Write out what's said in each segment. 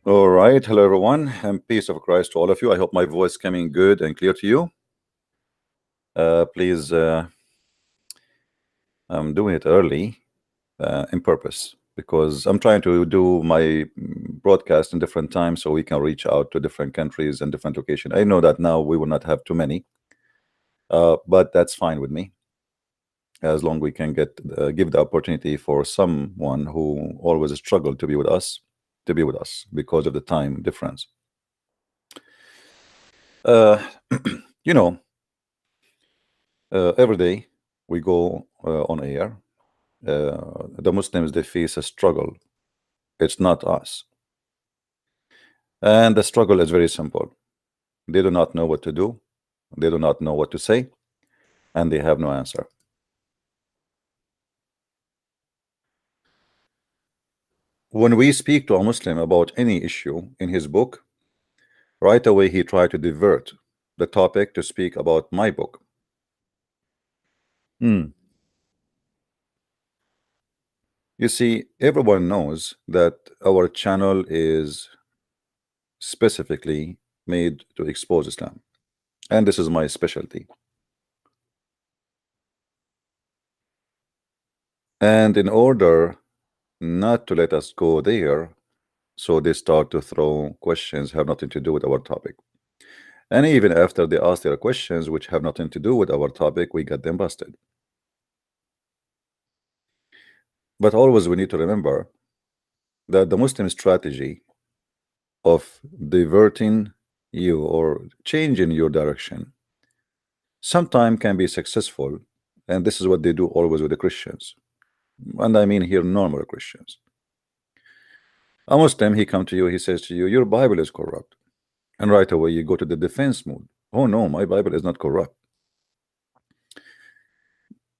All right. Hello, everyone, and peace of Christ to all of you. I hope my voice coming good and clear to you. Please, I'm doing it early in purpose because I'm trying to do my broadcast in different times so we can reach out to different countries and different locations. I know that now we will not have too many, but that's fine with me as long we can give the opportunity for someone who always struggled to be with us because of the time difference. Uh, you know, every day we go on air. The Muslims, they face a struggle. It's not us. And the struggle is very simple. They do not know what to do. They do not know what to say. And they have no answer. When we speak to a Muslim about any issue in his book, right away he tries to divert the topic to speak about my book. You see, everyone knows that our channel is specifically made to expose Islam. And this is my specialty. And in order not to let us go there, so they start to throw questions have nothing to do with our topic. And even after they ask their questions which have nothing to do with our topic, we get them busted. But always we need to remember that the Muslim strategy of diverting you or changing your direction sometimes can be successful, and this is what they do always with the Christians, and I mean here normal Christians. A Muslim, he come to you, he says to you, your Bible is corrupt, and right away you go to the defense mode. Oh no, my Bible is not corrupt.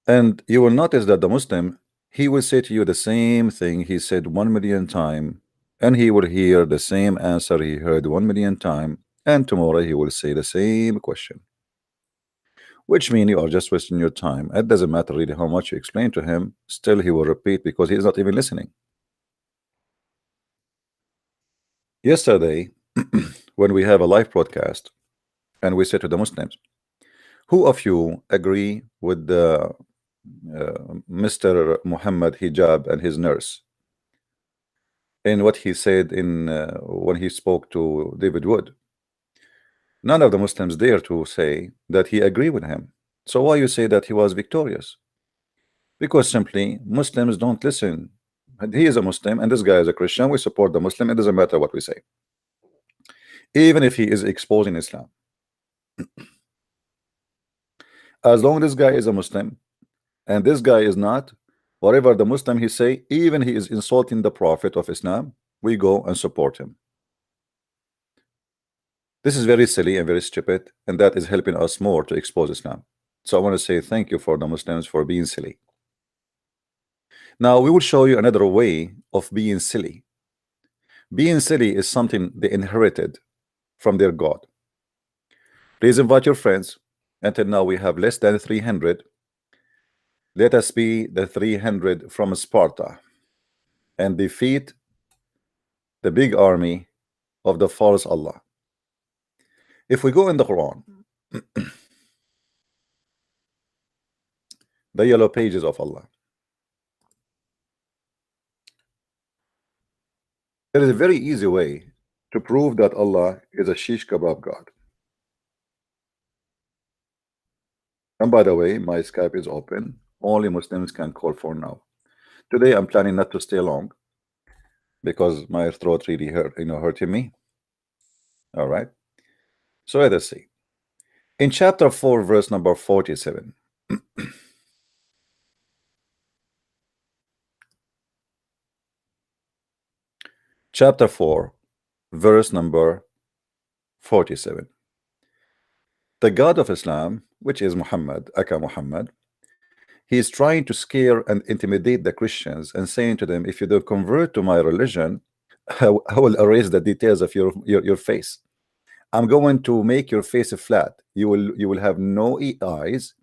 And you will notice that the Muslim, he will say to you the same thing he said 1,000,000 times, and he will hear the same answer he heard 1,000,000 times, and tomorrow he will say the same question. Which means you are just wasting your time. It doesn't matter really how much you explain to him, still he will repeat because he is not even listening. Yesterday, when we have a live broadcast, and we said to the Muslims, who of you agree with the Mr. Muhammad Hijab and his nurse in what he said in when he spoke to David Wood? None of the Muslims dare to say that he agreed with him. So why you say that he was victorious? Because simply Muslims don't listen. He is a Muslim and this guy is a Christian. We support the Muslim. It doesn't matter what we say, even if he is exposing Islam. As long as this guy is a Muslim and this guy is not, whatever the Muslim he say, even he is insulting the Prophet of Islam, we go and support him. This is very silly and very stupid, and that is helping us more to expose Islam. So I want to say thank you for the Muslims for being silly. Now we will show you another way of being silly. Being silly is something they inherited from their God. Please invite your friends. Until now we have less than 300. Let us be the 300 from Sparta and defeat the big army of the false Allah. If we go in the Quran, the yellow pages of Allah, there is a very easy way to prove that Allah is a shish kebab God. And by the way, my Skype is open. Only Muslims can call for now. Today I'm planning not to stay long because my throat really hurting me. All right. So let us see. In chapter 4, verse number 47. Chapter 4, verse number 47. The God of Islam, which is Muhammad, Aka Muhammad, he is trying to scare and intimidate the Christians and saying to them, if you don't convert to my religion, I will erase the details of your face. I'm going to make your face flat. You will have no eyes,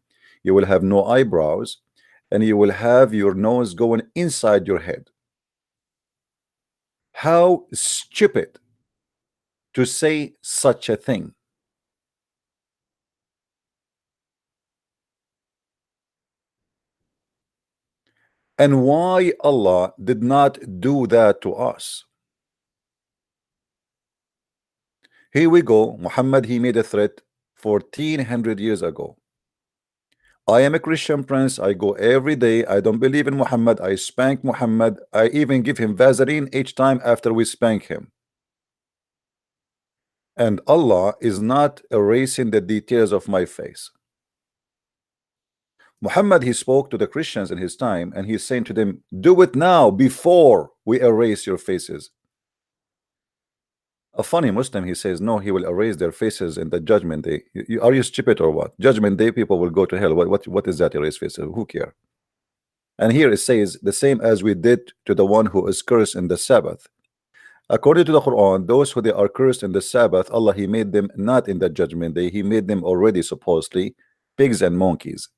you will have no eyebrows, and you will have your nose going inside your head. How stupid to say such a thing? And why Allah did not do that to us? Here we go. Muhammad, he made a threat 1400 years ago. I am a Christian prince. I go every day. I don't believe in Muhammad. I spank Muhammad. I even give him Vaseline each time after we spank him. And Allah is not erasing the details of my face. Muhammad, he spoke to the Christians in his time, and he's saying to them, do it now before we erase your faces. A funny Muslim, he says, no, he will erase their faces in the judgment day. Are you stupid or what? Judgment day, people will go to hell. What is that, erase faces? Who care? And here it says, the same as we did to the one who is cursed in the Sabbath. According to the Quran, those who they are cursed in the Sabbath, Allah, he made them not in the judgment day. He made them already, supposedly, pigs and monkeys.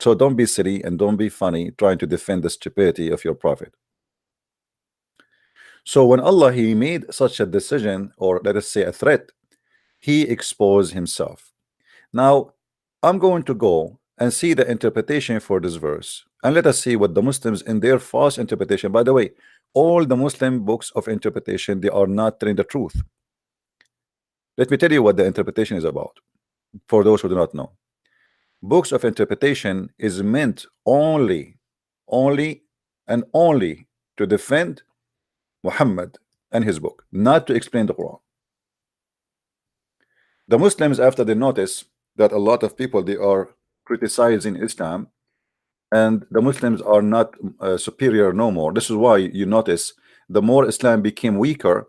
So don't be silly and don't be funny trying to defend the stupidity of your prophet. So when Allah, he made such a decision, or let us say a threat, he exposed himself. Now I'm going to go and see the interpretation for this verse, and let us see what the Muslims in their false interpretation. By the way, all the Muslim books of interpretation, they are not telling the truth. Let me tell you what the interpretation is about, for those who do not know. Books of interpretation is meant only and only to defend Muhammad and his book, not to explain the Quran. The Muslims, after they notice that a lot of people, they are criticizing Islam, and the Muslims are not superior no more. This is why you notice the more Islam became weaker,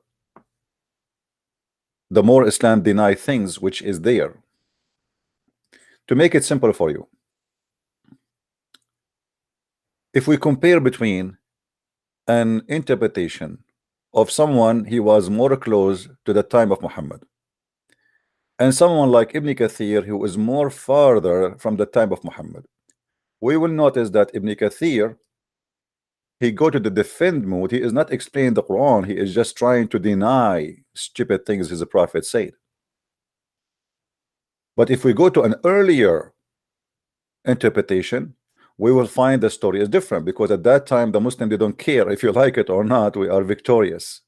the more Islam deny things which is there. To make it simple for you, if we compare between an interpretation of someone he was more close to the time of Muhammad and someone like Ibn Kathir who is more farther from the time of Muhammad, we will notice that Ibn Kathir, he go to the defend mode. He is not explaining the Quran. He is just trying to deny stupid things his prophet said. But if we go to an earlier interpretation, we will find the story is different, because at that time the Muslim, they don't care if you like it or not, we are victorious.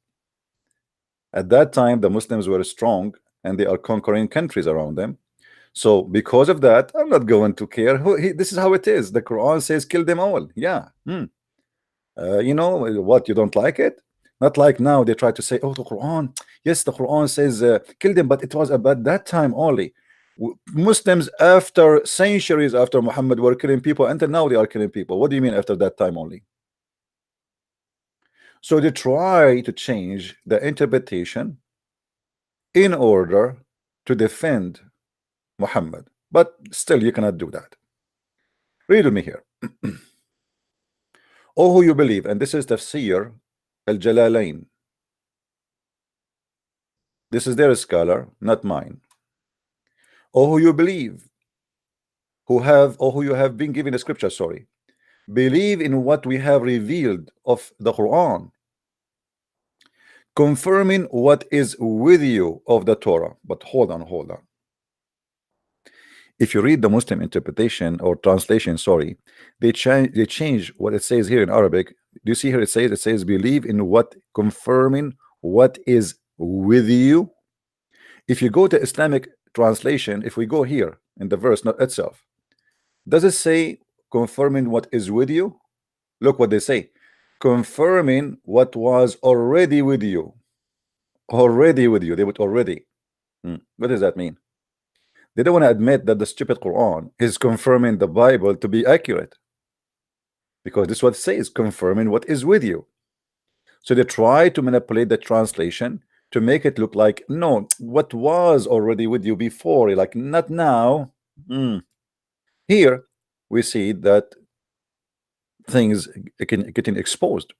At that time the Muslims were strong and they are conquering countries around them. So because of that, I'm not going to care. This is how it is. The Quran says kill them all. Yeah. You know what, you don't like it? Not like now they try to say, oh, the Quran, yes, the Quran says kill them, but it was about that time only. Muslims after centuries after Muhammad were killing people, until now they are killing people. What do you mean after that time only? So they try to change the interpretation in order to defend Muhammad, but still you cannot do that. Read with me here. Oh, who you believe, and this is Tafsir al-Jalalain. This is their scholar, not mine. Oh, who you believe, who you have been given the scripture, sorry, believe in what we have revealed of the Quran, confirming what is with you of the Torah. But hold on. If you read the Muslim interpretation or translation, sorry, they change what it says here in Arabic. Do you see here it says believe in what, confirming what is with you. If you go to Islamic translation, if we go here in the verse not itself, does it say confirming what is with you? Look what they say, confirming what was already with you. Already with you. They would already. What does that mean? They don't want to admit that the stupid Quran is confirming the Bible to be accurate, because this is what it says, confirming what is with you. So they try to manipulate the translation to make it look like, no, what was already with you before, like not now. Here we see that things getting exposed,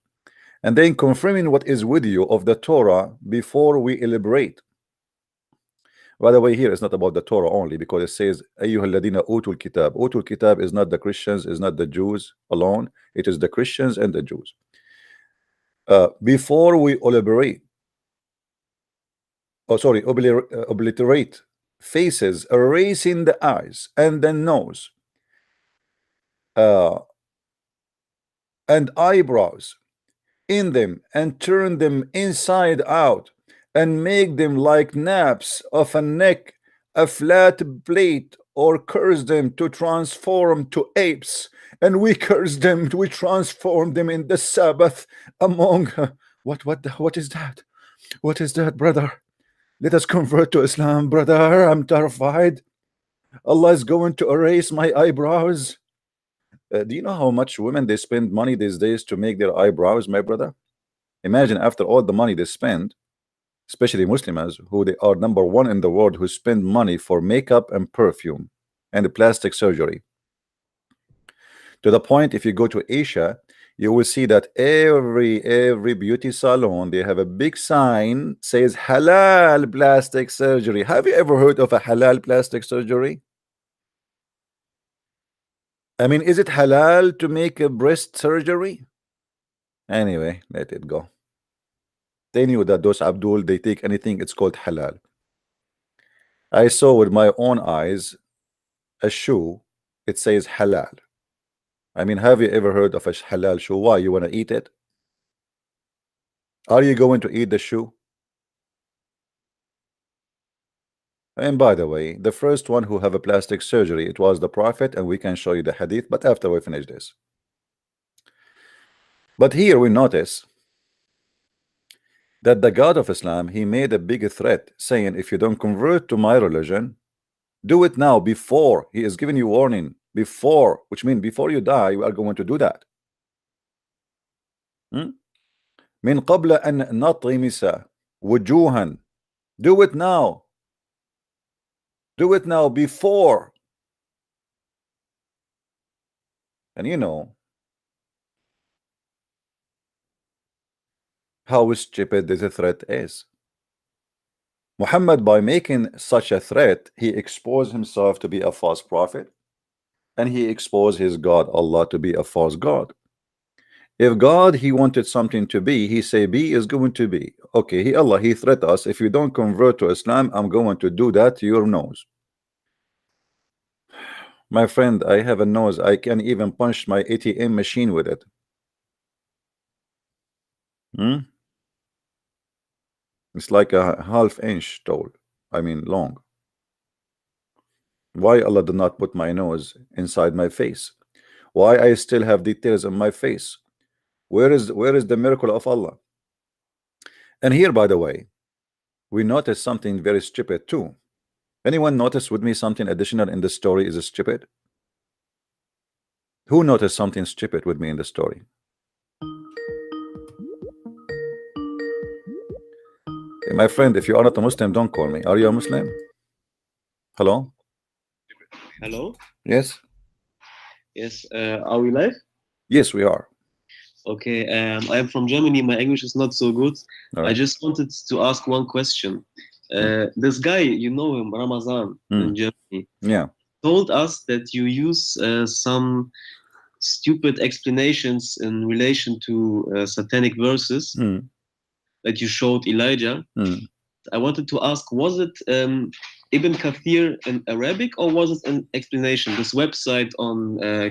and then confirming what is with you of the Torah before we elaborate. By the way, here it's not about the Torah only, because it says ayyuhalladina utul kitab. Utul kitab is not the Christians, is not the Jews alone, it is the Christians and the Jews. Before we elaborate, oh sorry, obliterate faces, erasing the eyes and the nose uh, and eyebrows in them, and turn them inside out, and make them like naps of a neck, a flat plate, or curse them to transform to apes, and we curse them, we transform them in the Sabbath among what is that? What is that, brother? Let us convert to Islam, brother. I'm terrified. Allah is going to erase my eyebrows. Do you know how much women they spend money these days to make their eyebrows, my brother? Imagine after all the money they spend, especially Muslims, who they are number one in the world, who spend money for makeup and perfume and plastic surgery. To the point, if you go to Asia, you will see that every beauty salon, they have a big sign says halal plastic surgery. Have you ever heard of a halal plastic surgery? I mean, is it halal to make a breast surgery? Anyway, let it go. They knew that those Abdul, they take anything, it's called halal. I saw with my own eyes a shoe, it says halal. I mean, have you ever heard of a halal shoe? Why, you want to eat it? Are you going to eat the shoe? And by the way, the first one who have a plastic surgery, it was the Prophet, and we can show you the hadith, but after we finish this. But here we notice that the God of Islam, he made a big threat, saying, if you don't convert to my religion, do it now, before. He is giving you warning, before, which means before you die, you are going to do that. من قبل أن نطمس وجوها. Do it now. Do it now, before. And you know how stupid this threat is. Muhammad, by making such a threat, he exposed himself to be a false prophet, and he exposed his God, Allah, to be a false God. If God, he wanted something to be, he say be is going to be. Okay, he Allah, he threat us, if you don't convert to Islam, I'm going to do that to your nose. My friend, I have a nose, I can even punch my ATM machine with it. It's like a half-inch tall, I mean long. Why Allah did not put my nose inside my face? Why I still have details on my face? Where is the miracle of Allah? And here, by the way, we notice something very stupid too. Anyone notice with me something additional in the story is stupid? Who noticed something stupid with me in the story? Hey, my friend, if you are not a Muslim, don't call me. Are you a Muslim? Hello? Hello? Yes? Yes, are we live? Yes, we are. Okay, I'm from Germany. My English is not so good. All right. I just wanted to ask one question. This guy, you know him, Ramazan, in Germany, Yeah. told us that you use some stupid explanations in relation to satanic verses that you showed Elijah. I wanted to ask, was it Ibn Kathir in Arabic, or was it an explanation, this website on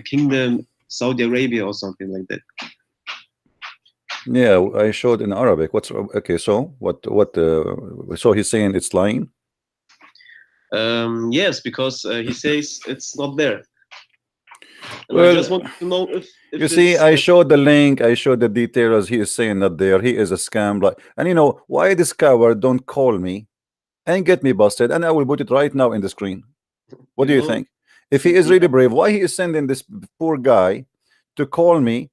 Kingdom Saudi Arabia or something like that? Yeah, I showed in Arabic. What's okay? So what? So he's saying it's lying. Yes, because he says it's not there. And Well, I just want to know if you see, it's, I showed the link, I showed the details. He is saying that there he is a scam. Like, and you know why this coward don't call me and get me busted, and I will put it right now in the screen. What do you think? If he is really brave, why he is sending this poor guy to call me?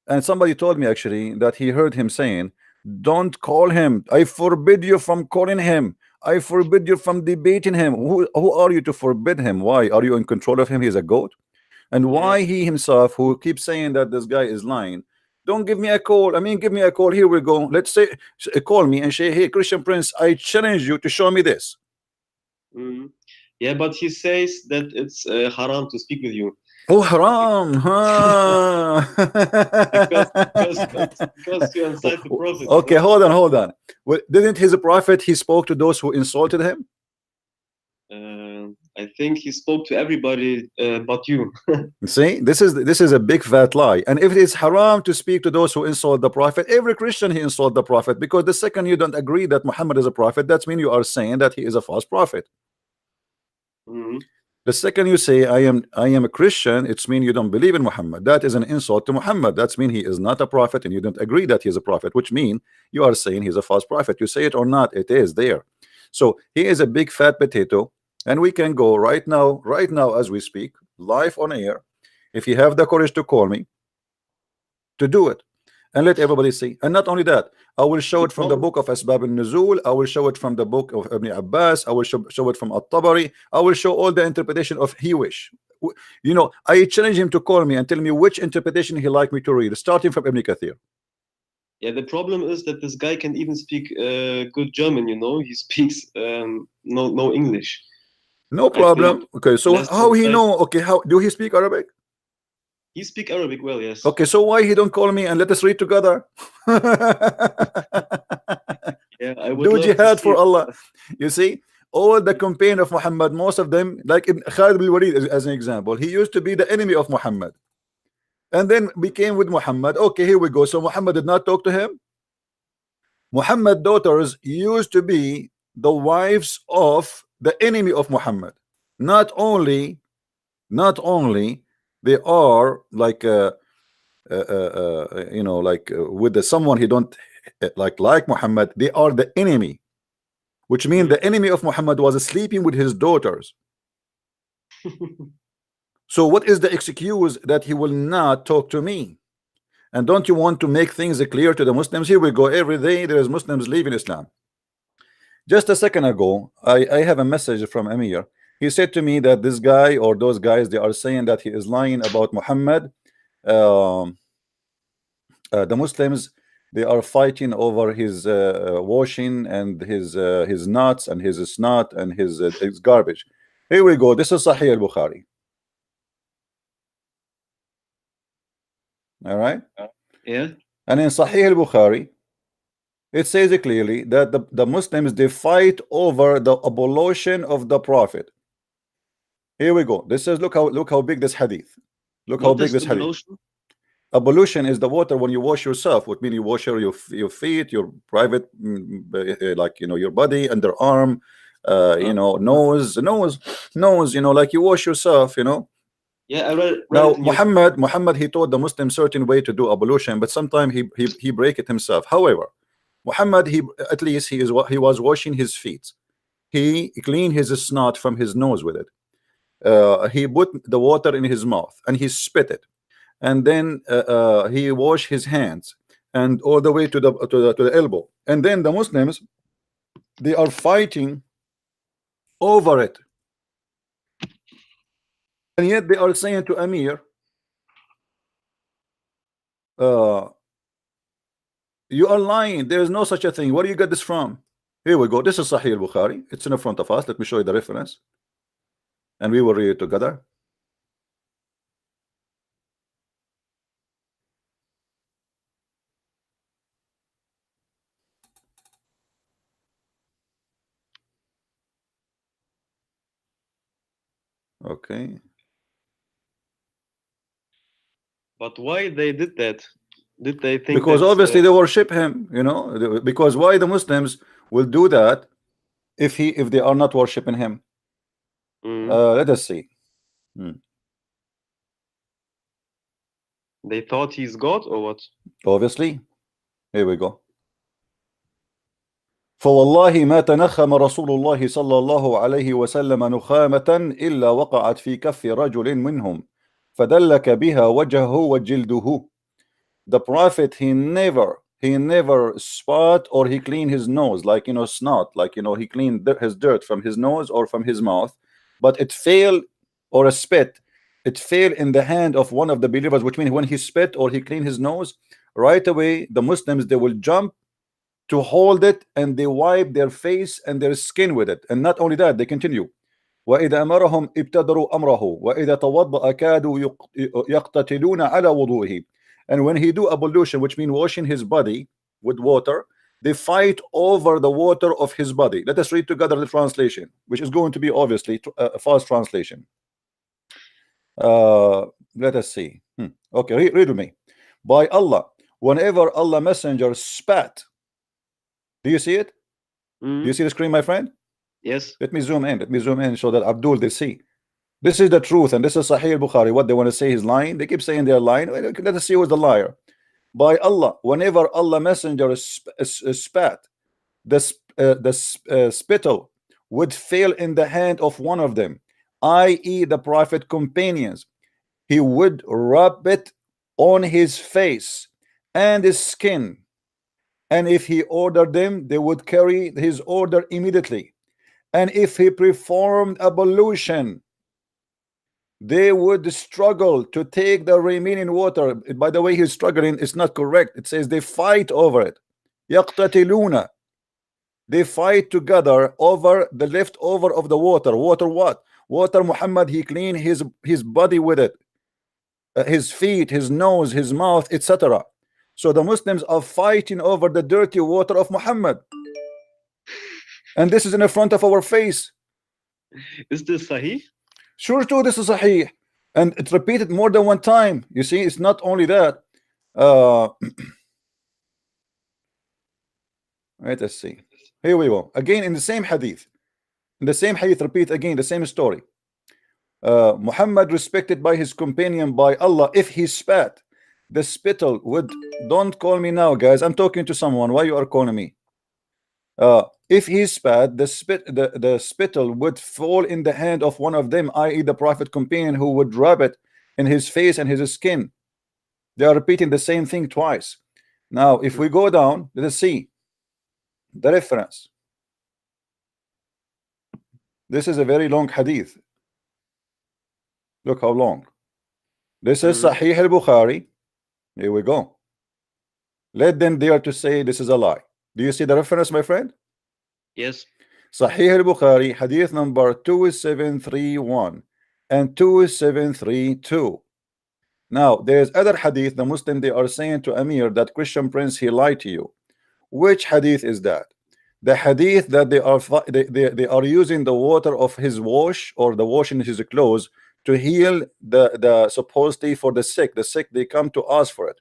And somebody told me actually that he heard him saying, don't call him. I forbid you from calling him. I forbid you from debating him. Who are you to forbid him? Why? Are you in control of him? He's a goat. And why he himself, who keeps saying that this guy is lying, don't give me a call. I mean, give me a call. Here we go. Let's say, call me and say, hey, Christian Prince, I challenge you to show me this. Yeah, but he says that it's haram to speak with you. Oh, haram, huh? because you incite the prophet. Okay, hold on. Well, didn't his prophet, he spoke to those who insulted him? I think he spoke to everybody but you. See, this is a big fat lie. And if it is haram to speak to those who insult the prophet, every Christian he insult the prophet, because the second you don't agree that Muhammad is a prophet, that means you are saying that he is a false prophet. The second you say I am a Christian, it's mean you don't believe in Muhammad. That is an insult to Muhammad. That's mean he is not a prophet, and you don't agree that he is a prophet, which mean you are saying he's a false prophet. You say it or not, it is there. So he is a big fat potato, and we can go right now as we speak, live on air, if you have the courage to call me, to do it and let everybody see. And not only that, I will show it from the book of Asbab al-Nuzul, I will show it from the book of Ibn Abbas, I will show it from At-Tabari, I will show all the interpretation of he wish. You know, I challenge him to call me and tell me which interpretation he like me to read, starting from Ibn Kathir. Yeah, the problem is that this guy can even speak good German, you know. He speaks no English. No problem. Okay, so how he know? Okay, how do he speak Arabic? He speak Arabic well, yes. Okay, so why he don't call me and let us read together? Yeah, I would do jihad for Allah. You see, all the campaign of Muhammad, most of them, like Khalid bin Walid as an example, he used to be the enemy of Muhammad, and then became with Muhammad. Okay, here we go. So Muhammad did not talk to him. Muhammad's daughters used to be the wives of the enemy of Muhammad. Not only they are like you know, like with someone he don't like Muhammad, they are the enemy, which means the enemy of Muhammad was sleeping with his daughters. So what is the excuse that he will not talk to me? And don't you want to make things clear to the Muslims? Here we go, every day there is Muslims leaving Islam. Just a second ago, I have a message from Amir. He said to me that this guy or those guys, they are saying that he is lying about Muhammad. The Muslims, they are fighting over his washing and his nuts and his snot and his garbage. Here we go. This is Sahih al-Bukhari. All right. Yeah. And in Sahih al-Bukhari, it says clearly that the Muslims, they fight over the ablution of the Prophet. Here we go. This is look how big this hadith. Look how big this hadith. Ablution is the water when you wash yourself, which means you wash your feet, your private, like, you know, your body, underarm, you know, nose, you know, like you wash yourself, you know. Yeah, I read now Muhammad, he taught the Muslim certain way to do ablution, but sometimes he break it himself. However, Muhammad, he was washing his feet. He cleaned his snot from his nose with it. He put the water in his mouth and he spit it, and then he washed his hands and all the way to the elbow. And then the Muslims, they are fighting over it, and yet they are saying to Amir, you are lying, there is no such a thing. Where do you get this from? Here we go. This is Sahih al-Bukhari. It's in front of us. Let me show you the reference and we will read it together. Okay. But why they did that? Did they think? Because obviously they worship him, you know. Because why the Muslims will do that if they are not worshiping him? Let us see. They thought he's God or what? Obviously. Here we go. فوالله ما تنخم رسول الله صلى الله عليه وسلم نخامة إلا وقعت في كف رجل منهم فدلك بها وجهه وجلده. The Prophet, he never spat or he cleaned his nose, like, you know, snot, like, you know, he cleaned his dirt from his nose or from his mouth, but it fell, or a spit, it fell in the hand of one of the believers, which means when he spit or he cleaned his nose, right away the Muslims, they will jump to hold it and they wipe their face and their skin with it. And not only that, they continue, وإذا أمرهم ابتدروا أمره وإذا توضأ كادوا يقتتلون على وضوئه. And when he do ablution, which means washing his body with water, they fight over the water of his body. Let us read together the translation, which is going to be obviously a fast translation. Let us see. Okay, read with me. By Allah, whenever Allah messenger spat. Do you see it? Do you see the screen, my friend? Yes. Let me zoom in. Let me zoom in so that Abdul they see. This is the truth, and this is Sahih al-Bukhari. What they want to say is lying. They keep saying they're lying. Let us see who's the liar. By Allah, whenever Allah messenger spat, the spittle would fail in the hand of one of them, i.e. the Prophet companions. He would rub it on his face and his skin, and if he ordered them, they would carry his order immediately. And if he performed ablution, they would struggle to take the remaining water. By the way, he's struggling. It's not correct. It says they fight over it. يقتتلون. They fight together over the leftover of the water. Water what? Water Muhammad, he cleaned his body with it. His feet, his nose, his mouth, etc. So the Muslims are fighting over the dirty water of Muhammad. And this is in the front of our face. Is this Sahih? Sure too, this is Sahih. And it's repeated more than one time. You see, it's not only that. Let us see. Here we go. Again, in the same hadith. In the same hadith, repeat again the same story. Muhammad respected by his companion by Allah, if he spat, the spittle would, don't call me now guys, I'm talking to someone, why you are calling me? If he spat, the spittle would fall in the hand of one of them, i.e. the Prophet companion, who would rub it in his face and his skin. They are repeating the same thing twice. Now if we go down, let us see the reference. This is a very long hadith. Look how long. This is Sahih al-Bukhari. Here we go. Let them dare to say this is a lie. Do you see the reference, my friend? Yes. Sahih al-Bukhari, hadith number 2731 and 2732. Now, there's other hadith, the Muslim, they are saying to Amir that Christian Prince, he lied to you. Which hadith is that? The hadith that they are using the water of his wash, or the washing his clothes, to heal the supposedly for the sick. The sick, they come to ask for it.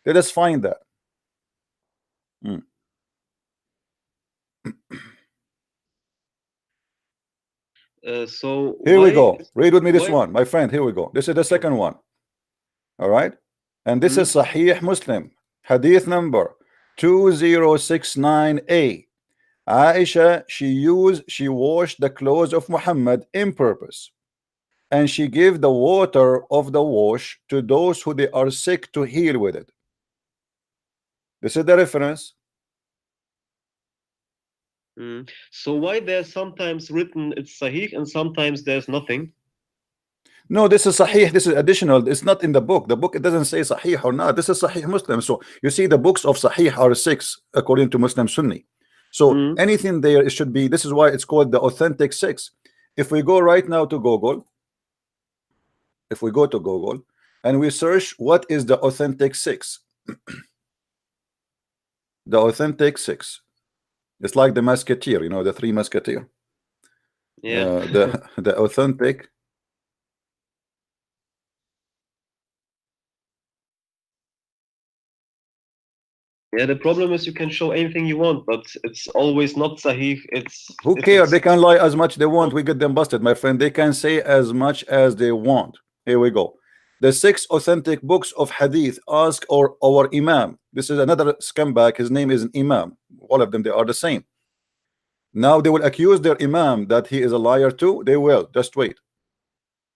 Let us find that. So here we go. Read with me this one, my friend. Here we go. This is the second one. All right, and this is Sahih Muslim, hadith number 2069a. Aisha, she washed the clothes of Muhammad in purpose, and she gave the water of the wash to those who they are sick to heal with it. This is the reference. So why there's sometimes written it's Sahih and sometimes there's nothing? No, this is Sahih. This is additional. It's not in the book. The book, it doesn't say Sahih or not. This is Sahih Muslim. So you see, the books of Sahih are 6 according to Muslim Sunni. So anything there, it should be. This is why it's called the authentic 6. If we go right now to Google, if we go to Google and we search what is the authentic 6, the authentic 6, it's like the Musketeer, you know, the 3 Musketeer. Yeah. The authentic. Yeah, the problem is you can show anything you want, but it's always not Sahih. Who cares? They can lie as much they want. We get them busted, my friend. They can say as much as they want. Here we go. The 6 authentic books of hadith. Ask our Imam. This is another scumbag. His name is an Imam. All of them, they are the same. Now they will accuse their Imam that he is a liar too. They will. Just wait.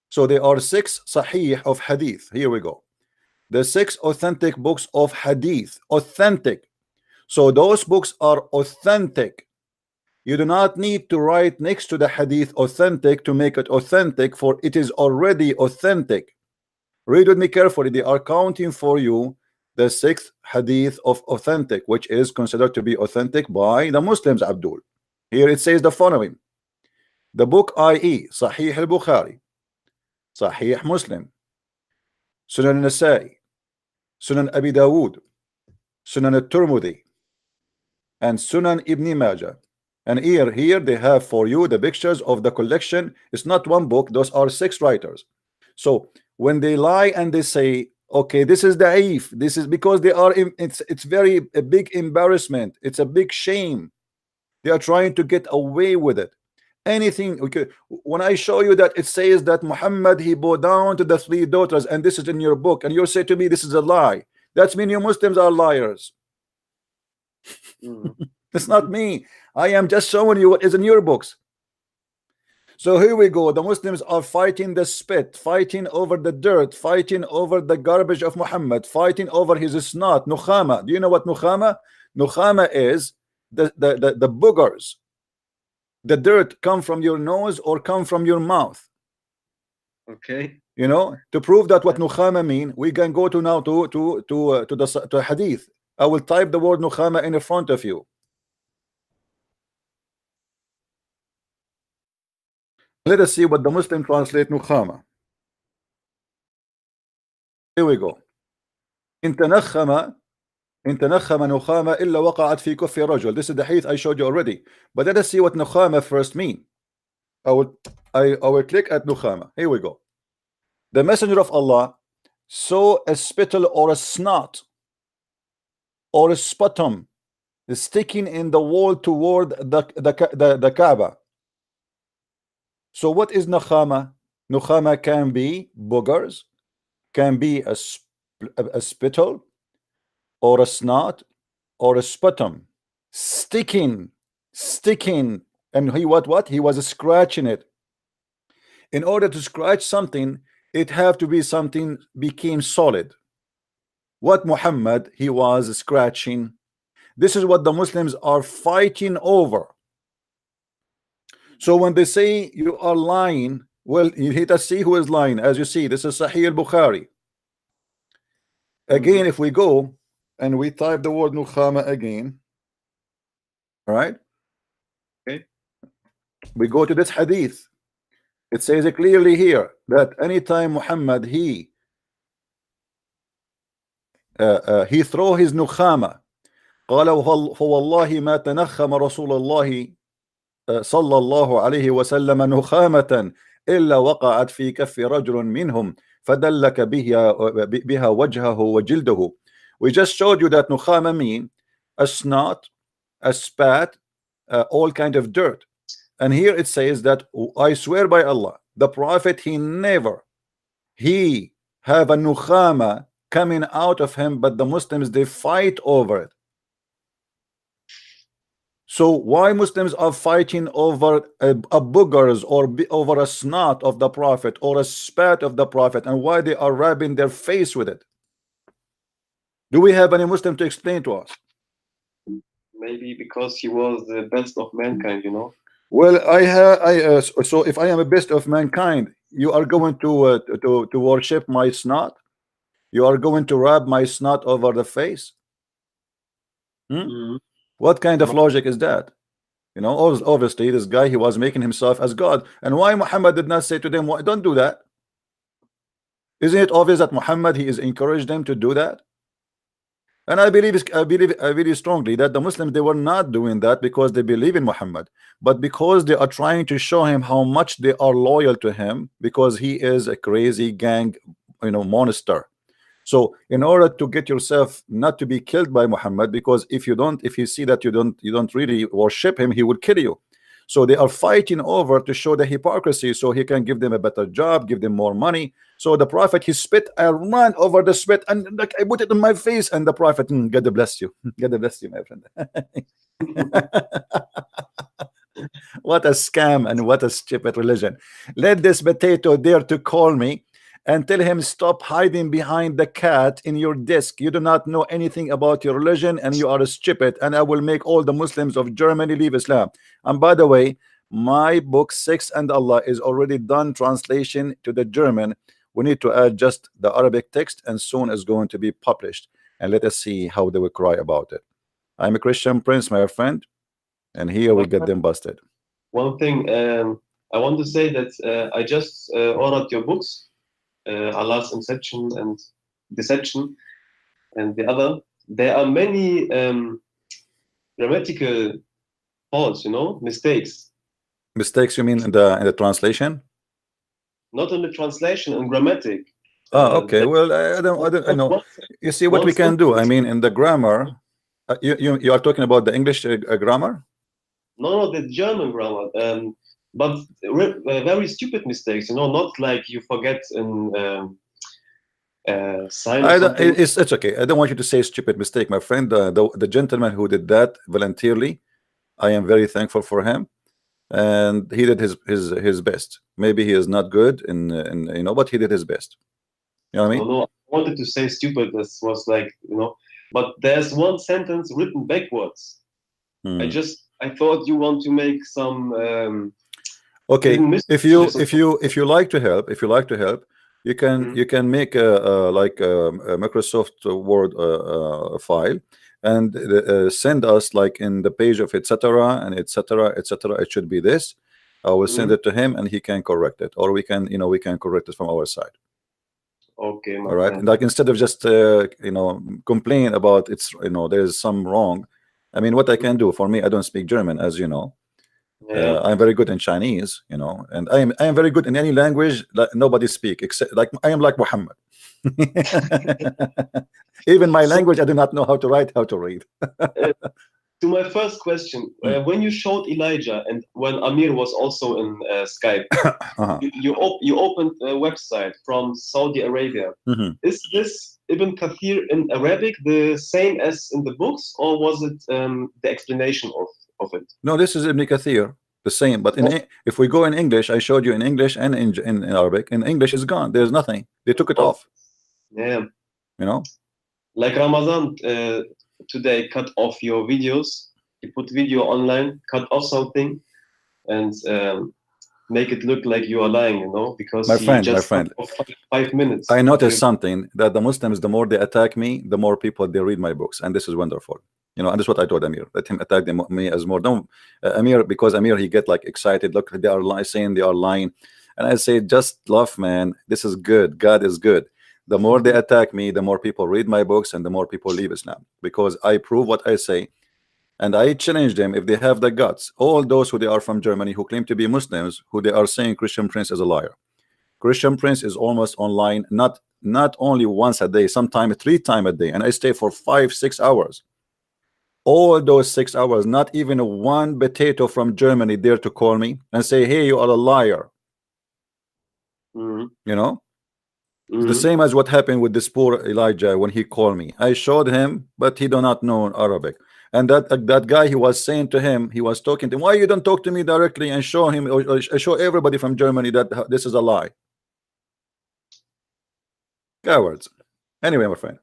So there are 6 Sahih of hadith. Here we go. The 6 authentic books of hadith. Authentic. So those books are authentic. You do not need to write next to the hadith authentic to make it authentic, for it is already authentic. Read with me carefully. They are counting for you the 6th hadith of authentic, which is considered to be authentic by the Muslims, Abdul. Here it says the following. The book, i.e. Sahih al-Bukhari, Sahih Muslim, Sunan al-Nasa'i, Sunan Abi Dawood, Sunan al-Tirmidhi, and Sunan Ibn Majah. And here they have for you the pictures of the collection. It's not one book, those are 6 writers. So when they lie and they say, okay, this is da'if, this is because they are it's very a big embarrassment, it's a big shame. They are trying to get away with it. Anything, okay, when I show you that it says that Muhammad, he bowed down to the 3 daughters, and this is in your book, and you say to me this is a lie, that's mean you Muslims are liars. It's not me. I am just showing you what is in your books. So here we go. The Muslims are fighting the spit, fighting over the dirt, fighting over the garbage of Muhammad, fighting over his snot, nukhama. Do you know what nukhama? Nukhama is the boogers. The dirt come from your nose or come from your mouth. Okay. You know, to prove that what nukhama mean, we can go to now to the hadith. I will type the word nukhama in front of you. Let us see what the Muslim translate nukhama. Here we go. إن تنخم نخامة إلا وقعت في كف رجل. This is the hadith I showed you already. But let us see what nukhama first mean. I will click at nukhama. Here we go. The Messenger of Allah saw a spittle or a snot or a sputum sticking in the wall toward the Kaaba. So what is nukhama? Nukhama can be boogers, can be a spittle or a snot or a sputum sticking, and he what he was scratching it. In order to scratch something, it have to be something became solid. What Muhammad he was scratching. This is what the Muslims are fighting over. So when they say you are lying, well, you hit us see who is lying. As you see, this is Sahih al-Bukhari. Again, if we go and we type the word nukhama again, all right? Okay. We go to this hadith. It says it clearly here that anytime Muhammad he throw his nukhama, قال فوالله ما تنخم رسول الله صلى الله عليه وسلم نخامة إلا وقعت في كف رجل منهم فدلك بها وجهه وجلده. We just showed you that nukhama mean a snot, a spat, all kind of dirt. And here it says that I swear by Allah, the Prophet he never have a nukhama coming out of him, but the Muslims they fight over it. So why Muslims are fighting over a boogers or over a snot of the Prophet or a spat of the Prophet, and why they are rubbing their face with it? Do we have any Muslim to explain to us? Maybe because he was the best of mankind, you know. Well, so if I am a best of mankind, you are going to worship my snot? You are going to rub my snot over the face? What kind of logic is that? You know, obviously this guy he was making himself as God. And why Muhammad did not say to them, don't do that? Isn't it obvious that Muhammad he is encouraged them to do that? And I believe strongly that the Muslims they were not doing that because they believe in Muhammad, but because they are trying to show him how much they are loyal to him, because he is a crazy gang, you know, monster. So in order to get yourself not to be killed by Muhammad, because if you see that you don't really worship him, he will kill you. So they are fighting over to show the hypocrisy, so he can give them a better job, give them more money. So the Prophet he spit, I ran over the spit and like I put it in my face, and the Prophet, God bless you, God bless you, my friend. What a scam and what a stupid religion. Let this potato dare to call me and tell him stop hiding behind the cat in your desk. You do not know anything about your religion and you are stupid, and I will make all the Muslims of Germany leave Islam. And by the way, my book Sex and Allah is already done translation to the German. We need to add just the Arabic text, and soon is going to be published, and let us see how they will cry about it. I'm a Christian Prince, my friend, and here we get them busted. One thing, I want to say that I just ordered your books, Allah's Inception and Deception, and the other. There are many grammatical faults, mistakes. Mistakes, you mean in the translation? Not in the translation, in grammatic. Okay. Well, I know. You see what we can do. I mean, in the grammar, you are talking about the English grammar? No, the German grammar. But very stupid mistakes. Not like you forget in sign. It's okay. I don't want you to say stupid mistake, my friend. The gentleman who did that voluntarily, I am very thankful for him, and he did his best. Maybe he is not good in but he did his best. You know what I mean? No, I wanted to say stupid. This was like, but there's one sentence written backwards. I thought you want to make some. Okay, if you like to help, you can make a Microsoft Word file and send us like in the page of etc. and etc. etc. It should be this. I will send it to him and he can correct it, or we can correct it from our side. Okay. All right. And like instead of just complain about there's some wrong. I mean, what I can do, for me, I don't speak German, as you know. I'm very good in Chinese, and I am very good in any language that nobody speak, except like I am like Muhammad. Even my language, I do not know how to write, how to read. To my first question, when you showed Elijah and when Amir was also in Skype, you opened a website from Saudi Arabia. Is this Ibn Kathir in Arabic the same as in the books, or was it the explanation of it? No, this is Ibn Kathir, the same. But if we go in English, I showed you in English and in Arabic. In English is gone. There's nothing. They took it off. Yeah. Like Ramadan today cut off your videos. You put video online, cut off something, and make it look like you are lying, because my friend, 5 minutes. I noticed something, that the Muslims, the more they attack me, the more people they read my books, and this is wonderful. And this is what I told Amir. Let him attack me as more. Don't Amir, because Amir, he get like excited. Look, they are saying they are lying, and I say, just laugh, man. This is good. God is good. The more they attack me, the more people read my books, and the more people leave Islam, because I prove what I say, and I challenge them if they have the guts. All those who they are from Germany who claim to be Muslims, who they are saying Christian Prince is a liar. Christian Prince is almost online, not only once a day, sometimes 3 times a day, and I stay for 5-6 hours. All those 6 hours, not even one potato from Germany dare to call me and say, hey, you are a liar. It's the same as what happened with this poor Elijah when he called me. I showed him, but he do not know Arabic. And that guy, he was saying to him, he was talking to him, why you don't talk to me directly and show him, or show everybody from Germany that this is a lie? Cowards. Anyway, my friend.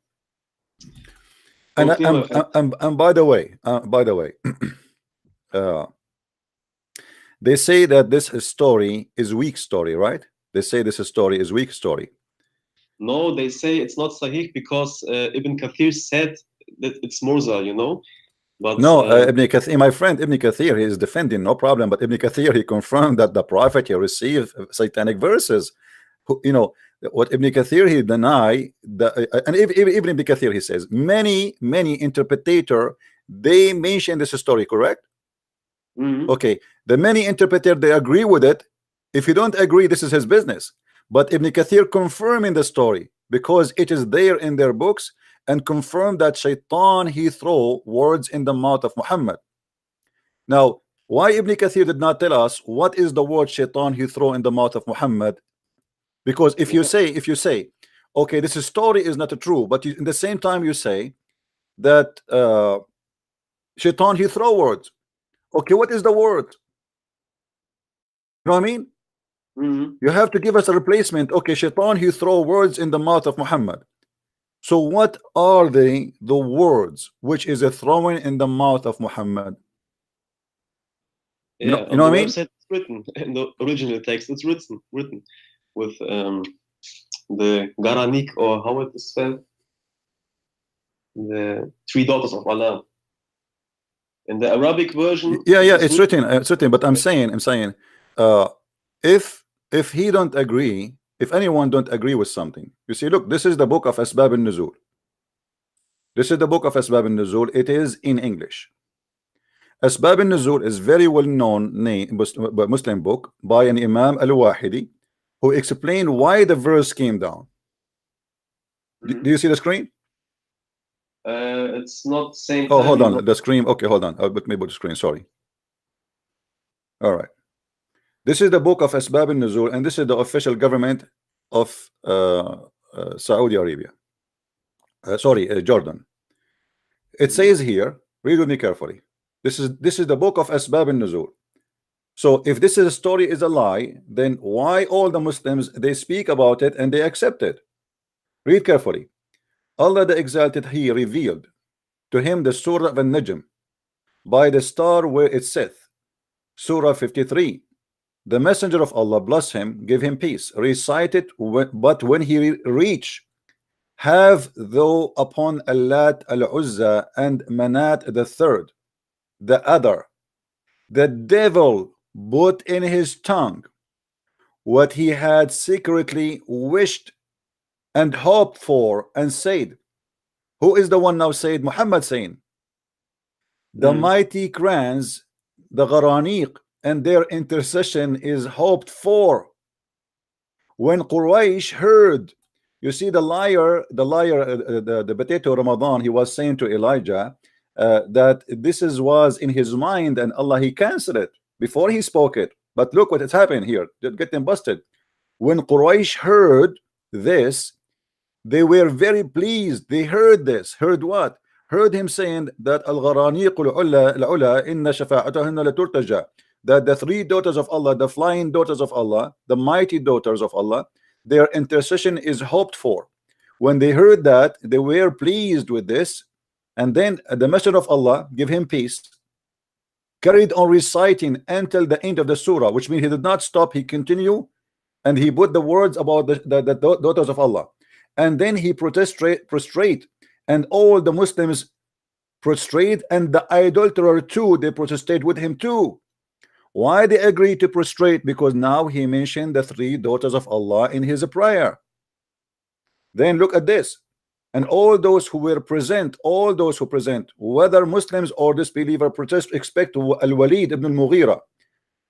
And by the way, they say that this story is weak story, right? They say this story is weak story. No, they say it's not Sahih because Ibn Kathir said that it's Mursa, But no, Ibn Kathir, my friend Ibn Kathir, he is defending, no problem. But Ibn Kathir, he confirmed that the prophet, he received satanic verses. What Ibn Kathir, he deny and even Ibn Kathir, he says many interpreter, they mention this story, correct? Okay, the many interpreter, they agree with it. If you don't agree, this is his business. But Ibn Kathir confirming the story because it is there in their books, and confirm that Shaitan, he throw words in the mouth of Muhammad. Now, why Ibn Kathir did not tell us what is the word Shaitan he throw in the mouth of Muhammad? Because if you say, okay, this story is not true, but in the same time you say that Shaitan he throw words. Okay, what is the word? You know what I mean? You have to give us a replacement. Okay, Shaitan he throw words in the mouth of Muhammad. So what are the words which is a throwing in the mouth of Muhammad? Yeah, you know what I mean? It's written in the original text. It's written with the Garanik, or how it is spelled, the 3 daughters of Allah. In the Arabic version, yeah, it's written. But I'm saying, if he don't agree, if anyone don't agree with something, you see, look, this is the book of Asbab al-Nuzul. This is the book of Asbab al-Nuzul. It is in English. Asbab al-Nuzul is very well known Muslim book by an Imam al-Wahidi, who explained why the verse came down. Do you see the screen? It's not the same. Oh, hold on, the screen. Okay, hold on. I'll put me the screen. Sorry. All right. This is the book of Asbab al-Nuzul, and this is the official government of Saudi Arabia. Jordan. It says here, read with me carefully. This is the book of Asbab al-Nuzul. So if this is a story is a lie, then why all the Muslims they speak about it and they accept it? Read carefully. Allah the Exalted, He revealed to him the Surah of An-Najm by the star where it saith, Surah 53. The Messenger of Allah, bless him, give him peace, recite it, but when he reach, have thou upon Allat al-Uzza and Manat the third, the other, the devil put in his tongue what he had secretly wished and hoped for, and said, who is the one now said? Muhammad saying, the mighty crans, the Gharaniq, and their intercession is hoped for. When Quraysh heard, you see the liar, the potato Ramadan, he was saying to Elijah that this was in his mind, and Allah he canceled it before he spoke it. But look what has happened here. They're getting busted. When Quraysh heard this, they were very pleased. They heard this. Heard what? Heard him saying that al-Gharaniq al-ula inna shafa'atuhunna laturtaja, that the three daughters of Allah, the flying daughters of Allah, the mighty daughters of Allah, their intercession is hoped for. When they heard that, they were pleased with this, and then the Messenger of Allah, give him peace, carried on reciting until the end of the surah, which means he did not stop. He continued, and he put the words about the daughters of Allah, and then he prostrate, and all the Muslims prostrate, and the idolater too, they protested with him too. Why they agreed to prostrate? Because now he mentioned the three daughters of Allah in his prayer. Then look at this, and all those who were present, all those who present, whether Muslims or disbeliever, protest, expect Al-Walid ibn al-Mughira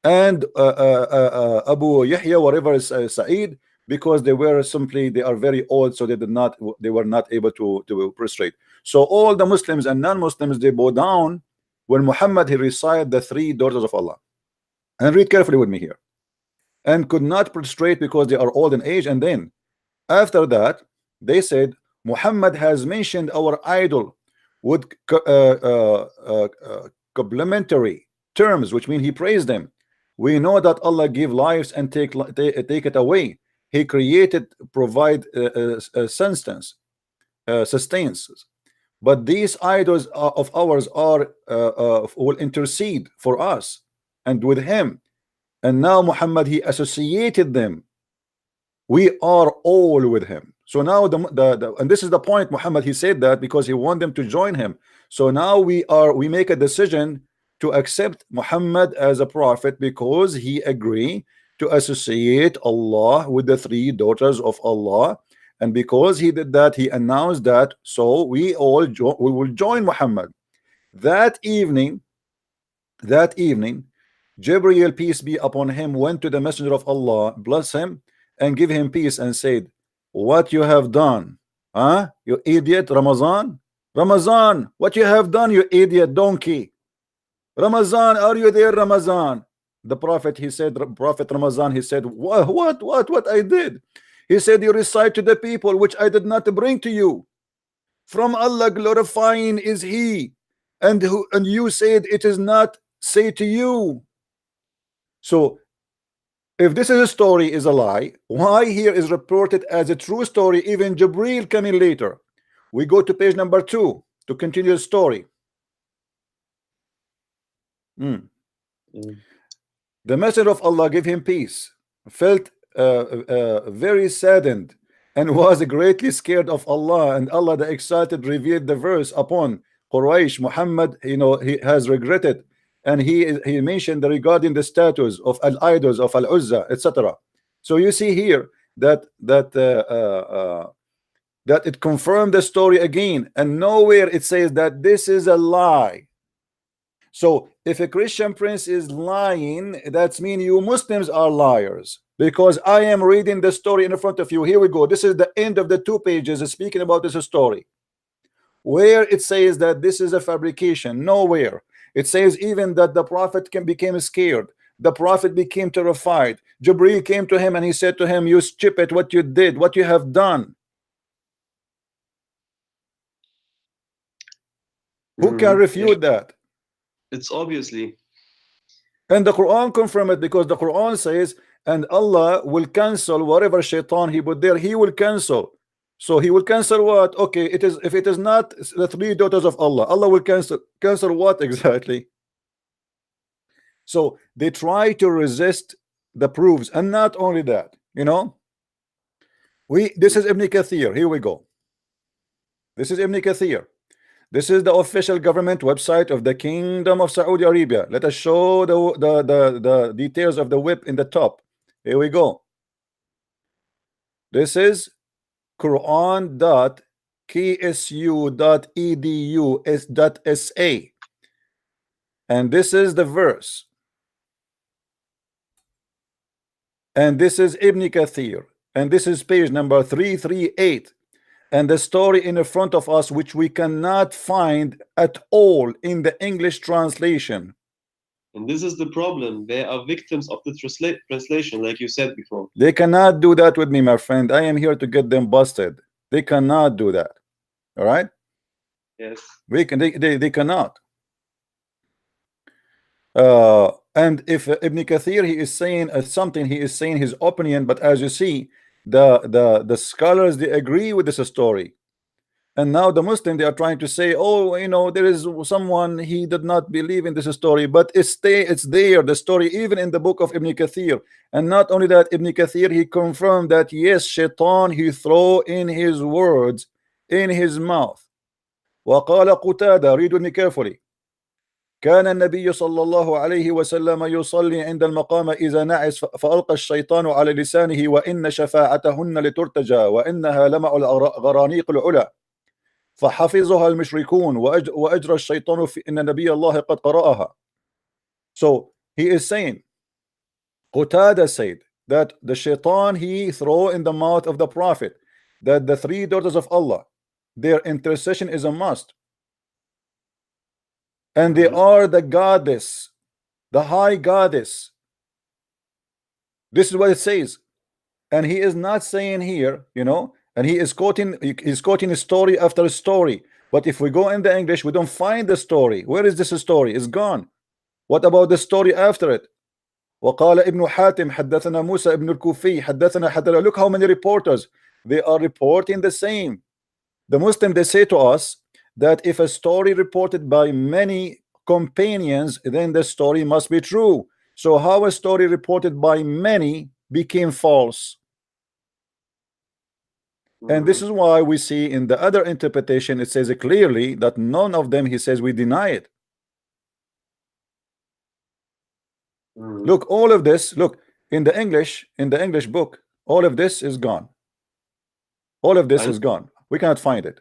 and Abu Yahya, whatever is Sa'id, because they were simply, they are very old, so they were not able to prostrate. So all the Muslims and non-Muslims, they bow down when Muhammad he recited the three daughters of Allah. And read carefully with me here. And could not prostrate because they are old in age. And then after that they said, Muhammad has mentioned our idol with complimentary terms, which mean he praised them. We know that Allah give lives and take it away. He created, provide sustenance, but these idols of ours are will intercede for us and with him, and now Muhammad he associated them. We are all with him. So now and this is the point. Muhammad he said that because he wanted them to join him. So now we make a decision to accept Muhammad as a prophet because he agreed to associate Allah with the three daughters of Allah, and because he did that, he announced that. So we all we will join Muhammad. That evening, Gabriel, peace be upon him, went to the Messenger of Allah, bless him and give him peace, and said, what you have done, you idiot Ramazan, what you have done, you idiot donkey. Ramazan, are you there, Ramazan? The Prophet, he said, Prophet Ramazan, he said, what I did? He said, you recite to the people which I did not bring to you. From Allah glorifying is he, and you said it is not say to you. So if this is a story is a lie, why here is reported as a true story, even Jibril coming later? We go to page number 2 to continue the story. The Messenger of Allah, give him peace, felt very saddened and was greatly scared of Allah, and Allah the Exalted revealed the verse upon Quraysh. Muhammad, he has regretted and he mentioned regarding the status of al-idols of al-Uzza, etc. So you see here that that it confirmed the story again, and nowhere it says that this is a lie. So if a Christian prince is lying, that's mean you Muslims are liars, because I am reading the story in front of you. Here we go. This is the end of the 2 pages speaking about this story, where it says that this is a fabrication. Nowhere. It says even that the prophet became scared. The prophet became terrified. Jibreel came to him and he said to him, you stupid, what you did, what you have done. Who can refute that? It's obviously. And the Quran confirm it, because the Quran says, and Allah will cancel whatever shaitan he put there, he will cancel. So he will cancel what? Okay, it is, if it is not the 3 daughters of Allah, Allah will cancel what exactly? So they try to resist the proofs. And not only that, you know, this is Ibn Kathir. Here we go. This is Ibn Kathir. This is the official government website of the Kingdom of Saudi Arabia. Let us show the details of the whip in the top. Here we go. This is Quran.ksu.edu.sa, and this is the verse, and this is Ibn Kathir, and this is page number 338. And the story in the front of us, which we cannot find at all in the English translation. And this is the problem. They are victims of the translation, like you said before. They cannot do that with me, my friend. I am here to get them busted. They cannot do that. All right? Yes. They cannot. And if Ibn Kathir, he is saying something, he is saying his opinion, but as you see, the scholars, they agree with this story. And now the Muslim, they are trying to say, oh, you know, there is someone, he did not believe in this story, but it's there, the story, even in the book of Ibn Kathir. And not only that, Ibn Kathir, he confirmed that yes, shaitan, he throw in his words in his mouth. وقال قتادة, read with me carefully. كان النبي صلى الله عليه وسلم يصلي عند المقام إذا نعس فألقى الشيطان على لسانه وإن شفاعتهن لترتجى وإنها لمع الغرانيق العلا فحفظها المشركون وأجرى الشيطان في إن نبي الله قد قرأها. So he is saying, Qatada said that the shaitan, he throw in the mouth of the prophet that the 3 daughters of Allah, their intercession is a must. And they are the goddess, the high goddess. This is what it says. And he is not saying here, you know, and he's quoting story after story. But if we go in the English, we don't find the story. Where is this story? It's gone. What about the story after it? وقال ابن حاتم حدثنا موسى ابن الكوفي حدثنا حدثنا. Look how many reporters, they are reporting the same. The Muslim, they say to us that if a story reported by many companions, then the story must be true. So how a story reported by many became false? And this is why we see in the other interpretation, it says clearly that none of them, he says, we deny it. Look, all of this, look, in the English book, all of this is gone. All of this is gone. We cannot find it.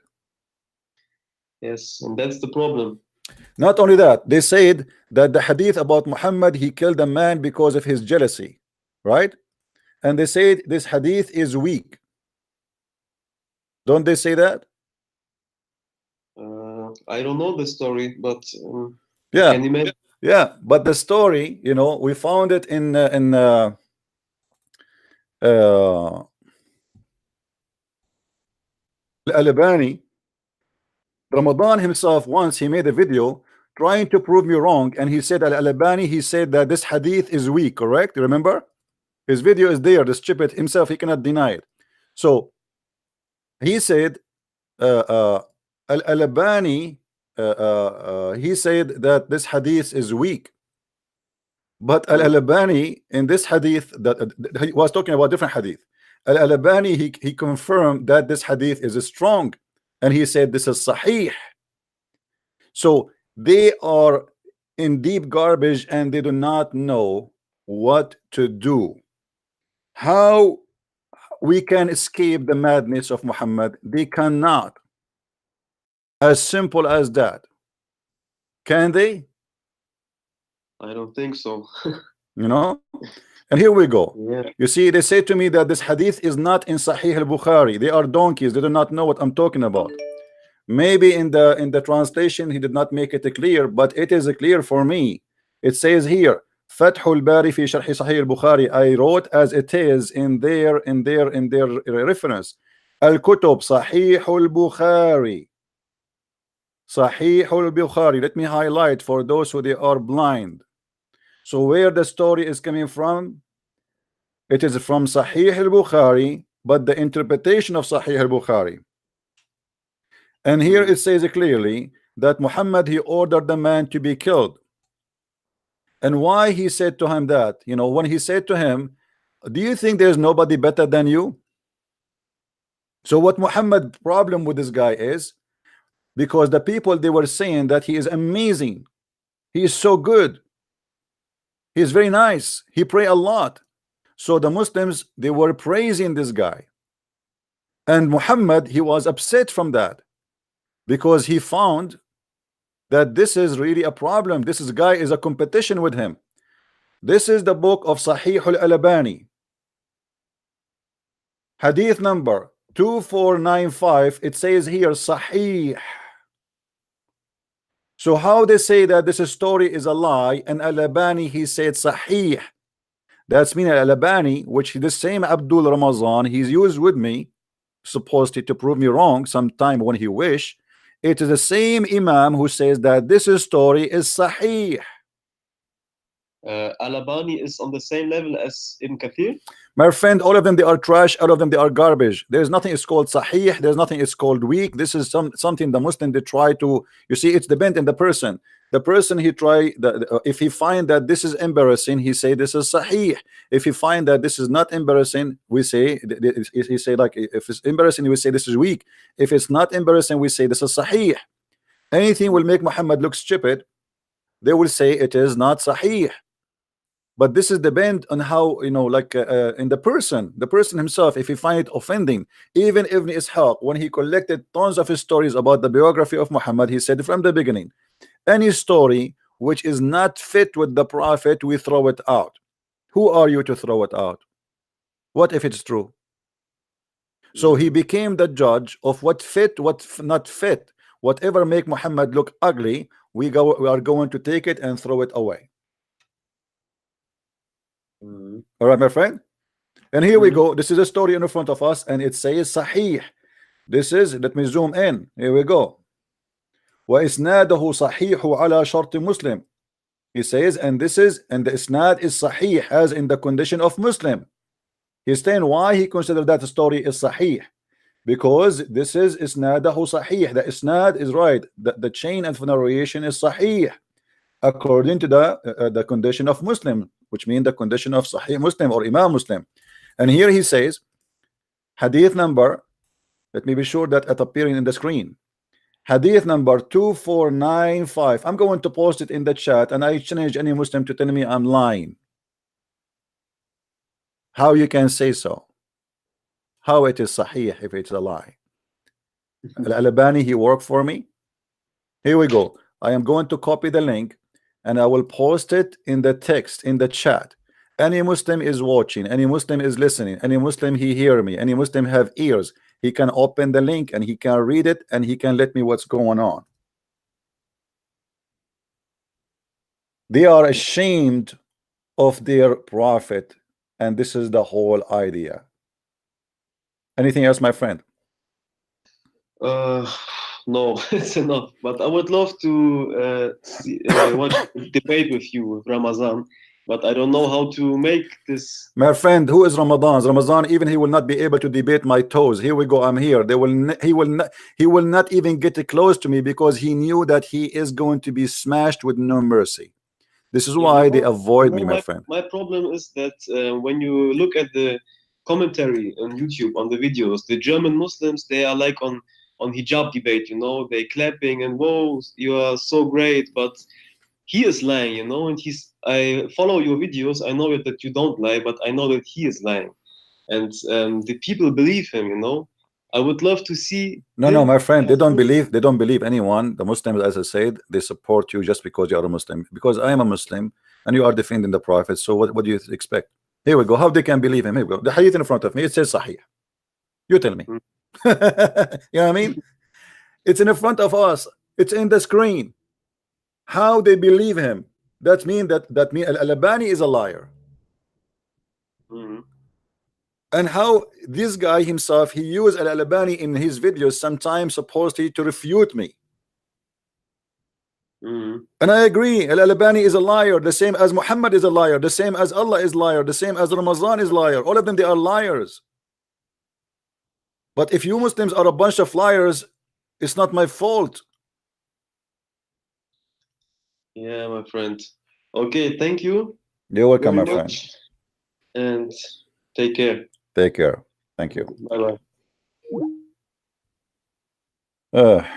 Yes, and that's the problem. Not only that, they said that the hadith about Muhammad, he killed a man because of his jealousy, right? And they said this hadith is weak. Don't they say that? I don't know the story, but yeah, can imagine. Yeah, but the story, you know, we found it in Al-Albani. Ramadan himself, once he made a video trying to prove me wrong, and he said Al-Albani, he said that this hadith is weak, correct? Remember, his video is there, the stupid himself, he cannot deny it. So he said Al-Albani, he said that this hadith is weak, but Al-Albani in this hadith, that he was talking about different hadith. Al-Albani, he confirmed that this hadith is strong, and he said this is sahih. So they are in deep garbage and they do not know what to do. How we can escape the madness of Muhammad? They cannot. As simple as that. Can they? I don't think so. You know? And here we go. Yeah. You see, they say to me that this hadith is not in Sahih al-Bukhari. They are donkeys. They do not know what I'm talking about. Maybe in the translation he did not make it clear, but it is clear for me. It says here, Fathul Bari fi Sharh Sahih al-Bukhari. I wrote as it is in their reference. Al-Kutub Sahih al-Bukhari. Sahih al-Bukhari. Let me highlight for those who they are blind. So where the story is coming from? It is from Sahih al-Bukhari, but the interpretation of Sahih al-Bukhari. And here it says clearly that Muhammad, he ordered the man to be killed. And why he said to him that? You know, when he said to him, do you think there's nobody better than you? So what Muhammad's problem with this guy is, because the people, they were saying that he is amazing, he is so good, he is very nice, he pray a lot. So the Muslims, they were praising this guy, and Muhammad, he was upset from that, because he found that this is really a problem. This guy is a competition with him. This is the book of Sahih al-Albani, hadith number 2495. It says here Sahih. So how they say that this story is a lie, and Al-Albani, he said Sahih. That's mean Al-Albani, which the same Abdul Ramazan, he's used with me, supposed to prove me wrong sometime when he wish. It is the same Imam who says that this story is Sahih. Al-Albani is on the same level as Ibn Kathir? My friend, all of them, they are trash. All of them, they are garbage. There's nothing is called Sahih. There's nothing is called weak. This is something the Muslim, they try to, you see, it's depend on the person. The person, he try, if he find that this is embarrassing, he say this is Sahih. If he find that this is not embarrassing, we say, he say like, if it's embarrassing, we say this is weak. If it's not embarrassing, we say this is Sahih. Anything will make Muhammad look stupid, they will say it is not Sahih. But this is depend on how, you know, like in the person himself, if he find it offending. Even Ibn Ishaq, when he collected tons of his stories about the biography of Muhammad, he said from the beginning, any story which is not fit with the Prophet, we throw it out. Who are you to throw it out? What if it's true? So he became the judge of what fit, what not fit. Whatever make Muhammad look ugly, we are going to take it and throw it away. All right, my friend. And here we go. This is a story in front of us, and it says Sahih. This is, let me zoom in. Here we go. وَإِسْنَادَهُ صَحِيحُ عَلَى شَرْطِ Muslim. He says, and this is, and the isnad is Sahih, as in the condition of Muslim. He's saying why he considered that story is Sahih. Because this is isnadahu Sahih. The isnad is right. The chain of narration is Sahih, according to the condition of Muslim, which means the condition of Sahih Muslim or Imam Muslim. And here he says, hadith number, let me be sure that it appearing in the screen, hadith number 2495. I'm going to post it in the chat, and I challenge any Muslim to tell me I'm lying. How you can say so? How it is Sahih if it's a lie? Al-Albani, he worked for me. Here we go. I am going to copy the link, and I will post it in the text in the chat. Any Muslim is watching, any Muslim is listening, any Muslim he hear me, any Muslim have ears, he can open the link and he can read it, and he can let me what's going on. They are ashamed of their prophet, and this is the whole idea. Anything else, my friend? No, it's enough. But I would love to watch debate with you, with Ramazan. But I don't know how to make this. My friend, who is Ramadan? Ramadan, even he will not be able to debate my toes. Here we go. I'm here. He will not even get close to me, because he knew that he is going to be smashed with no mercy. This is why they avoid me, my friend. My problem is that when you look at the commentary on YouTube on the videos, the German Muslims, they are like on hijab debate, you know, they clapping and whoa, you are so great. But he is lying, you know, and I follow your videos. I know that you don't lie, but I know that he is lying, and the people believe him, you know. I would love to see No, my friend, they don't believe anyone. The Muslims, as I said, they support you just because you are a Muslim. Because I am a Muslim and you are defending the Prophet. So what do you expect? Here we go. How they can believe him? Here we go. The hadith in front of me, it says Sahih. You tell me. You know what I mean? It's in front of us. It's in the screen. How they believe him? That means Al-Albani is a liar. And how this guy himself, he used Al-Albani in his videos sometimes supposedly to refute me. And I agree, Al-Albani is a liar, the same as Muhammad is a liar, the same as Allah is liar, the same as Ramazan is liar. All of them, they are liars. But if you Muslims are a bunch of liars, it's not my fault. Yeah, my friend. Okay, thank you. You're welcome, my friend. And take care. Take care. Thank you. Bye-bye.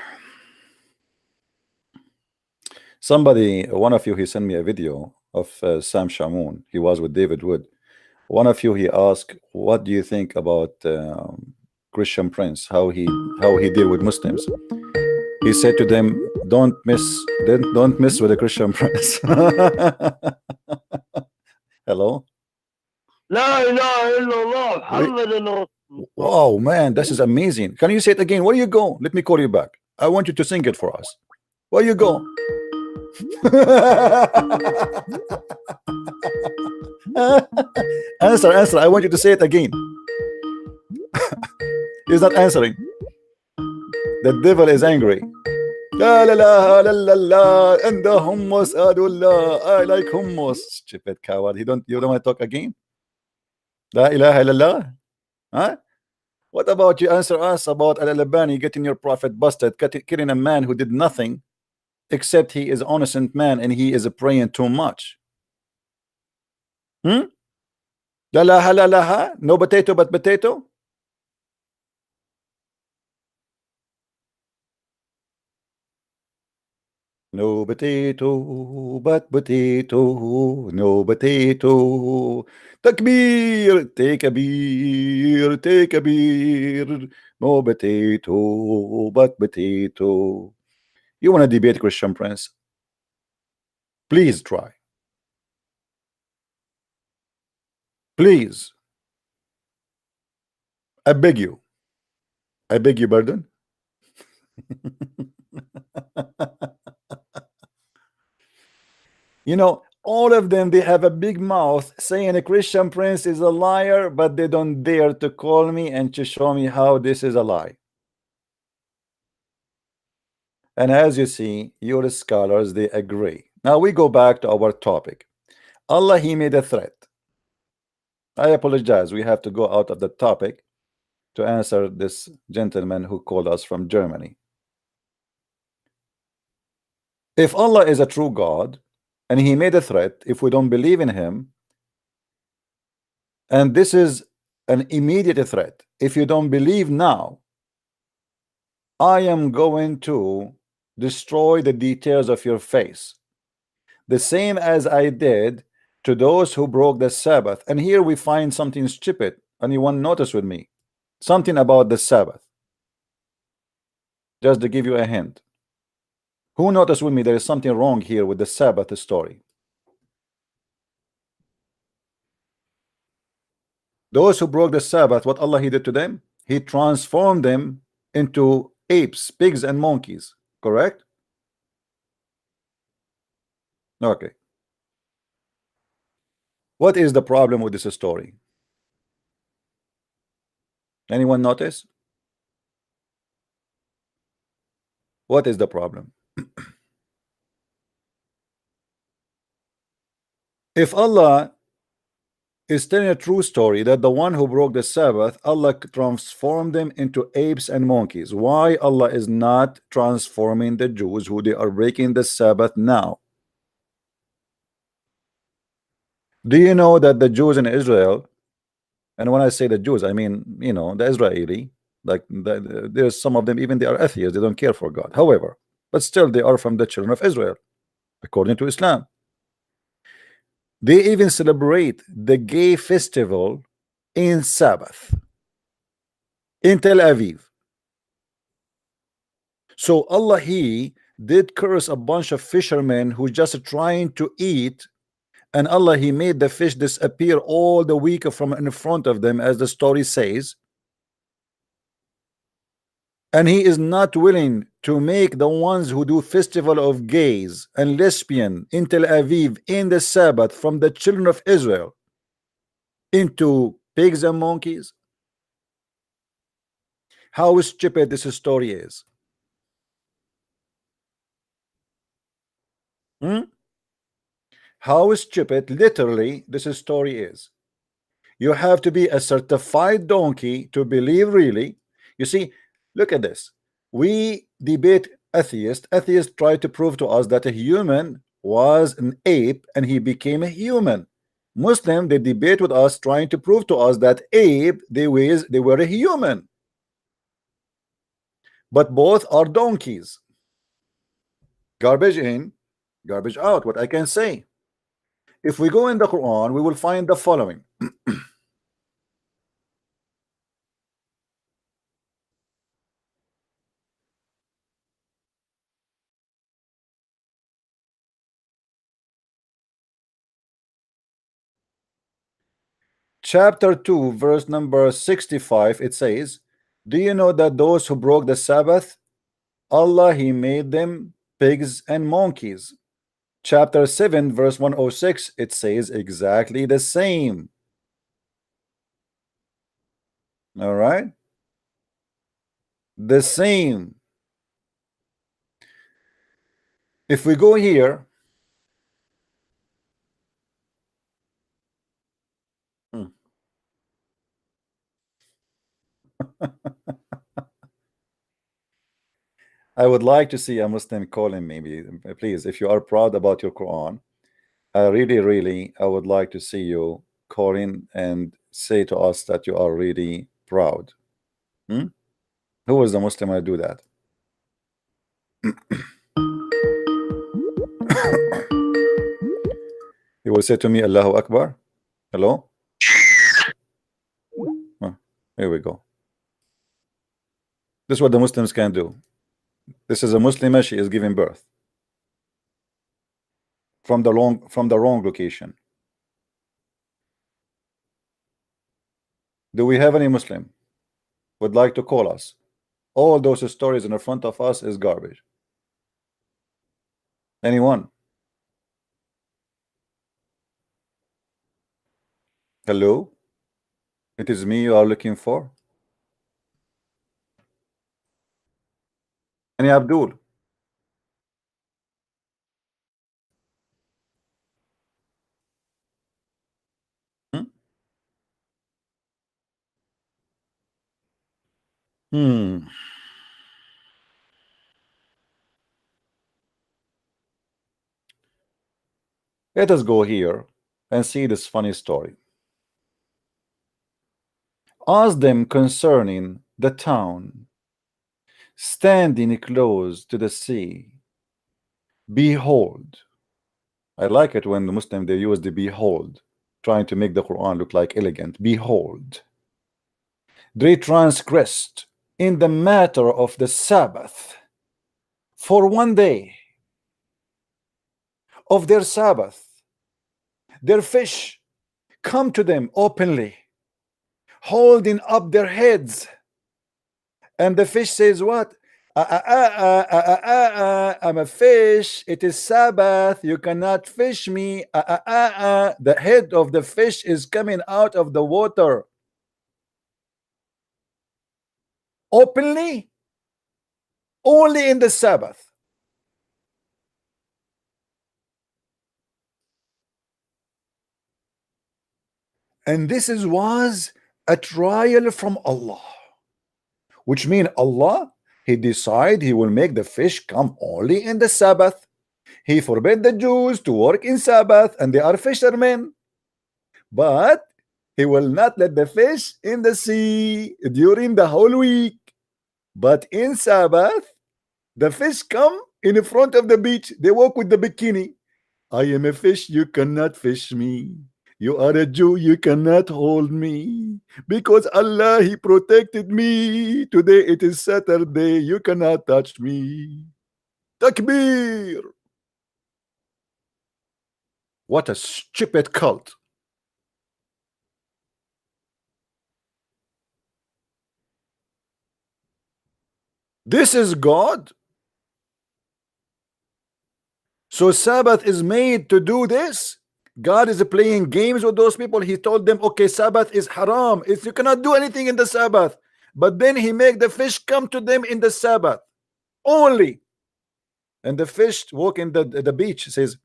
Somebody, one of you, he sent me a video of Sam Shamoun. He was with David Wood. One of you, he asked, what do you think about Christian Prince, how he deal with Muslims? He said to them, don't mess with the Christian Prince. Hello? Wow, man, this is amazing. Can you say it again? Where you go? Let me call you back. I want you to sing it for us. Where you go? Answer. I want you to say it again. He's not answering. The devil is angry. La la la la la la, and the hummus adullah. I like hummus. Stupid coward. You don't want to talk again? La ilaha illallah. Huh? What about you answer us about Al-Albani getting your prophet busted, killing a man who did nothing except he is an innocent man and he is praying too much? La la la la, no potato but potato. No potato but potato, no potato. Takbir, take a beer, take a beer. No potato but potato. You want to debate Christian Prince? Please try. Please. I beg you. I beg your pardon. You know, all of them, they have a big mouth saying a Christian Prince is a liar, but they don't dare to call me and to show me how this is a lie. And as you see, your scholars, they agree. Now we go back to our topic. Allah, he made a threat. I apologize. We have to go out of the topic to answer this gentleman who called us from Germany. If Allah is a true God, and he made a threat, if we don't believe in him, and this is an immediate threat, if you don't believe now, I am going to destroy the details of your face, the same as I did to those who broke the Sabbath. And here we find something stupid. Anyone notice with me something about the Sabbath? Just to give you a hint. Who noticed with me there is something wrong here with the Sabbath story? Those who broke the Sabbath, what Allah he did to them? He transformed them into apes, pigs, and monkeys. Correct? Okay. What is the problem with this story? Anyone notice? What is the problem? If Allah is telling a true story that the one who broke the Sabbath, Allah transformed them into apes and monkeys, why Allah is not transforming the Jews who they are breaking the Sabbath now? Do you know that the Jews in Israel, and when I say the Jews, I mean, you know, the Israeli, like there's some of them, even they are atheists, they don't care for God. However, but still they are from the children of Israel. according to Islam. They even celebrate the gay festival in Sabbath in Tel Aviv. So Allah, He did curse a bunch of fishermen who just trying to eat, and Allah, He made the fish disappear all the week from in front of them, as the story says. And He is not willing to make the ones who do festival of gays and lesbian in Tel Aviv in the Sabbath from the children of Israel into pigs and monkeys. How stupid this story is. How stupid literally this story is. You have to be a certified donkey to believe really. You see, look at this. We debate atheists. Atheists try to prove to us that a human was an ape and he became a human. Muslim, they debate with us trying to prove to us that ape, they were a human. But both are donkeys. Garbage in, garbage out, what I can say. If we go in the Quran, we will find the following. Chapter 2, verse number 65, it says, do you know that those who broke the Sabbath, Allah, He made them pigs and monkeys? Chapter 7, verse 106, it says exactly the same. All right? The same. If we go here, I would like to see a Muslim calling me, please. If you are proud about your Quran, I would like to see you calling and say to us that you are really proud. Who is the Muslim I do that? He will say to me, Allahu Akbar. Hello? Here we go. This is what the Muslims can do. This is a Muslimah, she is giving birth from the wrong location. Do we have any Muslim would like to call us? All those stories in front of us is garbage. Anyone? Hello? It is me you are looking for? Any Abdul? Let us go here and see this funny story. Ask them concerning the town standing close to the sea. Behold. I like it when the Muslim they use the behold, trying to make the Quran look like elegant. Behold, they transgressed in the matter of the Sabbath for 1 day of their Sabbath. Their fish come to them openly, holding up their heads, and the fish says what? I'm a fish, it is Sabbath, you cannot fish me. The head of the fish is coming out of the water openly, only in the Sabbath. And this was a trial from Allah, which means Allah, He decide He will make the fish come only in the Sabbath. He forbid the Jews to work in Sabbath, and they are fishermen, but He will not let the fish in the sea during the whole week. But in Sabbath, the fish come in the front of the beach. They walk with the bikini. I am a fish, you cannot fish me. You are a Jew, you cannot hold me. Because Allah, He protected me. Today it is Saturday, you cannot touch me. Takbir! What a stupid cult. This is God. So Sabbath is made to do this. God is playing games with those people. He told them, okay, Sabbath is haram. You cannot do anything in the Sabbath. But then He make the fish come to them in the Sabbath only. And the fish walk in the beach, says,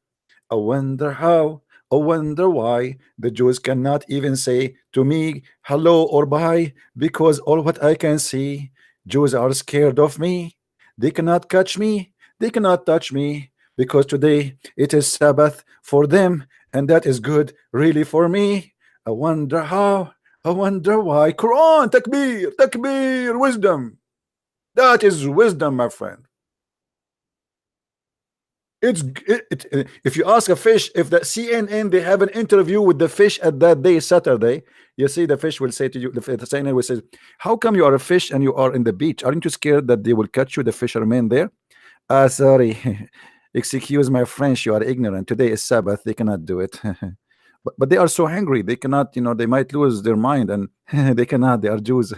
I wonder how, I wonder why the Jews cannot even say to me hello or bye, because all what I can see, Jews are scared of me. They cannot catch me, they cannot touch me, because today it is Sabbath for them, and that is good really for me. I wonder how, I wonder why. Quran, takbir, takbir, wisdom. That is wisdom, my friend. If you ask a fish, if the CNN they have an interview with the fish at that day, Saturday, you see the fish will say to you, the CNN will say, how come you are a fish and you are in the beach? Aren't you scared that they will catch you, the fishermen there? Sorry, excuse my French, you are ignorant. Today is Sabbath, they cannot do it. But they are so hungry, they cannot, they might lose their mind, and they cannot, they are Jews.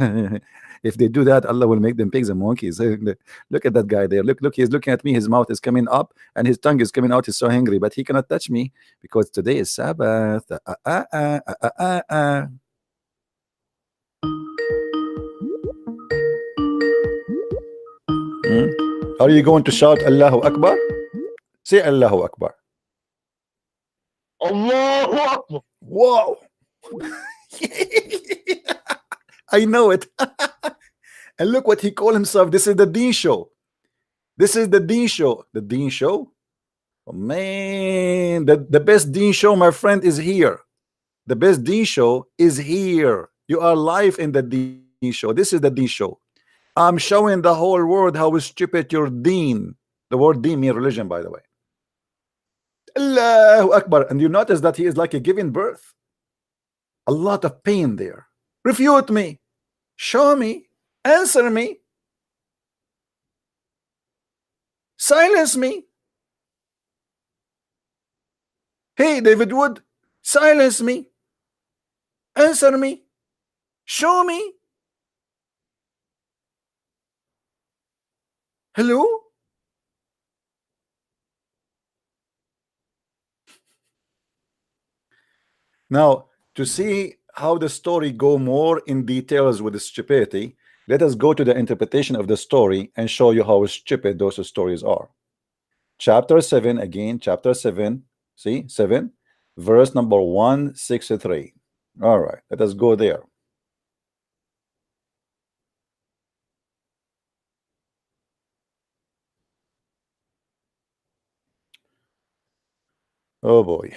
If they do that, Allah will make them pigs and monkeys. Look at that guy there. Look, he's looking at me. His mouth is coming up and his tongue is coming out. He's so hungry, but he cannot touch me because today is Sabbath. Are you going to shout Allahu Akbar? Say Allahu Akbar. Allahu Akbar. Wow. I know it. And look what he called himself. This is the Deen Show. This is the Deen Show. The Deen Show? Oh, man, the best Deen Show, my friend, is here. The best Deen Show is here. You are live in the Deen Show. This is the Deen Show. I'm showing the whole world how stupid your Deen. The word Deen means religion, by the way. Allahu Akbar. And you notice that he is like a giving birth. A lot of pain there. Refute me. Show me. Answer me. Silence me. Hey, David Wood, silence me. Answer me. Show me. Hello? Now, to see how the story go more in details with the stupidity, let us go to the interpretation of the story and show you how stupid those stories are. Chapter 7, again, chapter 7, see, 7, verse number 163. All right, let us go there. Oh boy,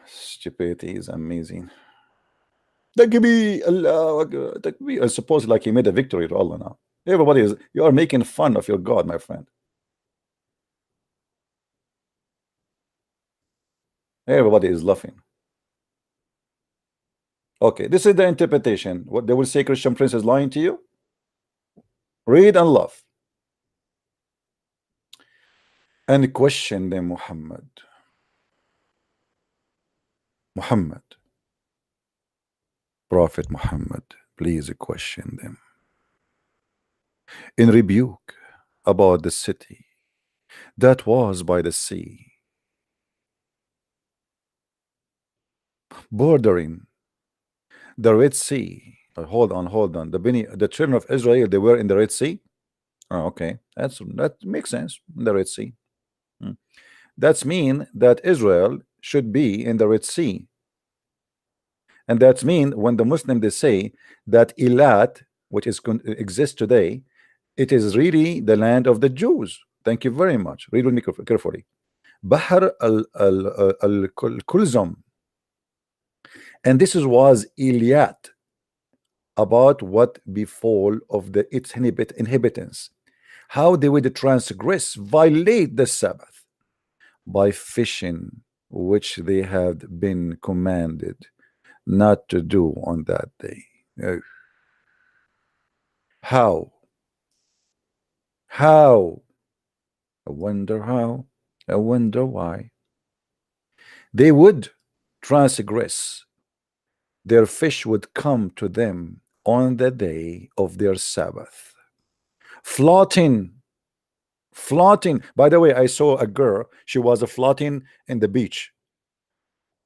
stupidity is amazing. Takbir, Allah, takbir. I suppose like he made a victory to Allah now. Everybody is, you are making fun of your God, my friend. Everybody is laughing. Okay, this is the interpretation. What they will say, Christian Prince is lying to you. Read and laugh. And question them, Muhammad. Prophet Muhammad, please question them in rebuke about the city that was by the sea, bordering the Red Sea. Hold on. The children of Israel, they were in the Red Sea. Oh, okay, that makes sense. The Red Sea. That's mean that Israel should be in the Red Sea. And that's mean when the Muslim they say that Eilat, which exists today, it is really the land of the Jews. Thank you very much. Read with me carefully. Bahr al-Kulzum. And this was Eilat, about what befall of its inhabitants. How they would transgress, violate the Sabbath by fishing, which they had been commanded not to do on that day. How? How? I wonder how. I wonder why. They would transgress. Their fish would come to them on the day of their Sabbath, floating. By the way, I saw a girl. She was floating in the beach.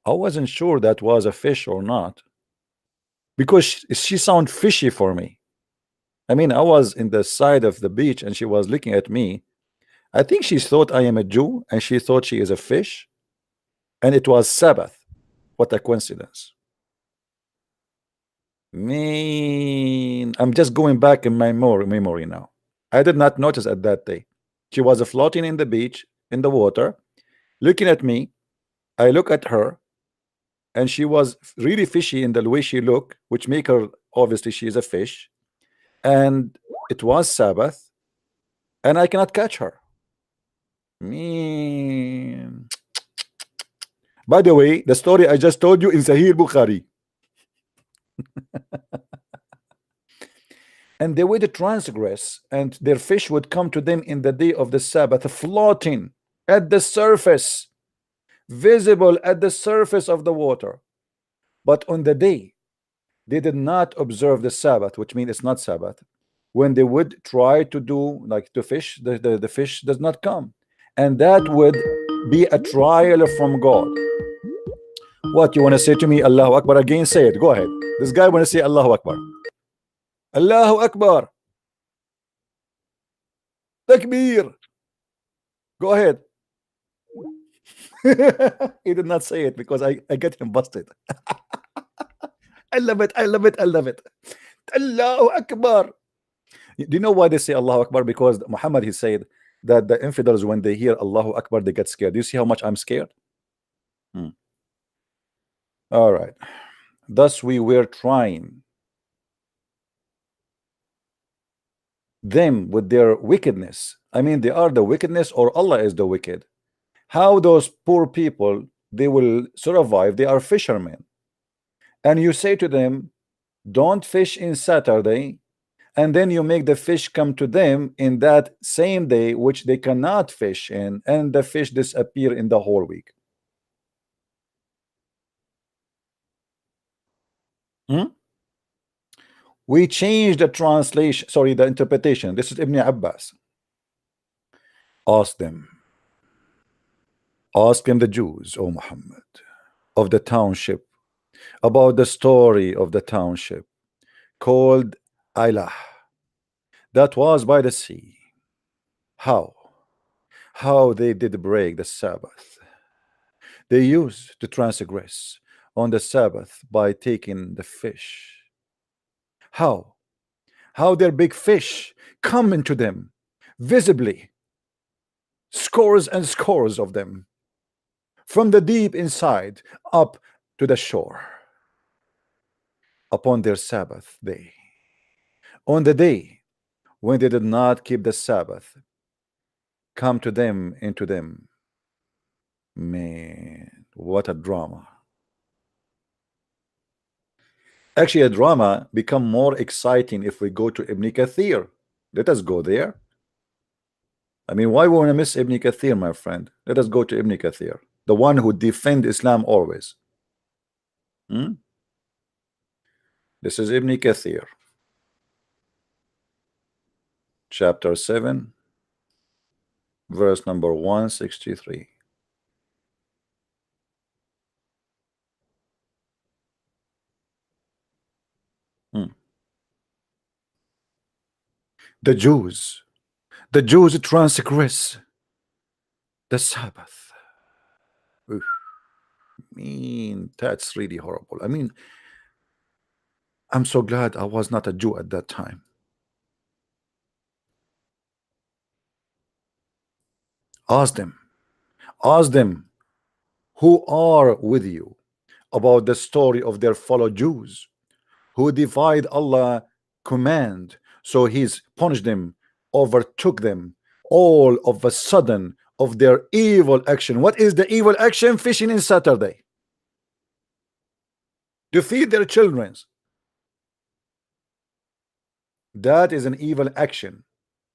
I wasn't sure that was a fish or not, because she sounded fishy for me. I mean, I was in the side of the beach and she was looking at me. I think she thought I am a Jew and she thought she is a fish, and it was Sabbath. What a coincidence. Man, I'm just going back in my memory now. I did not notice at that day. She was floating in the beach, in the water, looking at me. I look at her, and she was really fishy in the way she looked, which make her, obviously she is a fish. And it was Sabbath, and I cannot catch her. Man. By the way, the story I just told you in Sahih Bukhari. And they would transgress, and their fish would come to them in the day of the Sabbath, floating at the surface, visible at the surface of the water. But on the day they did not observe the Sabbath, which means it's not Sabbath, when they would try to do like to fish, the fish does not come, and that would be a trial from God. What you want to say to me? Allahu Akbar again? Say it. Go ahead. This guy want to say Allahu Akbar. Allahu Akbar. Takbir. Go ahead. He did not say it because I get him busted. I love it. I love it. I love it. Allahu Akbar. Do you know why they say Allahu Akbar? Because Muhammad, he said that the infidels, when they hear Allahu Akbar, they get scared. Do you see how much I'm scared? All right. Thus we were trying them with their wickedness. I mean, they are the wickedness, or Allah is the wicked. How those poor people, they will survive. They are fishermen, and you say to them, don't fish in Saturday, and then you make the fish come to them in that same day, which they cannot fish in, and the fish disappear in the whole week. We changed the translation, sorry, the interpretation. This is Ibn Abbas. Ask them, the Jews, O Muhammad, of the township, about the story of the township called Ailah, that was by the sea. How they did break the Sabbath. They used to transgress on the Sabbath by taking the fish. How their big fish come into them visibly, scores and scores of them, from the deep inside up to the shore, upon their Sabbath day, on the day when they did not keep the Sabbath, come to them into them. Man, what a drama. Actually, a drama become more exciting if we go to Ibn Kathir. Let us go there. I mean, why want to miss Ibn Kathir, my friend? Let us go to Ibn Kathir, the one who defend Islam always. This is Ibn Kathir, chapter 7, verse number 163. The Jews transgress the Sabbath. Oof. I mean, that's really horrible. I mean, I'm so glad I was not a Jew at that time. Ask them who are with you about the story of their fellow Jews who defied Allah command, so he's punished them overtook them all of a sudden of their evil action. What is the evil action? Fishing in Saturday to feed their children. That is an evil action.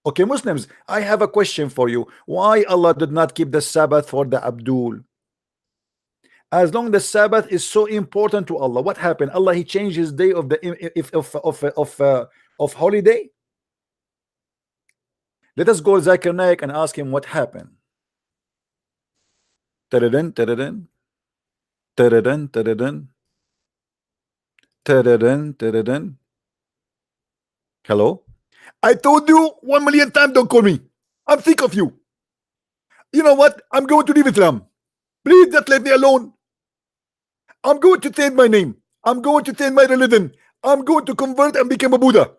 Okay, Muslims, I have a question for you. Why Allah did not keep the Sabbath for the Abdul? As long the Sabbath is so important to Allah, what happened? Allah, he changed his day of the if of holiday. Let us go to Zakir Naik and ask him what happened. Ta-da-dun, ta-da-dun. Ta-da-dun, ta-da-dun. Ta-da-dun, ta-da-dun. Hello? I told you 1,000,000 times, don't call me. I'm sick of you. You know what? I'm going to leave Islam. Please just let me alone. I'm going to change my name. I'm going to change my religion. I'm going to convert and become a Buddha.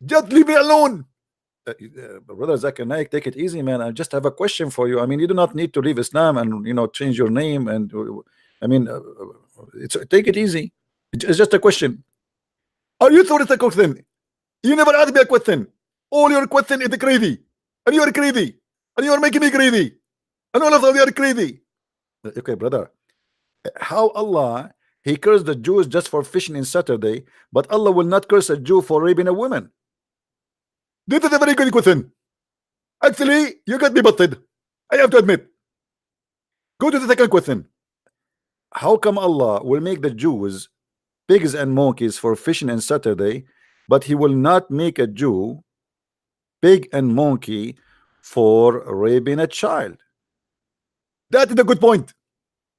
Just leave me alone. Brother Zakir Naik, take it easy, man. I just have a question for you. I mean, you do not need to leave Islam and change your name. And I mean, take it easy. It's just a question. Are you sure it's a question? You never asked me a question. All your question is crazy, and you are crazy, and you are making me crazy, and all of you are crazy. Okay, brother. How Allah he cursed the Jews just for fishing in Saturday, but Allah will not curse a Jew for raping a woman? This is a very good question. Actually, you got me busted. I have to admit. Go to the second question. How come Allah will make the Jews pigs and monkeys for fishing on Saturday, but he will not make a Jew pig and monkey for raping a child? That is a good point.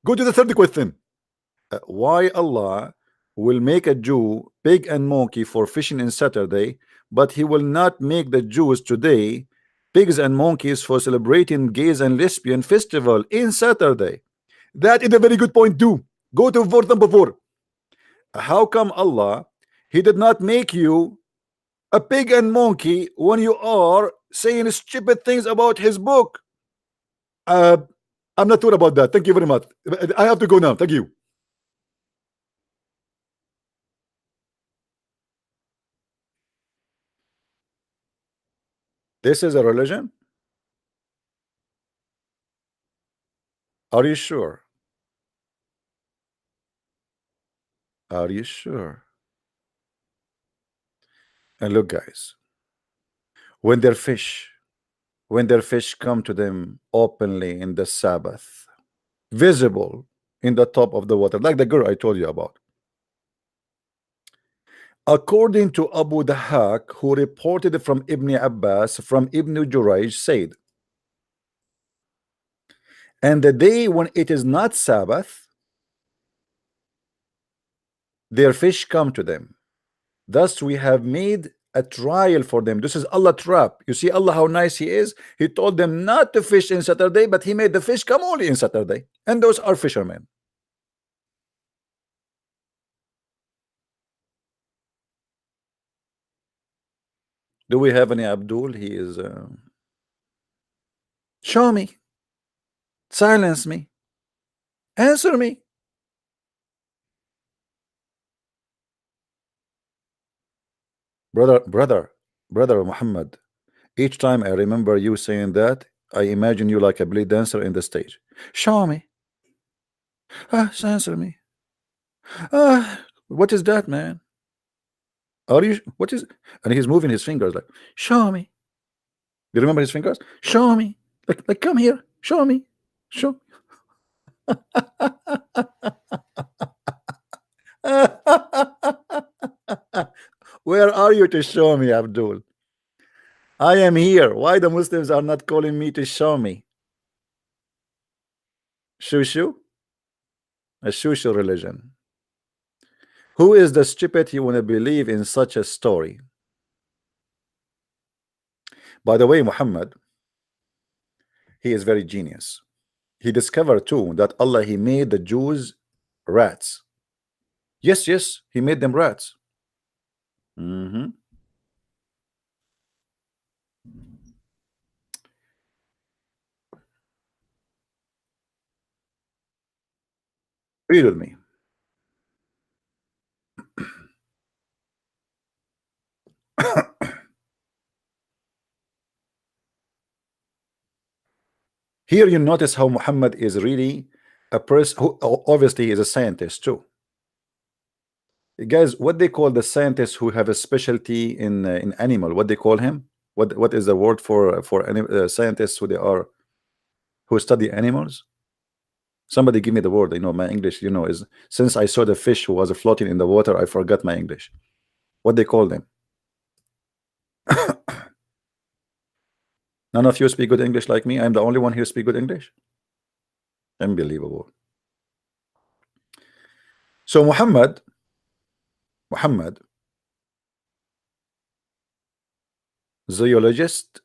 Go to the third question. Why Allah will make a Jew pig and monkey for fishing in Saturday, but he will not make the Jews today pigs and monkeys for celebrating gays and lesbian festival in Saturday? That is a very good point too. Go to verse number 4. How come Allah he did not make you a pig and monkey when you are saying stupid things about his book? I'm not sure about that. Thank you very much. I have to go now. Thank you. This is a religion? Are you sure? Are you sure? And look, guys, when their fish come to them openly in the Sabbath, visible in the top of the water, like the girl I told you about, according to Abu Dahak, who reported from Ibn Abbas from Ibn Jurayj, said, and the day when it is not Sabbath, their fish come to them. Thus we have made a trial for them. This is Allah trap. You see Allah how nice he is. He told them not to fish in Saturday, but he made the fish come only in Saturday, and those are fishermen. Do we have any Abdul? He is show me, silence me, answer me. Brother Muhammad, each time I remember you saying that, I imagine you like a belly dancer in the stage. Show me. Answer me. What is that, man? Are you what is? And he's moving his fingers like, show me. You remember his fingers? Show me. Like come here. Show me. Show. Where are you to show me, Abdul? I am here. Why the Muslims are not calling me to show me? Shushu? A Shushu religion. Who is the stupid you want to believe in such a story? By the way, Muhammad, he is very genius. He discovered too that Allah he made the Jews rats. Yes, he made them rats. Read with me. Here you notice how Muhammad is really a person who obviously is a scientist too. Guys, what they call the scientists who have a specialty in animal, what they call him? What is the word for any scientists who study animals? Somebody give me the word. My English, is, since I saw the fish who was floating in the water, I forgot my English. What they call them? None of you speak good English like me. I'm the only one here speak good English. Unbelievable. So Muhammad, zoologist.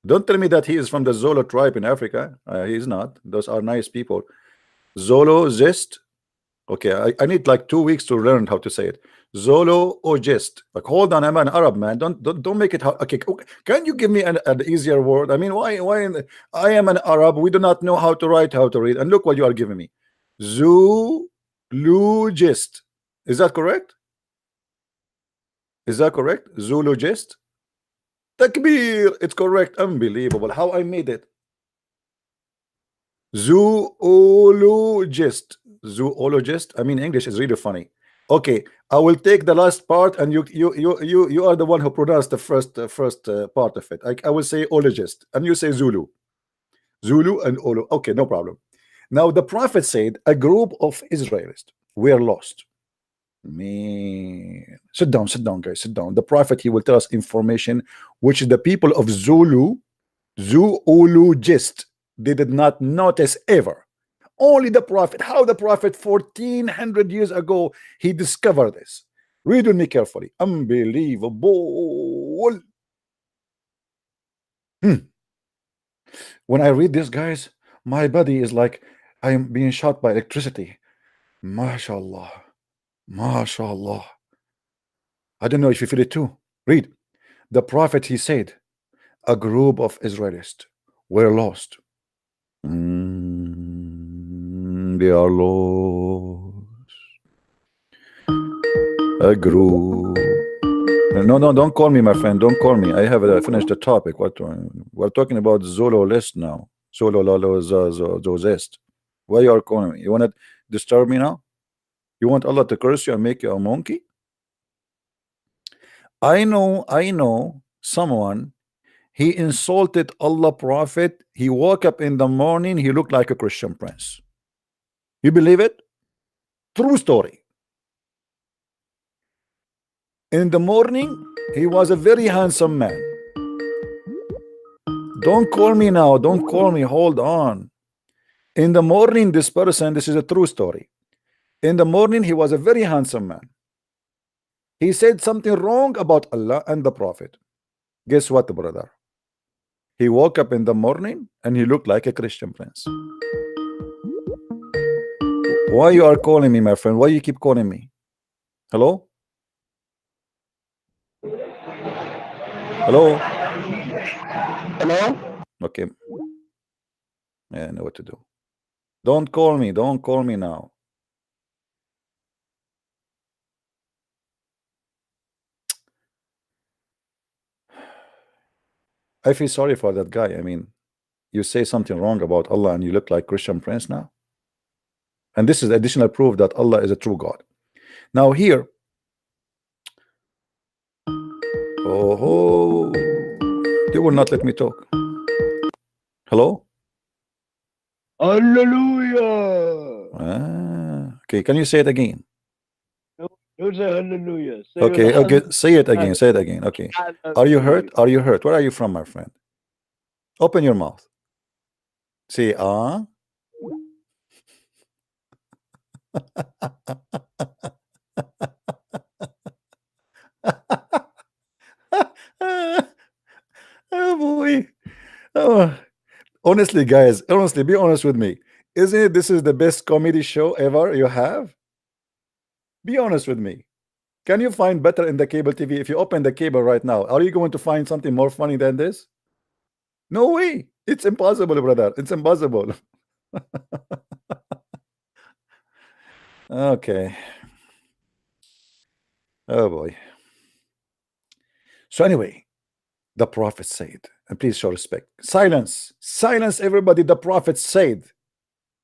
Don't tell me that he is from the Zolo tribe in Africa. He's not. Those are nice people. Zoologist. Okay, I need like 2 weeks to learn how to say it. Zoologist. Like, hold on, I'm an Arab, man. Don't make it hard. Okay, can you give me an easier word? I mean, why I am an Arab. We do not know how to write, how to read, and look what you are giving me. Zoologist. Is that correct? Is that correct? Zoologist. Takbir. It's correct. Unbelievable. How I made it. Zoologist. Zoologist. I mean, English is really funny. Okay, I will take the last part, and you are the one who pronounced the first part of it. I will say ologist, and you say Zulu. Zulu and Olo. Okay, no problem. Now the prophet said a group of Israelites were lost. Man, sit down, guys, sit down. The prophet, he will tell us information which the people of zoologist, they did not notice ever. Only the prophet. How the prophet 1400 years ago he discovered this. Read with me carefully. Unbelievable. When I read this, guys, my body is like I am being shot by electricity. MashaAllah. MashaAllah. I don't know if you feel it too. Read. The prophet, he said, a group of Israelites were lost. They are lost. A group. No, don't call me, my friend. Don't call me. I have finished the topic. We're talking about Zolo list now. Zolo lolo zozest. Why you are calling me? You want to disturb me now? You want Allah to curse you and make you a monkey? I know someone. He insulted Allah Prophet. He woke up in the morning. He looked like a Christian prince. You believe it? True story. In the morning, he was a very handsome man. Don't call me now. Don't call me. Hold on. In the morning, this person, this is a true story. In the morning, he was a very handsome man. He said something wrong about Allah and the Prophet. Guess what, brother? He woke up in the morning and he looked like a Christian prince. Why you are calling me, my friend? Why you keep calling me? Hello? Hello? Hello? Okay. Yeah, I know what to do. Don't call me. Don't call me now. I feel sorry for that guy. I mean, you say something wrong about Allah and you look like Christian prince now. And this is additional proof that Allah is a true God. Now here, oh, they will not let me talk. Hello? Hallelujah. Okay, can you say it again? Don't say hallelujah. Say Okay, say it again. Say it again. Okay. Are you hurt? Are you hurt? Where are you from, my friend? Open your mouth. Say ah. Oh boy. Oh. Honestly, guys, honestly, be honest with me. Isn't it this is the best comedy show ever you have? Be honest with me. Can you find better in the cable TV? If you open the cable right now, are you going to find something more funny than this? No way. It's impossible, brother. It's impossible. Okay. Oh boy. So anyway, the prophet said And please show respect. Silence. Silence, everybody. The prophet said.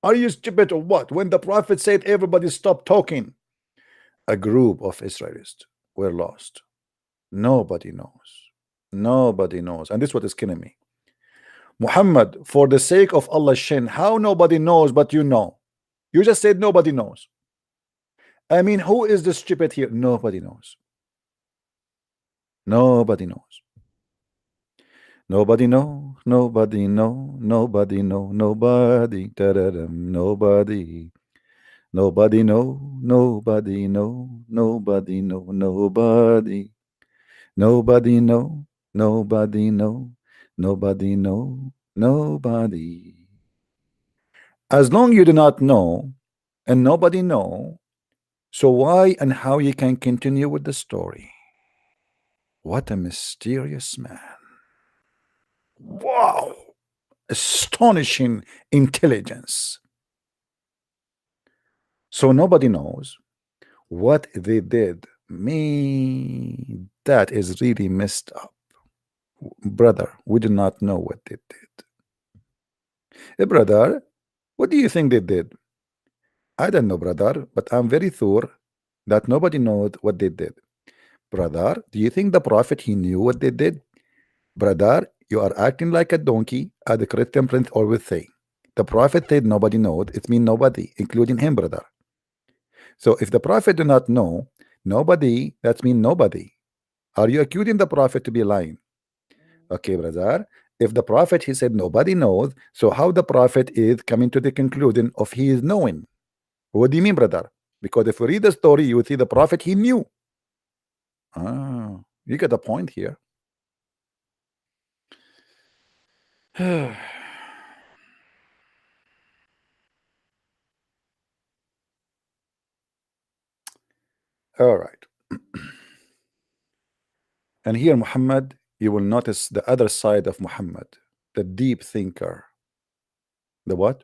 Are you stupid or what? When the prophet said, everybody stop talking. A group of Israelis were lost. Nobody knows. Nobody knows. And this is what is killing me. Muhammad, for the sake of Allah's shin, how nobody knows but you know? You just said nobody knows. I mean, who is the stupid here? Nobody knows. Nobody knows. Nobody know, nobody know, nobody know, nobody, da-da-dum, nobody. Nobody know, nobody know, nobody know, nobody. Nobody know, nobody know, nobody know, nobody. As long you do not know, and nobody know, so why and how you can continue with the story? What a mysterious man. Wow! Astonishing intelligence. So nobody knows what they did. Me, that is really messed up. Brother, we do not know what they did. Brother, what do you think they did? I don't know, brother, but I'm very sure that nobody knows what they did. Brother, do you think the prophet he knew what they did? Brother, you are acting like a donkey, as the Christian prince always say. The prophet said nobody knows, it means nobody, including him, brother. So if the prophet do not know, nobody, that means nobody. Are you accusing the prophet to be lying? Okay, brother. If the prophet he said nobody knows, so how the prophet is coming to the conclusion of he is knowing? What do you mean, brother? Because if you read the story, you will see the prophet he knew. Ah, you get the point here. All right. And here, Muhammad, you will notice the other side of Muhammad, the deep thinker. The what?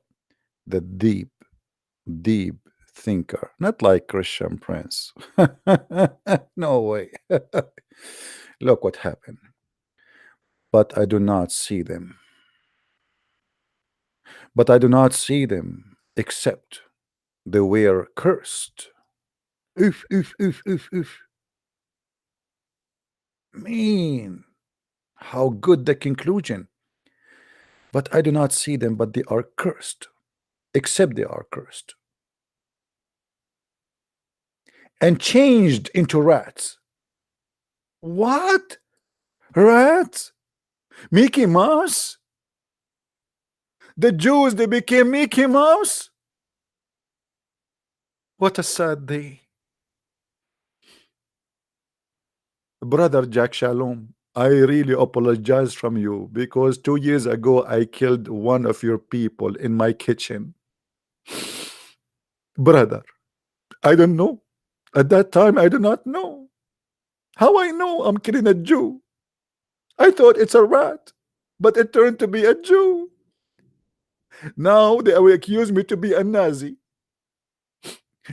The deep thinker. Not like Christian Prince. No way. Look what happened. But I do not see them. But I do not see them except they were cursed. Oof, oof, oof, oof, oof. Mean. How good the conclusion. But I do not see them, but they are cursed. Except they are cursed. And changed into rats. What? Rats? Mickey Mouse? The Jews, they became Mickey Mouse? What a sad day. Brother Jack Shalom, I really apologize from you because 2 years ago I killed one of your people in my kitchen. Brother, I don't know. At that time, I do not know. How I know I'm killing a Jew? I thought it's a rat, but it turned to be a Jew. Now they will accuse me to be a Nazi.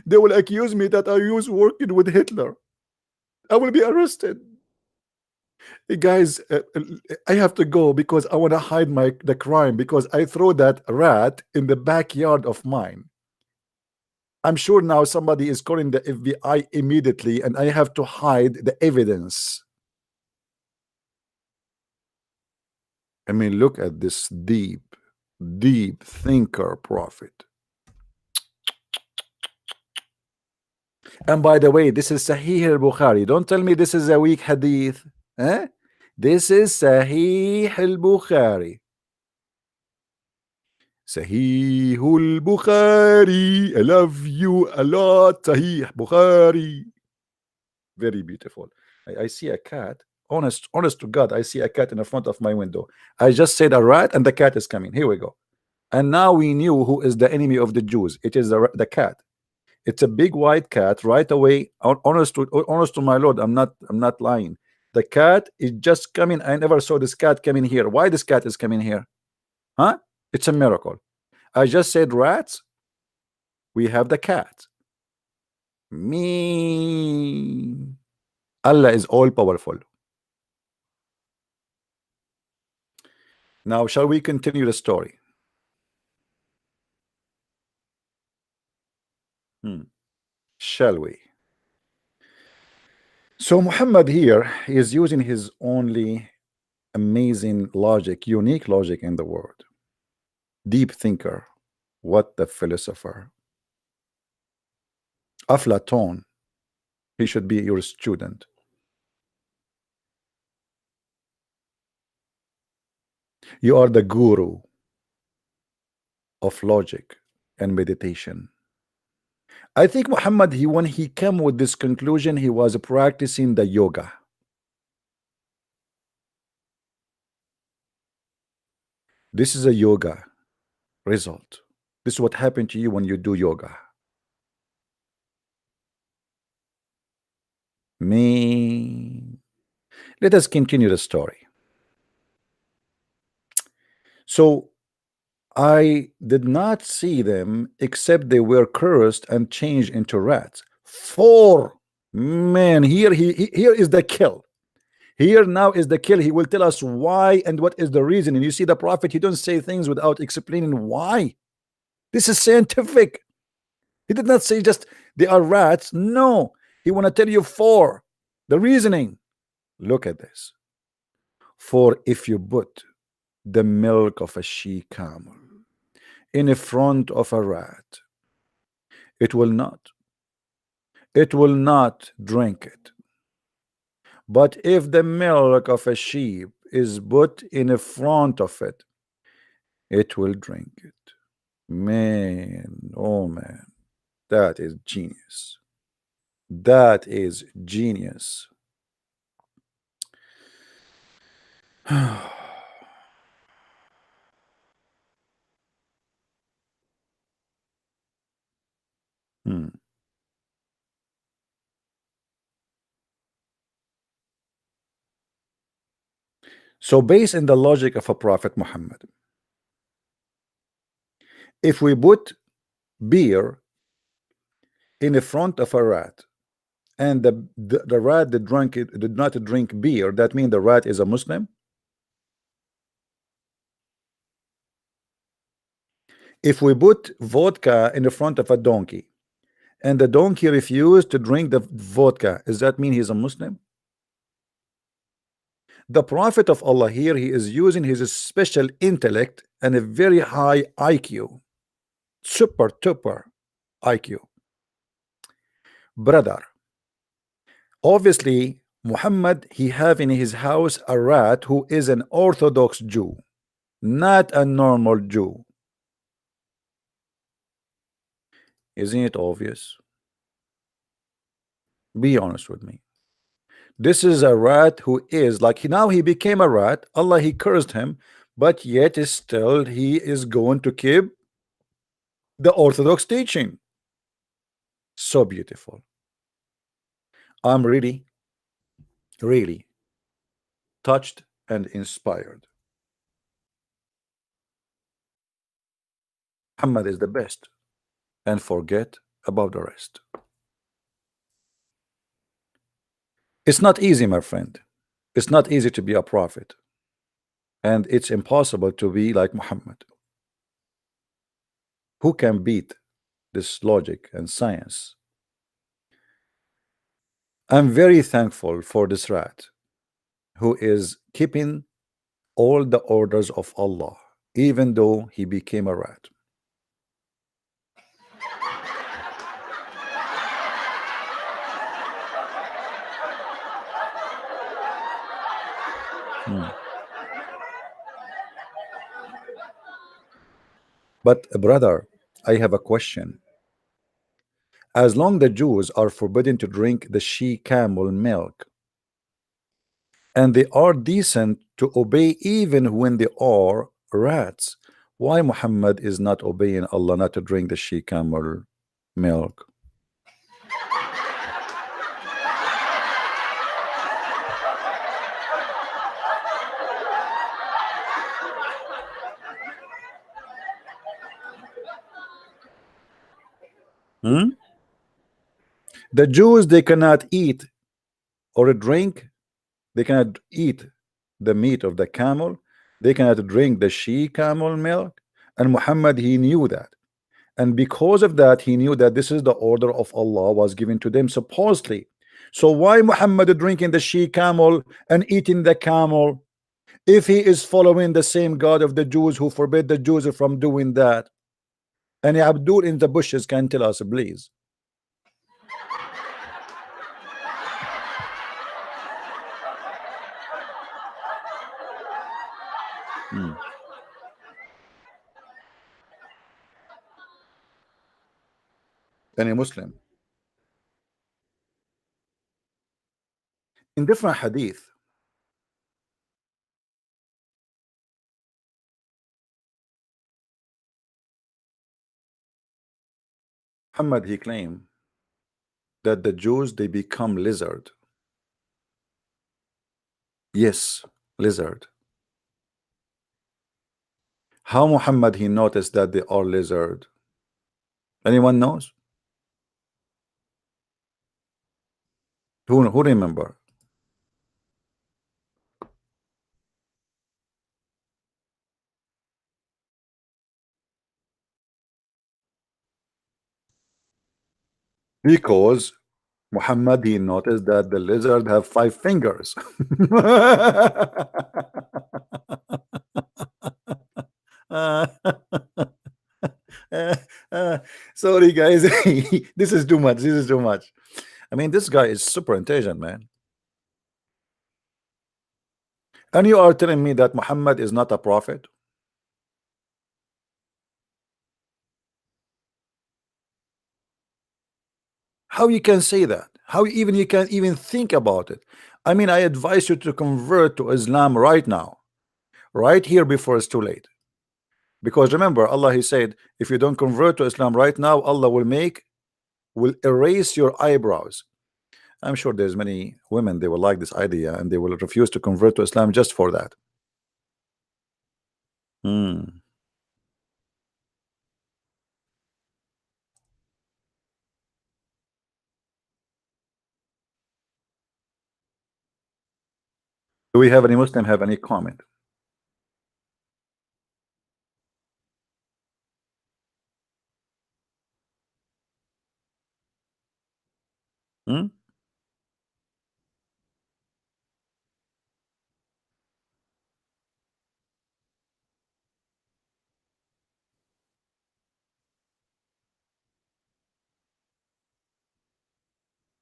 They will accuse me that I was working with Hitler. I will be arrested. Hey guys, I have to go because I want to hide the crime because I throw that rat in the backyard of mine. I'm sure now somebody is calling the FBI immediately and I have to hide the evidence. I mean, look at this deep thinker prophet. And by the way, this is Sahih al-Bukhari. Don't tell me this is a weak hadith. Eh? This is Sahih al-Bukhari. Sahih al-Bukhari. I love you a lot. Sahih Bukhari. Very beautiful. I see a cat. Honest to God, I see a cat in the front of my window. I just said a rat and the cat is coming. Here we go. And now we knew who is the enemy of the Jews. It is the cat. It's a big white cat. Right away, honest to my Lord, I'm not lying. The cat is just coming. I never saw this cat coming here. Why this cat is coming here? Huh? It's a miracle. I just said rats. We have the cat. Me. Allah is all powerful. Now, shall we continue the story? Shall we? So Muhammad here is using his only amazing logic, unique logic in the world. Deep thinker, what the philosopher. Aflaton, he should be your student. You are the guru of logic and meditation. I think Muhammad, when he came with this conclusion, he was practicing the yoga. This is a yoga result. This is what happened to you when you do yoga. Let us continue the story. So I did not see them except they were cursed and changed into rats. 4 man, here is the kill. Here now is the kill. He will tell us why and what is the reason. And you see the prophet, he don't say things without explaining why. This is scientific. He did not say just they are rats. No, he want to tell you 4 the reasoning. Look at this. For if you put the milk of a she camel in front of a rat, it will not drink it. But if the milk of a sheep is put in front of it, it will drink it. Man, oh man, that is genius. That is genius. So based on the logic of a prophet Muhammad, if we put beer in the front of a rat and the rat did not drink beer, that means the rat is a Muslim. If we put vodka in the front of a donkey and the donkey refused to drink the vodka, does that mean he's a Muslim? The prophet of Allah here, he is using his special intellect and a very high IQ, super IQ. Brother, obviously Muhammad, he have in his house a rat who is an Orthodox Jew, not a normal Jew. Isn't it obvious? Be honest with me. This is a rat who is like, now he became a rat. Allah, he cursed him, but yet still he is going to keep the Orthodox teaching. So beautiful. I'm really touched and inspired. Muhammad is the best, and forget about the rest. It's not easy, my friend. It's not easy to be a prophet, and it's impossible to be like Muhammad. Who can beat this logic and science? I'm very thankful for this rat who is keeping all the orders of Allah, even though he became a rat. But brother, I have a question. As long the Jews are forbidden to drink the she camel milk, and they are decent to obey even when they are rats, why Muhammad is not obeying Allah not to drink the she camel milk? The Jews, they cannot eat or drink, they cannot eat the meat of the camel, they cannot drink the she camel milk, and Muhammad, he knew that. And because of that, he knew that this is the order of Allah was given to them supposedly. So why Muhammad drinking the she camel and eating the camel if he is following the same God of the Jews who forbid the Jews from doing that? And Abdul in the bushes can tell us, please. Any Muslim in different hadith, Muhammad, he claimed that the Jews, they become lizard. Yes, lizard. How Muhammad he noticed that they are lizard? Anyone knows? Who remember? Because Muhammad he noticed that the lizard have 5 fingers. Sorry guys, this is too much. This is too much. I mean, this guy is super intelligent, man. And you are telling me that Muhammad is not a prophet? How you can say that? How even you can even think about it? I mean, I advise you to convert to Islam right now, right here before it's too late. Because remember, Allah he said, if you don't convert to Islam right now, Allah will erase your eyebrows. I'm sure there's many women, they will like this idea and they will refuse to convert to Islam just for that. Do we have any Muslim have any comment?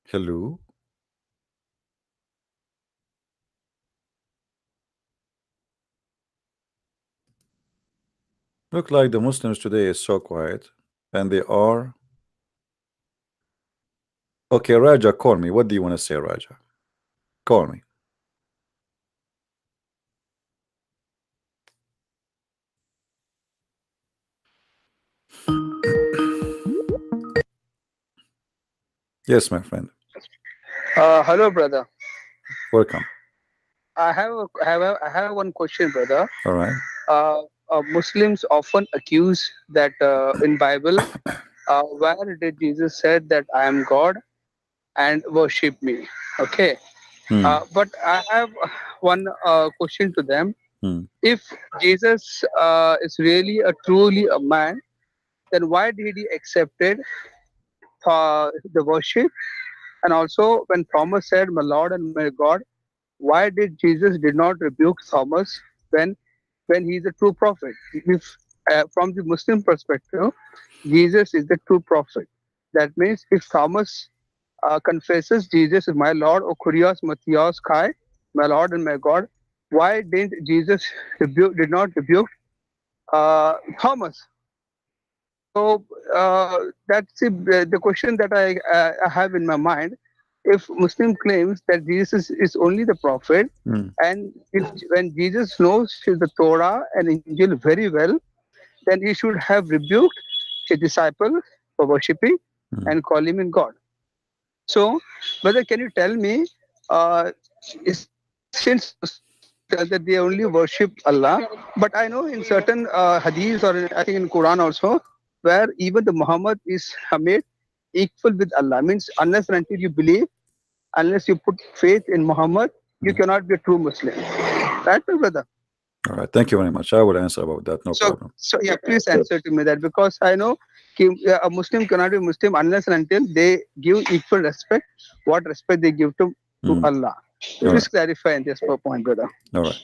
Hello? Look like the Muslims today is so quiet, and they are. Okay, Raja, call me. What do you want to say, Raja? Call me. Yes, my friend. Hello, brother. Welcome. I have one question, brother. All right. Muslims often accuse that in Bible, where did Jesus said that I am God and worship me? Okay. But I have one question to them. If Jesus is really truly a man, then why did he accepted the worship? And also, when Thomas said, "My Lord and my God," why did Jesus did not rebuke Thomas when he is a true prophet? If from the Muslim perspective, Jesus is the true prophet. That means if Thomas confesses Jesus is my Lord, or Kurios Matthias Kai, my Lord and my God, why did not rebuke Thomas? So that's the question that I have in my mind. If Muslim claims that Jesus is only the prophet, and when Jesus knows the Torah and Injil very well, then he should have rebuked his disciple for worshipping and call him in God. So, brother, can you tell me, since that they only worship Allah, but I know in certain hadiths, or I think in Quran also, where even the Muhammad is made equal with Allah. Means unless and until you believe, unless you put faith in Muhammad, you cannot be a true Muslim. Right, my brother? All right, thank you very much. I will answer about that, no problem. So yeah, please answer to me that, because I know a Muslim cannot be Muslim unless and until they give equal respect, what respect they give to Allah. So please clarify in this point, brother. All right.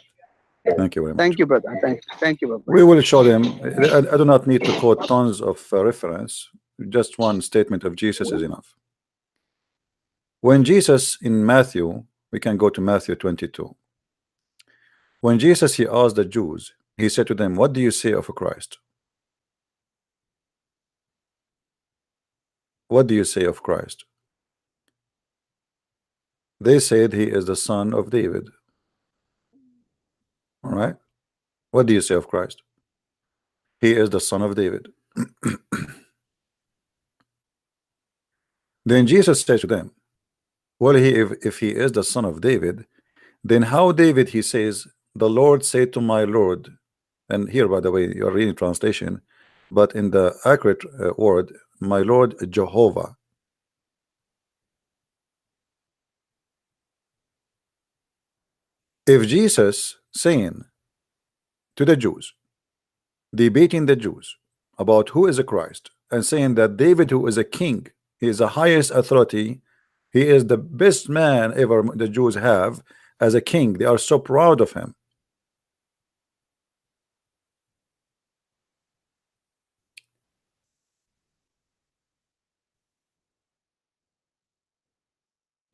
Thank you very much. Thank you, brother. Thank you, brother. We will show them. I do not need to quote tons of reference. Just one statement of Jesus is enough. When Jesus in Matthew, we can go to Matthew 22. When Jesus, he asked the Jews, he said to them, what do you say of Christ? What do you say of Christ? They said he is the son of David. All right. What do you say of Christ? He is the son of David. Then Jesus said to them, well, if he is the son of David, then how David, he says, the Lord said to my Lord, and here, by the way, you're reading translation, but in the accurate word, my Lord Jehovah. If Jesus saying to the Jews, debating the Jews about who is a Christ, and saying that David, who is a king, he is the highest authority, he is the best man ever the Jews have as a king, they are so proud of him.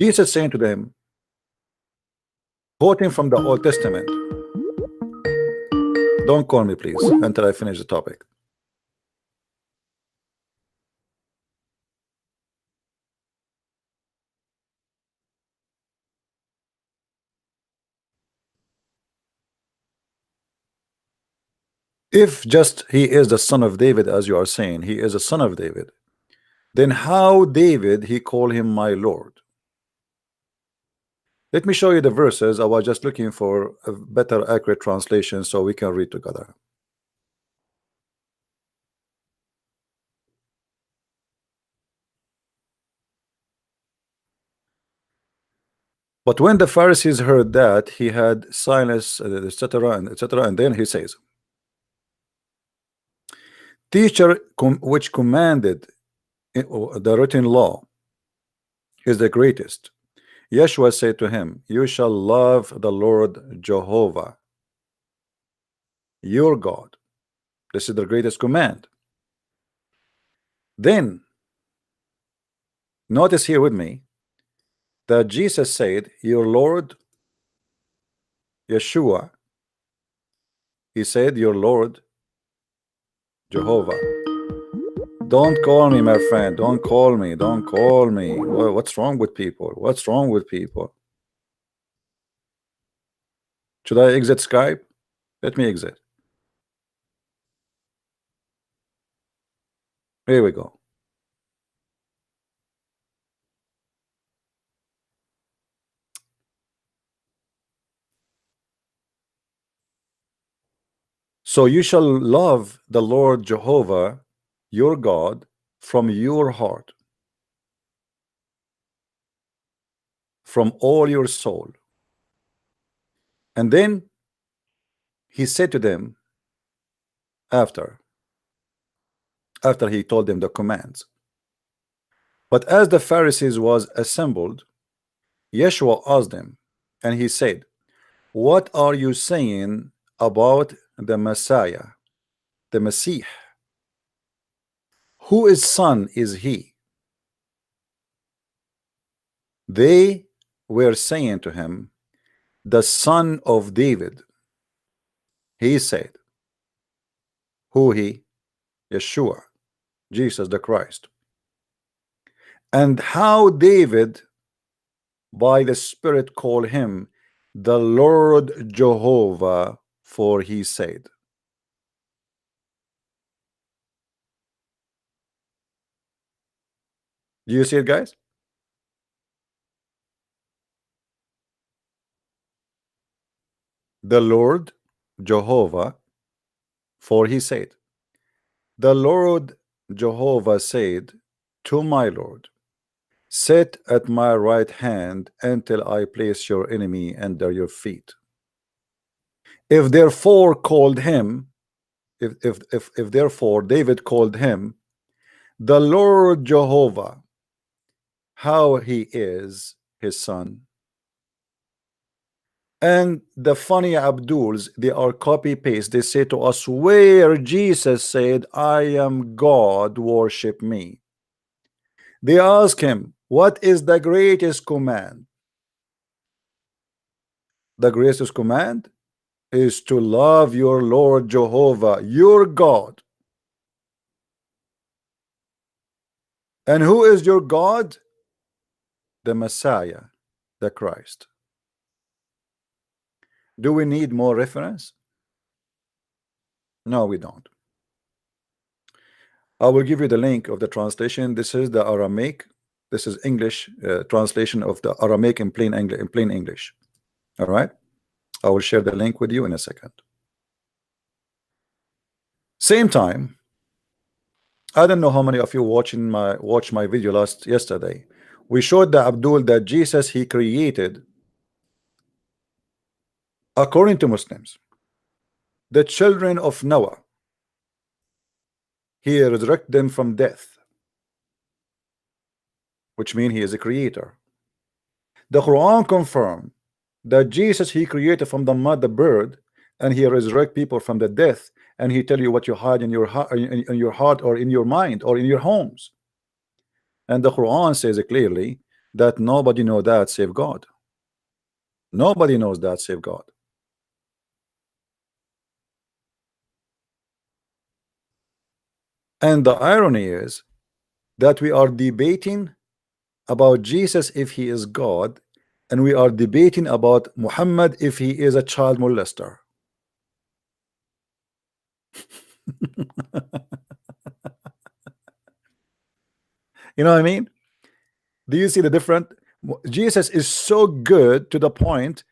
Jesus saying to them, quoting from the Old Testament, don't call me please until I finish the topic. If just he is the son of David, as you are saying, he is a son of David, then how David he call him my Lord? Let me show you the verses. I was just looking for a better accurate translation so we can read together. But when the Pharisees heard that, he had silence, etc., and etc., and then he says, teacher which commanded the written law is the greatest. Yeshua said to him, you shall love the Lord Jehovah your God. This is the greatest command. Then notice here with me that Jesus said, your Lord Yeshua, he said, your Lord Jehovah. Don't call me, my friend. Don't call me. Don't call me. What's wrong with people? What's wrong with people? Should I exit Skype? Let me exit. Here we go. So you shall love the Lord Jehovah your God from your heart, from all your soul. And then he said to them, after he told them the commands, but as the Pharisees was assembled, Yeshua asked them, and he said, what are you saying about the Messiah, the Messiah? Whose son is he? They were saying to him, the son of David. He said, who he? Yeshua, Jesus the Christ. And how David by the Spirit called him the Lord Jehovah, for he said. Do you see it, guys? The Lord Jehovah, for he said. The Lord Jehovah said to my Lord, sit at my right hand until I place your enemy under your feet. If therefore called him, if therefore David called him the Lord Jehovah, how he is his son. And the funny Abduls, they are copy paste. They say to us, where Jesus said, I am God, worship me. They ask him, what is the greatest command? The greatest command is to love your Lord Jehovah, your God. And who is your God? The Messiah, the Christ. Do we need more reference? No, we don't. I will give you the link of the translation. This is the Aramaic. This is English translation of the Aramaic in plain English. All right. I will share the link with you in a second. Same time, I don't know how many of you watched my video yesterday. We showed the Abdul that Jesus, he created, according to Muslims, the children of Noah. He resurrected them from death, which means he is a creator. The Quran confirmed that Jesus, he created from the mud the bird, and he resurrect people from the death, and he tell you what you hide in your heart or in your mind or in your homes. And the Quran says it clearly that nobody knows that save God. Nobody knows that save God. And the irony is that we are debating about Jesus if he is God, and we are debating about Muhammad if he is a child molester. You know what I mean? Do you see the difference? Jesus is so good to the point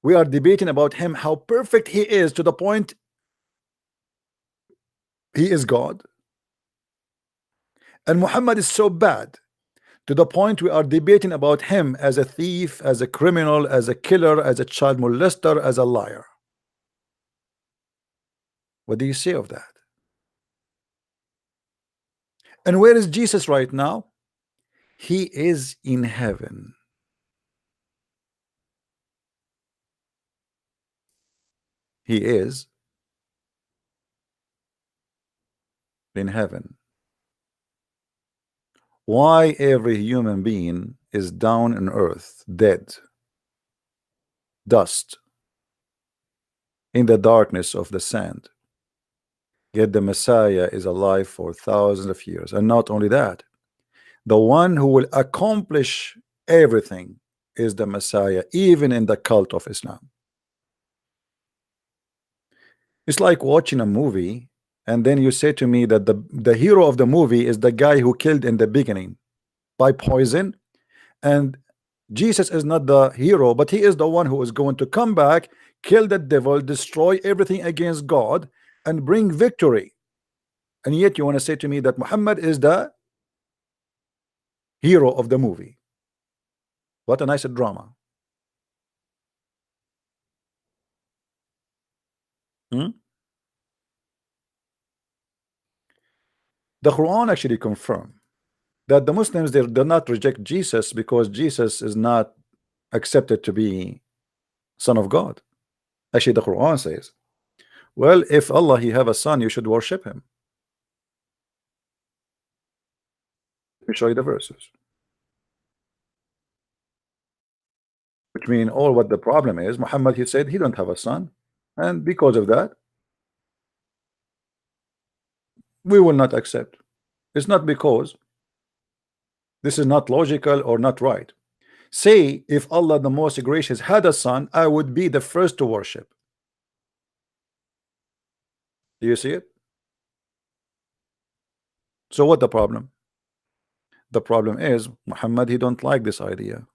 we are debating about him, how perfect he is, to the point he is God. And Muhammad is so bad to the point we are debating about him as a thief, as a criminal, as a killer, as a child molester, as a liar. What do you say of that? And where is Jesus right now? He is in heaven. He is in heaven. Why every human being is down on earth, dead, dust, in the darkness of the sand, yet the Messiah is alive for thousands of years. And not only that, the one who will accomplish everything is the Messiah, even in the cult of Islam. It's like watching a movie and then you say to me that the hero of the movie is the guy who killed in the beginning by poison, and Jesus is not the hero, but he is the one who is going to come back, kill the devil, destroy everything against God, and bring victory. And yet you want to say to me that Muhammad is the hero of the movie. What a nice drama. The Quran actually confirmed that the Muslims, they do not reject Jesus because Jesus is not accepted to be son of God. Actually, the Quran says, well, if Allah he have a son, you should worship him. Let me show you the verses. Which mean all what the problem is, Muhammad, he said he don't have a son, and because of that we will not accept. It's not because this is not logical or not right. Say if Allah the most gracious had a son, I would be the first to worship. Do you see it? So what the problem? The problem is Muhammad, he don't like this idea.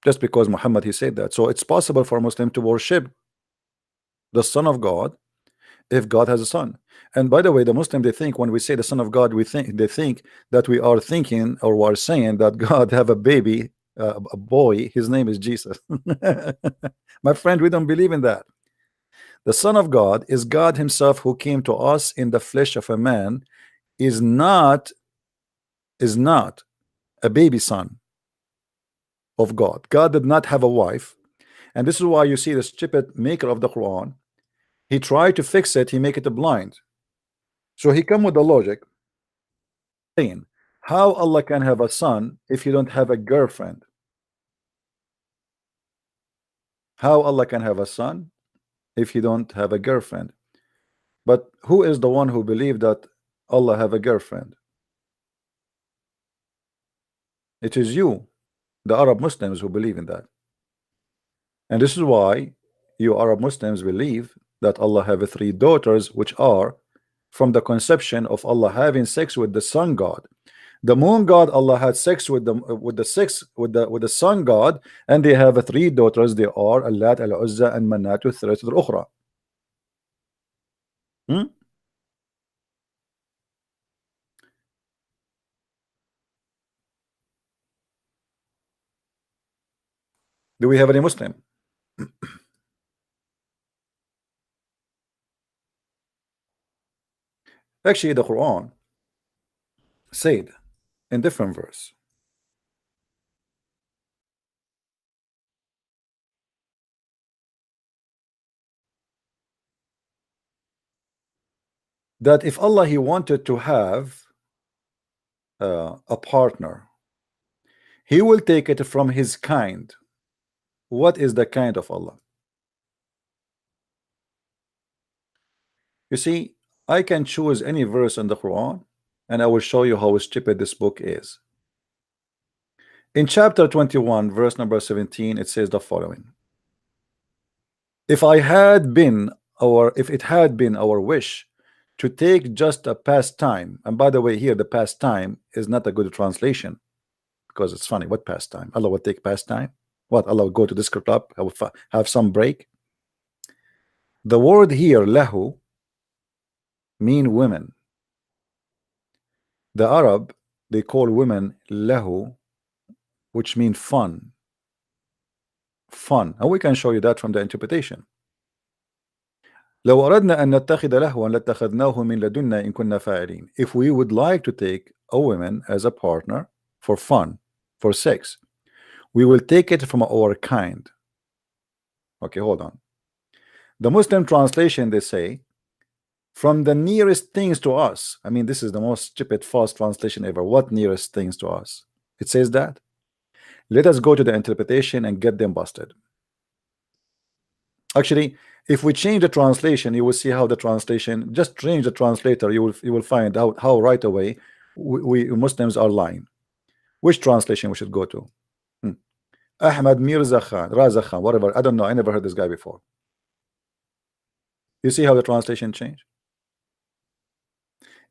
Just because Muhammad he said that. So it's possible for a Muslim to worship the Son of God if God has a son. And by the way, the Muslim, they think when we say the Son of God, they think that we are thinking or we are saying that God have a baby, a boy, his name is Jesus. My friend, we don't believe in that. The Son of God is God himself, who came to us in the flesh of a man, is not a baby son of God. God did not have a wife, and this is why you see the stupid maker of the Quran, he tried to fix it, he make it blind. So he come with the logic saying, how Allah can have a son if you don't have a girlfriend? How Allah can have a son if you don't have a girlfriend? But who is the one who believed that Allah have a girlfriend? It is you, the Arab Muslims, who believe in that. And this is why you Arab Muslims believe that Allah have 3 daughters, which are from the conception of Allah having sex with the sun god. The moon god, Allah had sex with the sun god, and they have 3 daughters. They are Allat, Al-Uzza, and Manat al-Thalath al-Ukhra. Do we have any Muslim? Actually, the Quran said in different verse that if Allah he wanted to have a partner, he will take it from his kind. What is the kind of Allah? You see, I can choose any verse in the Quran and I will show you how stupid this book is. In chapter 21 verse number 17, it says the following: if it had been our wish to take just a pastime, and by the way, here the pastime is not a good translation, because it's funny. What pastime? Allah would take pastime? What, Allah would go to disco club, have some break? The word here, lahu, mean women. The Arab, they call women lahu, which mean fun. And we can show you that from the interpretation. لو أردنا أن نتخذ لهوا لاتخذناه من لدنا إن كنا فاعلين. If we would like to take a woman as a partner for fun, for sex, we will take it from our kind. Okay, hold on. The Muslim translation, they say, from the nearest things to us. I mean, this is the most stupid false translation ever. What nearest things to us? It says that. Let us go to the interpretation and get them busted. Actually, if we change the translation, you will see how the translation, just change the translator, you will find out how right away we Muslims are lying. Which translation we should go to? Ahmad Mirza Khan, Raza Khan, whatever. I don't know. I never heard this guy before. You see how the translation changed?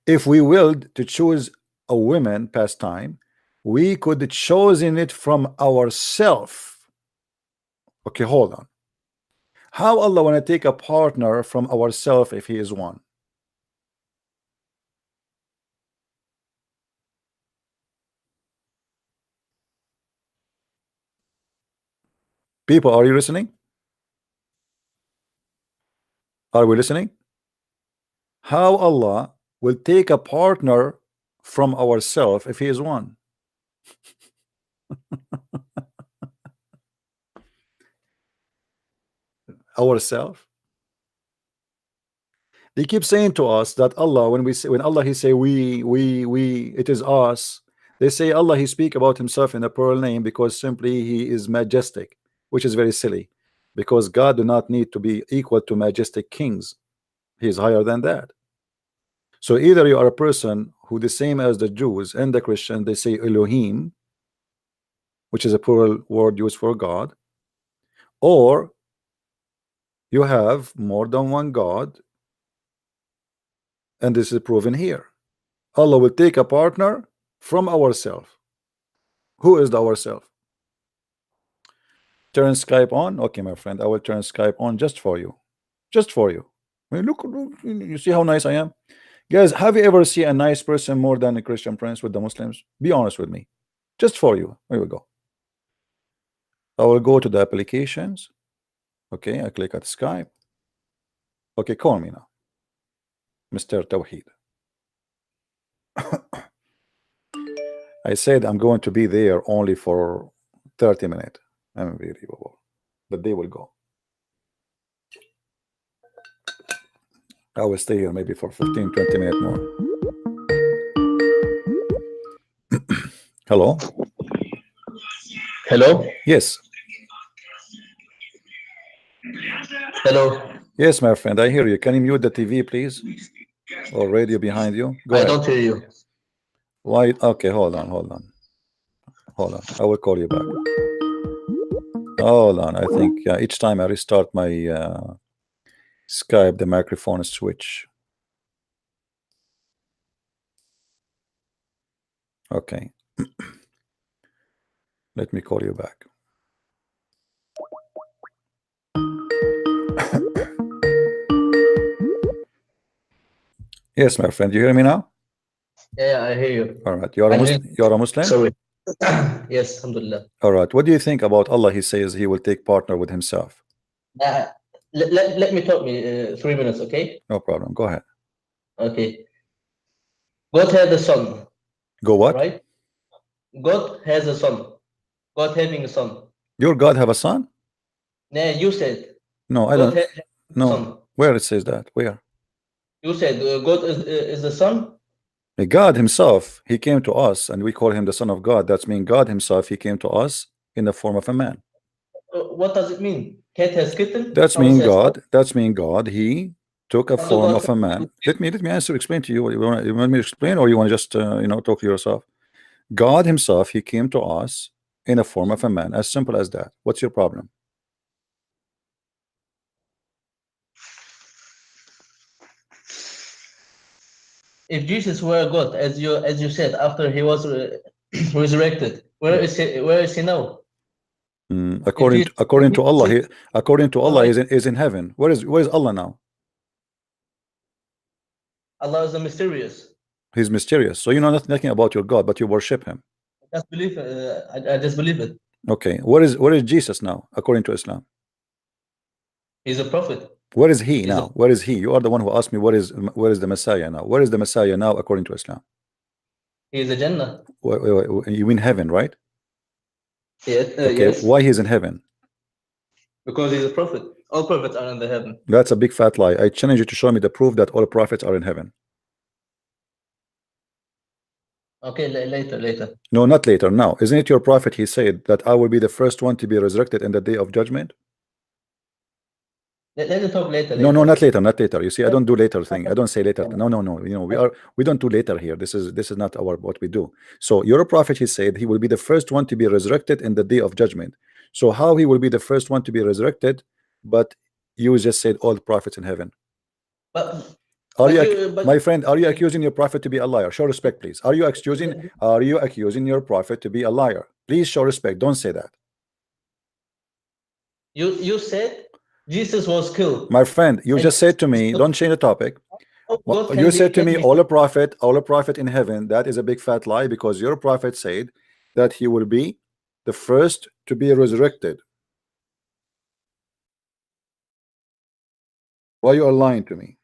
If we willed to choose a woman pastime, we could chosen it from ourselves. Okay, hold on. How Allah want to take a partner from ourselves if he is one? People, are you listening? Are we listening? How Allah will take a partner from ourselves if he is one? Ourselves. They keep saying to us that Allah, when Allah he say we, it is us. They say Allah he speak about himself in a plural name because simply he is majestic, which is very silly, because God do not need to be equal to majestic kings. He is higher than that. So either you are a person who, the same as the Jews and the Christians, they say Elohim, which is a plural word used for God, or you have more than one God, and this is proven here. Allah will take a partner from ourselves. Who is the ourselves? Turn Skype on. Okay, my friend, I will turn Skype on just for you. Just for you. I mean, look, you see how nice I am? Guys, have you ever seen a nice person more than a Christian prince with the Muslims? Be honest with me. Just for you. Here we go. I will go to the applications. Okay, I click at Skype. Okay, call me now, Mr. Tawheed. I said I'm going to be there only for 30 minutes. Unbelievable. But they will go. I will stay here maybe for 15-20 minutes more. Hello? Hello? Yes. Hello? Yes, my friend, I hear you. Can you mute the TV, please? Or radio behind you? Go ahead. I don't hear you. Why? Okay, hold on. I will call you back. Hold on. I think each time I restart my Skype, the microphone switch. Okay. Let me call you back. Yes, my friend, you hear me now? Yeah, I hear you. All right. You're a Muslim? Sorry. Yes, alhamdulillah. All right. What do you think about Allah? He says he will take partner with himself. Let me talk 3 minutes, okay? No problem. Go ahead. Okay. God had a son. Go what? Right? God has a son. God having a son. Your God have a son? Yeah, you said. No, I God don't. No. Son. Where it says that? Where? You said God is the son? God himself, he came to us and we call him the son of God. That's mean God himself, he came to us in the form of a man. What does it mean? Cat has kitten? That's mean God. That's mean God. He took a form of a man. Let me answer, explain to you. You want me to explain, or you want to just talk to yourself? God himself, he came to us in the form of a man. As simple as that. What's your problem? If Jesus were God, as you said, after he was resurrected, where is he now? According to Allah, is in heaven. Where is Allah now? Allah is a mysterious. He's mysterious. So you know nothing about your God, but you worship him. I just believe it. Okay. Where is Jesus now, according to Islam? He's a prophet. Where is he now? Where is he? You are the one who asked me where is the Messiah now? Where is the Messiah now, according to Islam? He is a Jannah. You mean heaven, right? Yes. Okay. Yes. Why he's in heaven? Because he's a prophet. All prophets are in the heaven. That's a big fat lie. I challenge you to show me the proof that all prophets are in heaven. Okay, later. No, not later. Now, isn't it your prophet? He said that I will be the first one to be resurrected in the day of judgment. Let's talk later. No, not later. You see, I don't do later thing. I don't say later. No. You know, we don't do later here. This is not what we do. So your prophet, he said he will be the first one to be resurrected in the day of judgment. So how he will be the first one to be resurrected? But you just said all prophets in heaven. My friend, are you accusing your prophet to be a liar? Show respect, please. Are you accusing your prophet to be a liar? Please show respect. Don't say that. You said Jesus was killed. My friend, you just said to me, don't change the topic. You said to me, all a prophet in heaven. That is a big fat lie, because your prophet said that he will be the first to be resurrected. Why you are lying to me?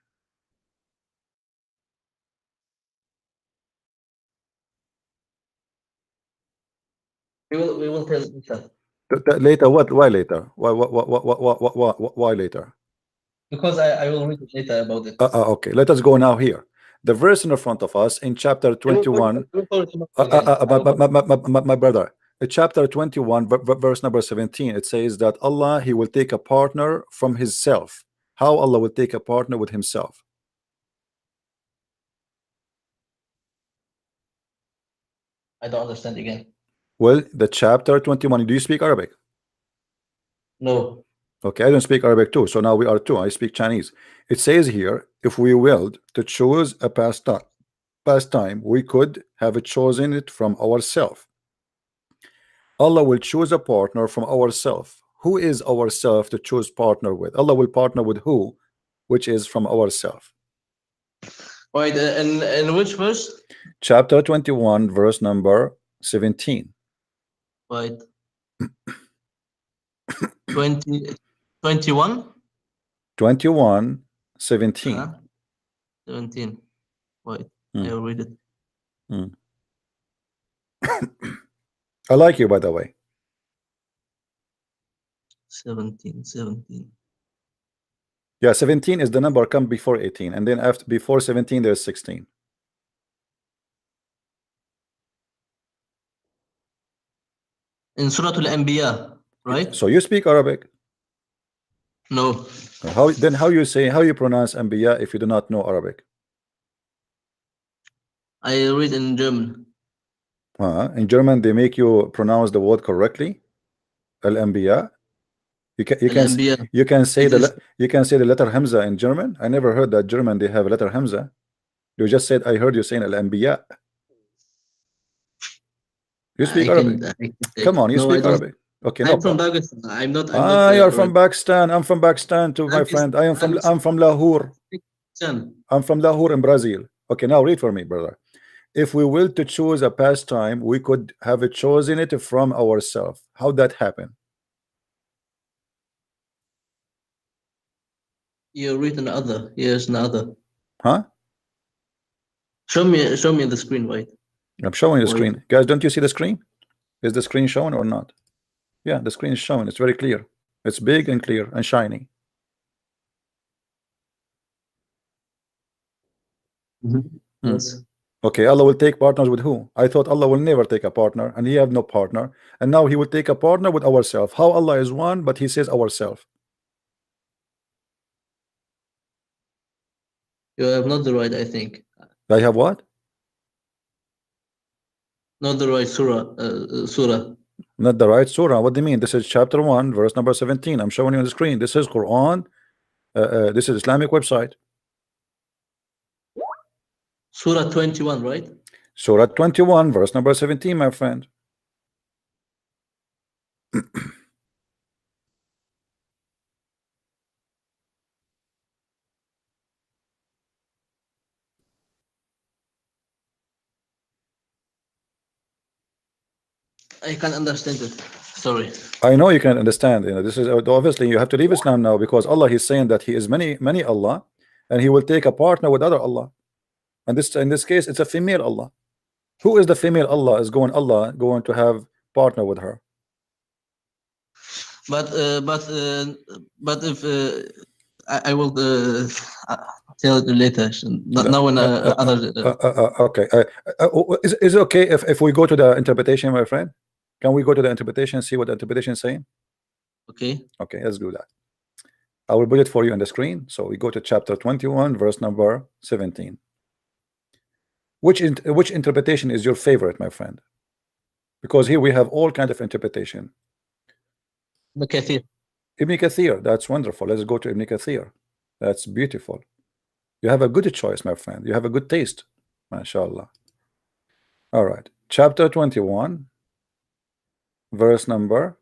We will tell later. Later what? Why later? Why later? Because I will read it later about it. Okay, let us go now here. The verse in the front of us in chapter 21. My brother, chapter 21, verse number 17. It says that Allah, he will take a partner from himself. How Allah will take a partner with himself? I don't understand again. Well, the chapter 21. Do you speak Arabic? No. Okay, I don't speak Arabic too. So now we are two. I speak Chinese. It says here, if we willed to choose a pastime, we could have chosen it from ourselves. Allah will choose a partner from ourselves. Who is ourselves to choose partner with? Allah will partner with who, which is from ourselves. Wait, in which verse? Chapter 21, verse number 17. Wait. 21? 21, 17. 17. Wait, I'll read it. I like you, by the way. 17. Yeah, 17 is the number come before 18, and then before 17 there's 16. In Surah Al-Anbiya, right? So you speak Arabic? No. How you pronounce Anbiya if you do not know Arabic? I read in German. In German they make you pronounce the word correctly? Al-Anbiya? You can say the letter Hamza in German. I never heard that German they have a letter Hamza. You just said I heard you saying Al-Anbiya. You speak Arabic? Come on, you speak Arabic. Okay, I'm from Pakistan. I'm not. You're from Pakistan. I'm from Pakistan too, my friend. I'm from Lahore. I'm from Lahore in Brazil. Okay, now read for me, brother. If we will to choose a pastime, we could have chosen it from ourselves. How that happen? You read another. Here's another. Huh? Show me the screen, wait. I'm showing the screen. Guys, don't you see the screen? Is the screen showing or not? Yeah, the screen is showing. It's very clear. It's big and clear and shiny. Yes. Okay, Allah will take partners with who? I thought Allah will never take a partner, and He have no partner, and now He will take a partner with ourselves. How Allah is one, but He says ourselves? You have not the right, I think. I have what? Not the right surah. Not the right surah. What do you mean? This is chapter 1, verse number 17. I'm showing you on the screen. This is Quran. This is Islamic website. Surah 21, right? Surah 21, verse number 17, my friend. I can't understand it. Sorry. I know you can understand. You know, this is obviously you have to leave Islam now because Allah is saying that He is many Allah, and He will take a partner with other Allah. And this in this case, it's a female Allah. Who is the female Allah? Is Allah going to have partner with her? But if I will tell you later. Now when other. Okay. Is it okay if we go to the interpretation, my friend? Can we go to the interpretation and see what the interpretation is saying? Okay. Okay, let's do that. I will put it for you on the screen. So we go to chapter 21, verse number 17. Which interpretation is your favorite, my friend? Because here we have all kinds of interpretation. Ibn Kathir. Ibn Kathir, that's wonderful. Let's go to Ibn Kathir. That's beautiful. You have a good choice, my friend. You have a good taste, mashallah. All right, chapter 21, verse number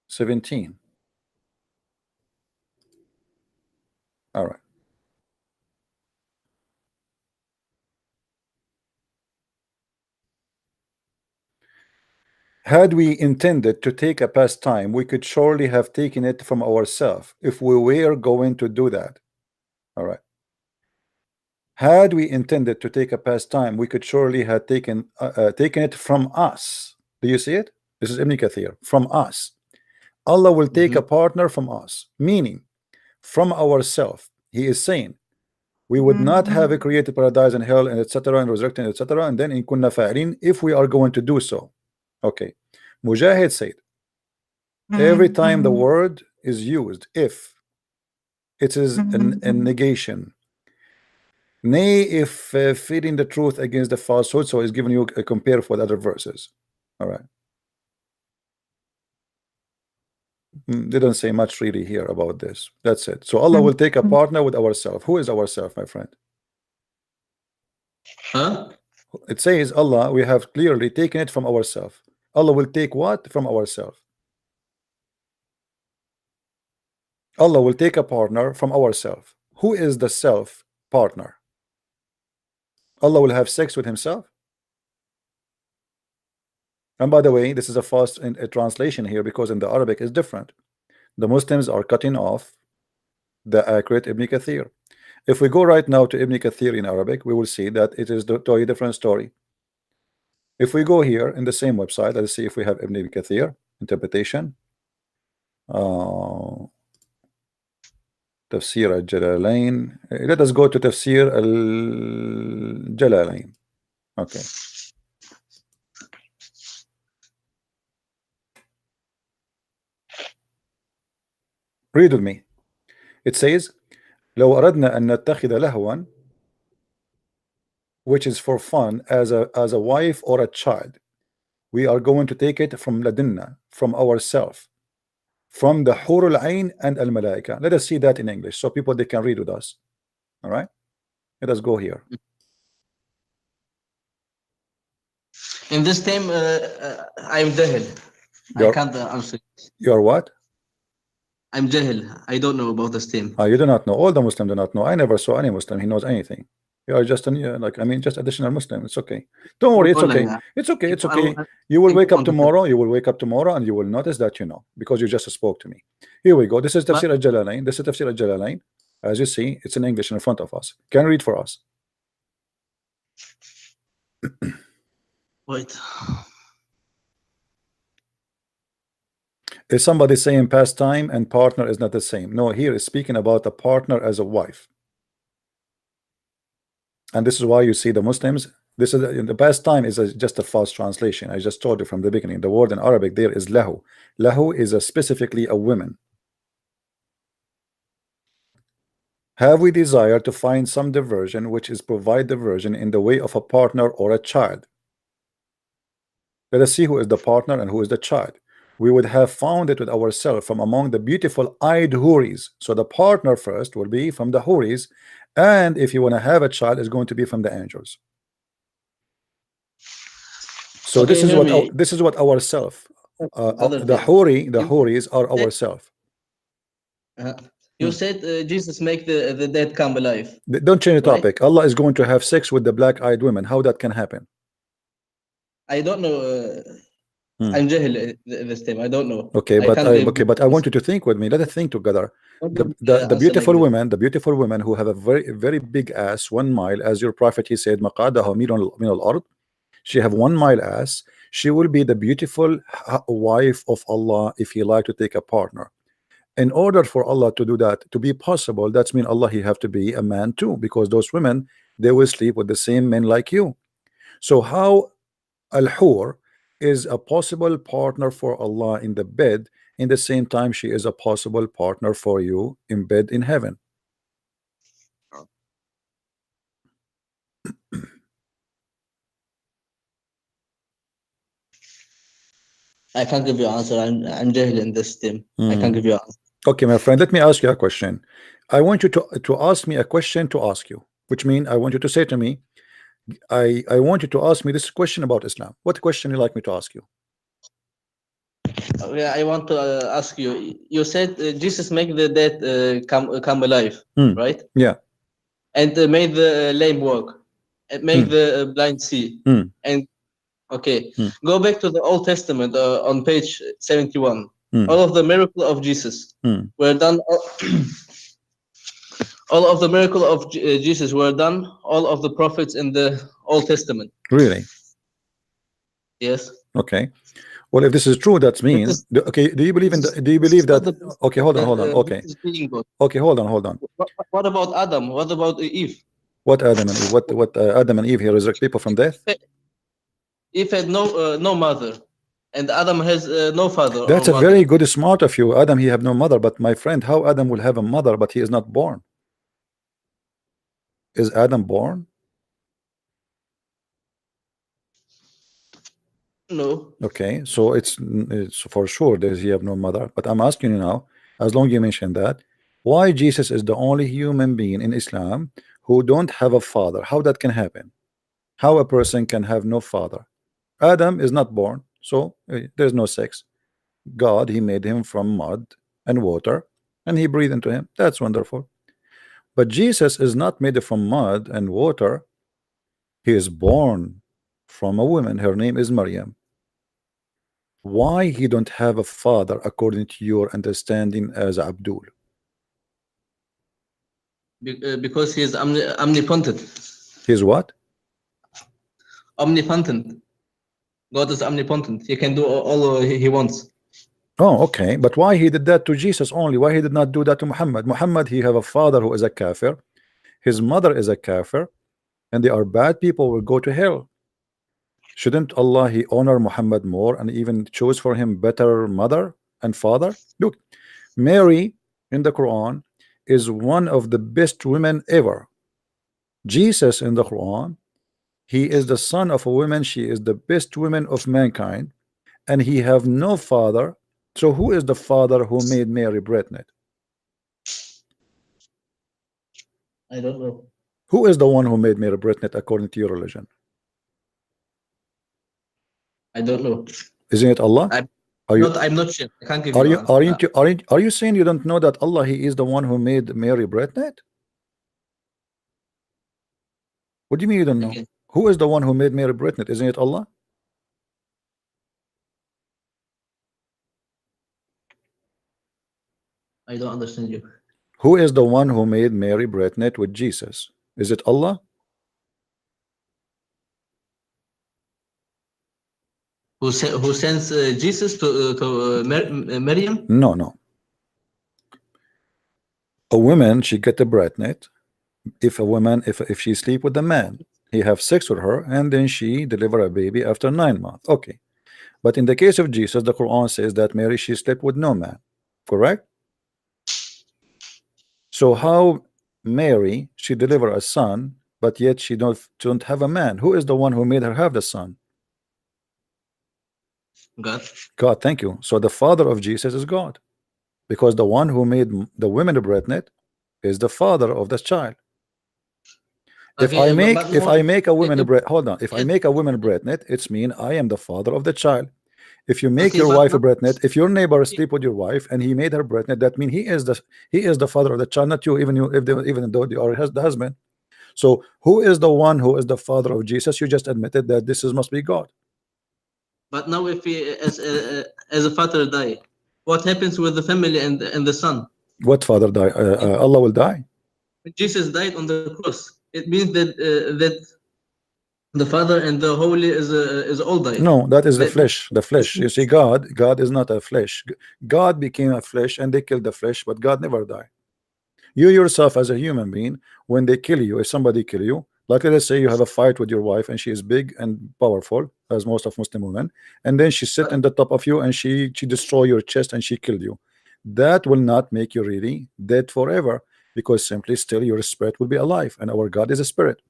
17. All right. Had we intended to take a pastime, we could surely have taken it from ourselves if we were going to do that. All right. Had we intended to take a pastime, we could surely have taken it from us. Do you see it? This is Ibn Kathir. From us. Allah will take a partner from us, meaning from ourselves. He is saying we would not have created paradise and hell and etc. and resurrecting etc. and then in kunna fa'ilin if we are going to do so. Okay, Mujahid said every time the word is used, if it is a negation, nay, if feeding the truth against the falsehood, so it's giving you a compare with other verses. All right, they don't say much really here about this. That's it. So Allah will take a partner with ourselves. Who is ourselves, my friend? Huh? It says Allah, we have clearly taken it from ourselves. Allah will take what from ourselves? Allah will take a partner from ourselves. Who is the self partner? Allah will have sex with himself. And by the way, this is a fast translation here because in the Arabic is different. The Muslims are cutting off the accurate Ibn Kathir. If we go right now to Ibn Kathir in Arabic, we will see that it is a totally different story. If we go here in the same website, let's see if we have Ibn Kathir interpretation. Tafsir al-Jalalain. Let us go to Tafsir al-Jalalain. Okay. Read with me. It says, لو أردنا أن نتخذ لهوا, which is for fun, as a wife or a child, we are going to take it from ladunna, from ourselves, from the Hur al-Ain and al-Malaika. Let us see that in English so people they can read with us. All right, let us go here. In this time, I'm jahil. I can't answer. You're what? I'm jahil. I don't know about this team. You do not know. All the Muslims do not know. I never saw any Muslim he knows anything. You are just just additional Muslim. It's okay. Don't worry. It's okay. It's okay. It's okay. You will wake up tomorrow. You will wake up tomorrow and you will notice that you know, because you just spoke to me. Here we go. This is Tafsir al-Jalalain. This is Tafsir al-Jalalain. As you see, it's in English in front of us. Can you read for us? Wait. Is somebody saying pastime and partner is not the same? No, here is speaking about a partner as a wife. And this is why you see the Muslims, this is in the pastime is just a false translation. I just told you from the beginning, the word in Arabic there is lahu. Lahu is specifically a woman. Have we desire to find some diversion, which is provide diversion in the way of a partner or a child? Let us see who is the partner and who is the child. We would have found it with ourselves from among the beautiful eyed Huris. So the partner first will be from the Huris, and if you want to have a child, it's going to be from the angels. So Okay, this is what ourself. The Huris are ourself. You said Jesus make the dead come alive. Don't change the topic. Allah is going to have sex with the black-eyed women. How that can happen? I don't know. I'm jahil this time. I don't know. Okay, but I want you to think with me. Let us think together. The beautiful women who have a very big ass, 1 mile, as your prophet he said, maqadaha min al-ard. She have 1 mile ass. She will be the beautiful wife of Allah if he like to take a partner. In order for Allah to do that to be possible, that's mean Allah he have to be a man too, because those women they will sleep with the same men like you. So how al-hur is a possible partner for Allah in the bed, in the same time she is a possible partner for you in bed in heaven. I can't give you an answer. I'm jahil in this team. I can't give you an answer. Okay, my friend, let me ask you a question. I want you to ask me a question to ask you, which means I want you to say to me, I want you to ask me this question about Islam. What question you like me to ask you? Yeah, I want to ask you. You said Jesus make the dead come alive, right? Yeah. And made the lame walk, and make the blind see. And okay, go back to the Old Testament on page 71. All of the miracle of Jesus were done. All of the miracle of Jesus were done. All of the prophets in the Old Testament. Really? Yes. Okay. Well, if this is true, that means okay. Do you believe in the? Do you believe that? Okay, hold on. Okay. Okay, hold on. What about Adam? What about Eve? What Adam and Eve? What Adam and Eve here resurrect people from death? Eve had no mother, and Adam has no father. That's a very good smart of you. Adam, he have no mother, but my friend, how Adam will have a mother, but he is not born? Is Adam born? No. Okay, so it's for sure that he have no mother. But I'm asking you now, as long as you mentioned that, why Jesus is the only human being in Islam who don't have a father? How that can happen? How a person can have no father? Adam is not born, so there's no sex. God, he made him from mud and water, and he breathed into him. That's wonderful. But Jesus is not made from mud and water. He is born from a woman. Her name is Maryam. Why he don't have a father according to your understanding as Abdul? Because he is omnipotent. He's what? Omnipotent. God is omnipotent. He can do all he wants. Oh, okay. But why he did that to Jesus only? Why he did not do that to Muhammad? Muhammad, he have a father who is a kafir. His mother is a kafir. And they are bad people, will go to hell. Shouldn't Allah he honor Muhammad more and even choose for him better mother and father? Look, Mary in the Quran is one of the best women ever. Jesus in the Quran, he is the son of a woman. She is the best woman of mankind, and he have no father. So who is the father who made Mary pregnant? I don't know. Who is the one who made Mary pregnant according to your religion? I don't know. Isn't it Allah? I'm not sure. I can't give you. Are you saying you don't know that Allah he is the one who made Mary pregnant? What do you mean you don't know? Okay. Who is the one who made Mary pregnant? Isn't it Allah? I don't understand you. Who is the one who made Mary pregnant with Jesus? Is it Allah? Who sends Jesus to Maryam? No. A woman, she get pregnant. If a woman, if she sleep with a man, he have sex with her, and then she deliver a baby after 9 months. Okay. But in the case of Jesus, the Quran says that Mary, she slept with no man. Correct? So how Mary, she deliver a son, but yet she don't have a man? Who is the one who made her have the son? God. God, thank you. So the father of Jesus is God, because the one who made the women pregnant is the father of the child. If Okay, I make a woman if I make a woman pregnant, it's mean I am the father of the child. If you make your wife pregnant, if your neighbor sleep with your wife and he made her pregnant, that means he is the father of the child, not you, even though you are the husband. So who is the one who is the father of Jesus? You just admitted that this must be God. But now, if he as a father die, what happens with the family and the son? What father die? Allah will die. When Jesus died on the cross, it means that the Father and the Holy is all died. No, that is the flesh. The flesh. You see, God is not a flesh. God became a flesh, and they killed the flesh, but God never died. You yourself, as a human being, when they kill you, if somebody kill you, like let's say you have a fight with your wife, and she is big and powerful, as most of Muslim women, and then she sit on the top of you, and she destroy your chest, and she killed you. That will not make you really dead forever, because simply still your spirit will be alive, and our God is a spirit.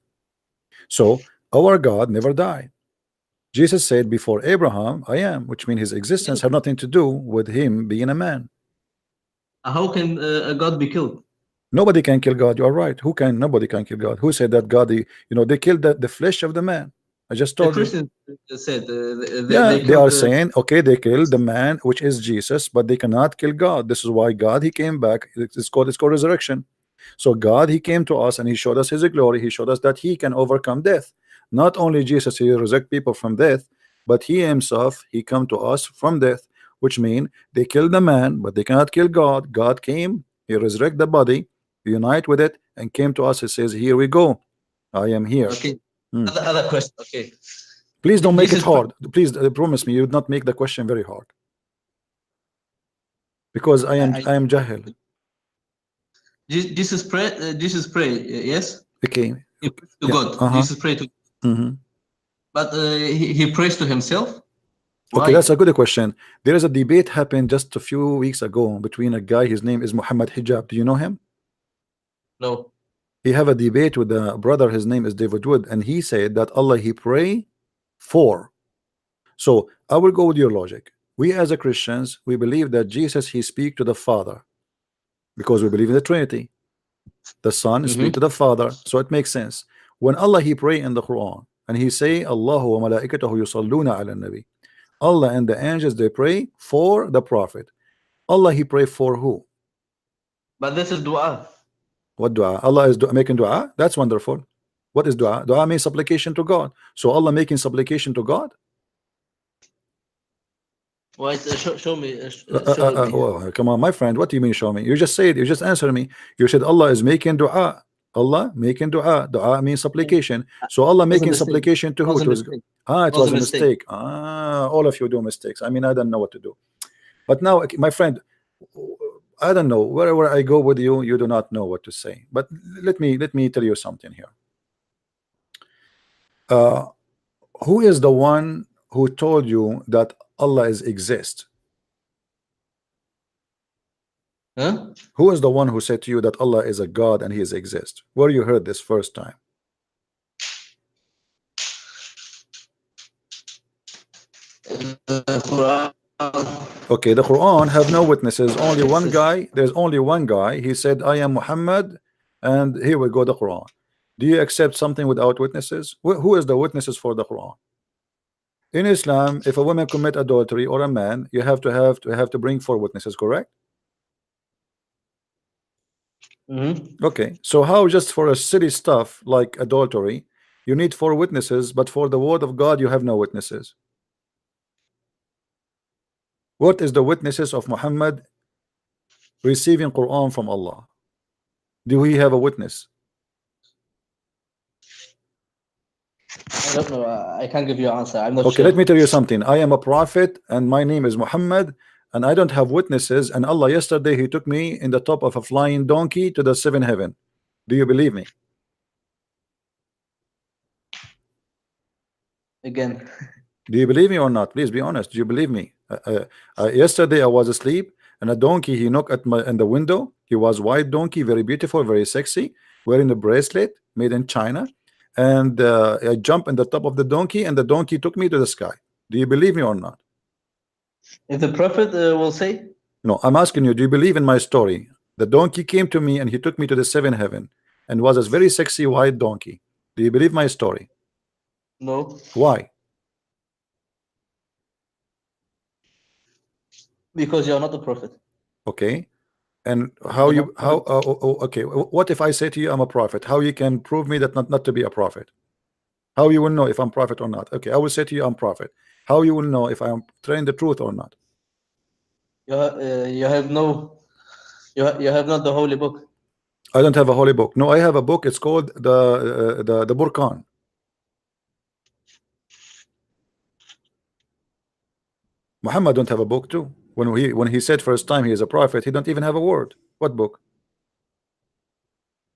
So our God never died. Jesus said, before Abraham, I am, which means his existence had nothing to do with him being a man. How can a God be killed? Nobody can kill God. You are right. Who can? Nobody can kill God. Who said that God? They killed the flesh of the man. I just told you. The Christians said they are saying, okay, they killed the man, which is Jesus, but they cannot kill God. This is why God, he came back. It's called resurrection. So God, he came to us and he showed us his glory. He showed us that he can overcome death. Not only Jesus, he resurrect people from death, but he himself, he come to us from death, which means they killed the man, but they cannot kill God. God came, he resurrect the body, unite with it, and came to us. He says, here we go, I am here. Okay. Other question. Okay. Please don't make it hard. Please promise me you would not make the question very hard, because I am jahil. Jesus pray, yes. Okay. He prays to God. Jesus pray to. But he prays to himself. Why? Okay, that's a good question. There is a debate happened just a few weeks ago between a guy. His name is Muhammad Hijab. Do you know him? No. He have a debate with a brother. His name is David Wood, and he said that Allah he pray for. So I will go with your logic. We as a Christians, we believe that Jesus he speak to the Father, because we believe in the Trinity. The Son speak to the Father, so it makes sense. When Allah he pray in the Quran and he say Allahu wa malaikatahu yusalluna ala nabi, Allah and the angels they pray for the Prophet. Allah he pray for who? But this is dua. What dua? Allah is making dua? That's wonderful. What is dua? Dua means supplication to God. So Allah making supplication to God? Wait, show me. Show me. Oh, come on, my friend. What do you mean show me? You just said, you just answered me. You said Allah is making dua. Allah making dua. Dua means supplication. So Allah making supplication to who? It was a mistake. All of you do mistakes. I mean, I don't know what to do. But now, my friend, I don't know. Wherever I go with you, you do not know what to say. But let me tell you something here. Who is the one who told you that Allah is exist? Huh? Who is the one who said to you that Allah is a God and He is exist? Where you heard this first time? Okay, the Quran have no witnesses. Only one guy. There's only one guy. He said, "I am Muhammad," and here we go. The Quran. Do you accept something without witnesses? Who is the witnesses for the Quran? In Islam, if a woman commit adultery or a man, you have to bring 4 witnesses. Correct? Okay, so how just for a silly stuff like adultery you need 4 witnesses, but for the word of God you have no witnesses? What is the witnesses of Muhammad receiving Quran from Allah? Do we have a witness? I don't know. I can't give you an answer. I'm not okay, sure. Let me tell you something. I am a prophet and my name is Muhammad, and I don't have witnesses, and Allah yesterday He took me in the top of a flying donkey to the 7th heaven. Do you believe me? Again. Do you believe me or not? Please be honest. Do you believe me? Yesterday I was asleep and a donkey, he knocked at the window. He was white donkey, very beautiful, very sexy, wearing a bracelet made in China, and I jumped in the top of the donkey and the donkey took me to the sky. Do you believe me or not? If the prophet will say? No, I'm asking you, do you believe in my story? The donkey came to me and he took me to the 7th heaven and was a very sexy white donkey. Do you believe my story? No. Why? Because you're not a prophet. Okay. And how you okay, what if I say to you I'm a prophet? How you can prove me that not to be a prophet? How you will know if I'm prophet or not? Okay, I will say to you I'm prophet. How you will know if I am telling the truth or not? You have not the holy book. I don't have a holy book. No, I have a book. It's called the Burqan. Muhammad don't have a book too. When he said first time he is a prophet, he don't even have a word. What book?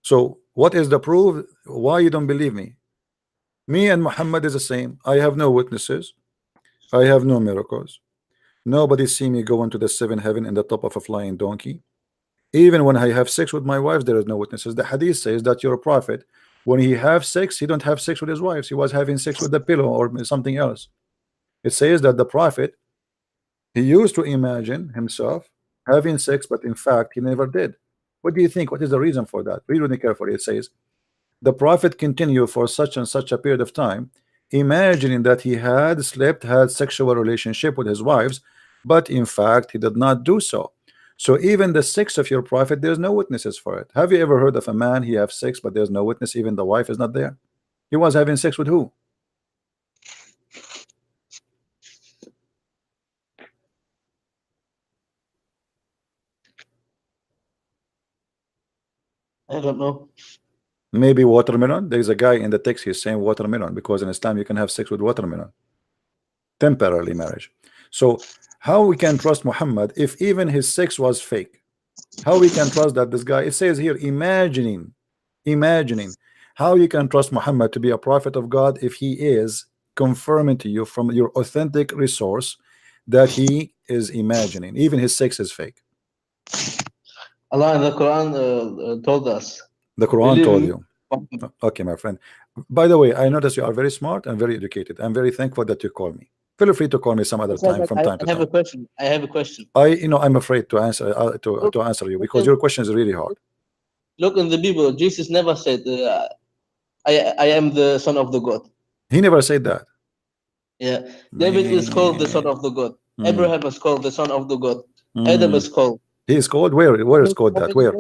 So what is the proof? Why you don't believe me? Me and Muhammad is the same. I have no witnesses. I have no miracles. Nobody see me go into the 7th heaven in the top of a flying donkey. Even when I have sex with my wife, there is no witnesses. The hadith says that you're a prophet. When he have sex, he don't have sex with his wives. He was having sex with the pillow or something else. It says that the prophet, he used to imagine himself having sex, but in fact he never did. What do you think? What is the reason for that? Read really carefully. It says the prophet continued for such and such a period of time, imagining that he had sexual relationship with his wives, but in fact he did not do so. So even the sex of your prophet, there's no witnesses for it. Have you ever heard of a man, he have sex but there's no witness, even the wife is not there? He was having sex with who? I don't know. Maybe watermelon. There is a guy in the text, he's saying watermelon, because in Islam you can have sex with watermelon, temporarily marriage. So how we can trust Muhammad if even his sex was fake? How we can trust that this guy, it says here imagining. How you can trust Muhammad to be a prophet of God if he is confirming to you from your authentic resource that he is imagining, even his sex is fake? Allah in the Quran told us. The Quran told you. Okay, my friend. By the way, I notice you are very smart and very educated. I'm very thankful that you call me. Feel free to call me some other time from time to time. I have a question. I have a question. I'm afraid to answer to answer you because your question is really hard. Look in the Bible, Jesus never said, I am the son of the God. He never said that. Yeah. David is called the son of the God. Abraham is called the son of the God. Adam is called. He is called where is called that? Where?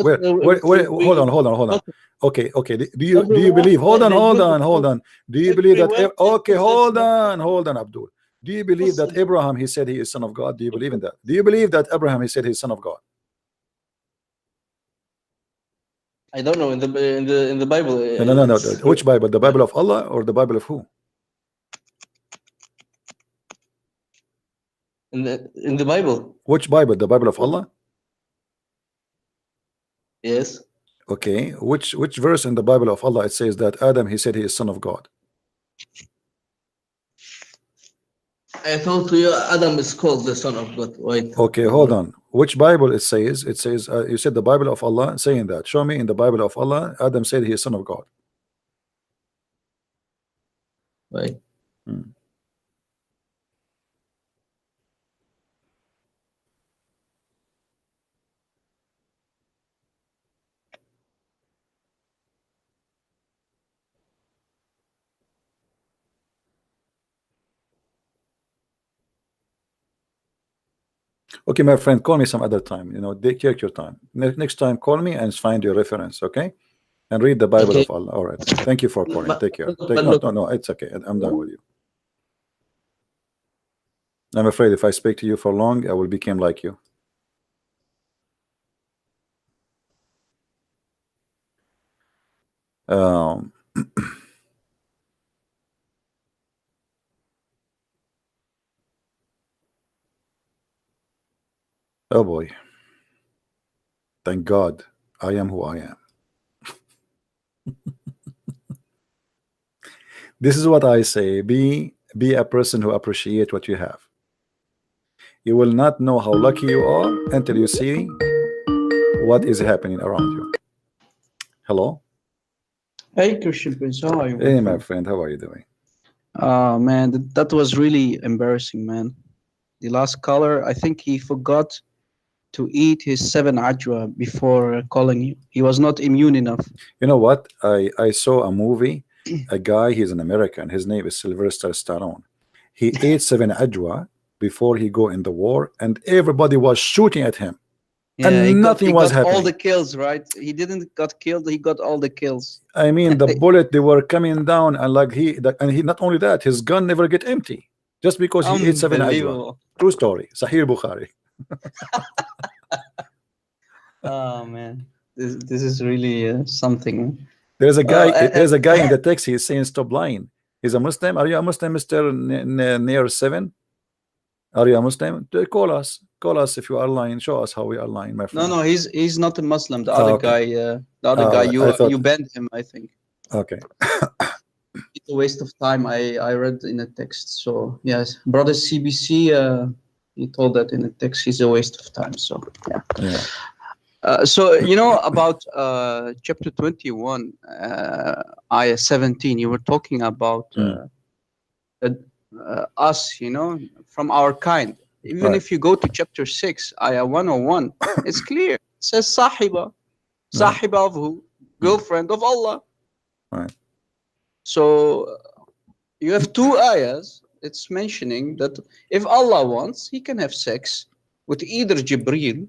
Hold on. Okay. Do you believe? Hold on. Do you believe that? Okay, hold on, Abdul. Do you believe that Abraham, he said he is son of God? Do you believe in that? Do you believe that Abraham, he said he is son of God? I don't know in the Bible. No. Which Bible? The Bible of Allah or the Bible of who? In the Bible. Which Bible? The Bible of Allah? Yes. Okay. Which verse in the Bible of Allah it says that Adam, he said he is son of God? I thought you Adam is called the son of God. Wait. Okay, hold on. Which Bible it says? It says you said the Bible of Allah saying that. Show me in the Bible of Allah Adam said he is son of God. Wait. Okay, my friend, call me some other time. You know, take your time. Next time, call me and find your reference, okay? And read the Bible Okay. of Allah. All right. Thank you for calling. Take care. No, it's okay. I'm done with you. I'm afraid if I speak to you for long, I will become like you. Oh boy. Thank God I am who I am. This is what I say. Be a person who appreciate what you have. You will not know how lucky you are until you see what is happening around you. Hello? Hey, Christian Prince, how are you? Hey, my friend, how are you doing? Man, that was really embarrassing, man. The last caller, I think he forgot to eat his 7 ajwa before calling you. He was not immune enough. You know what? I saw a movie. A guy, he's an American. His name is Sylvester Stallone. He ate 7 ajwa before he go in the war, and everybody was shooting at him. Yeah, and nothing was got happening. all the kills, right? He didn't got killed. He got all the kills. I mean, the bullet, they were coming down, and like he not only that, his gun never get empty just because he ate 7 ajwa. Unbelievable. True story. Sahih Bukhari. Oh man, this is really something. There's a guy. There's a guy in the text. He's saying, "Stop lying." He's a Muslim. Are you a Muslim, Mister Near 7? Are you a Muslim? Call us. Call us if you are lying. Show us how we are lying, my friend. No, he's not a Muslim. The other okay. guy, you banned him, I think. Okay. It's a waste of time. I read in the text. So yes, brother CBC, he told that in the text. He's a waste of time. So yeah. So you know about chapter 21, ayah 17. You were talking about us, you know, from our kind. Even if you go to chapter 6, ayah 101, it's clear. It says sahiba of who? Girlfriend of Allah. Right. So you have 2 ayahs. It's mentioning that if Allah wants, he can have sex with either Jibreel.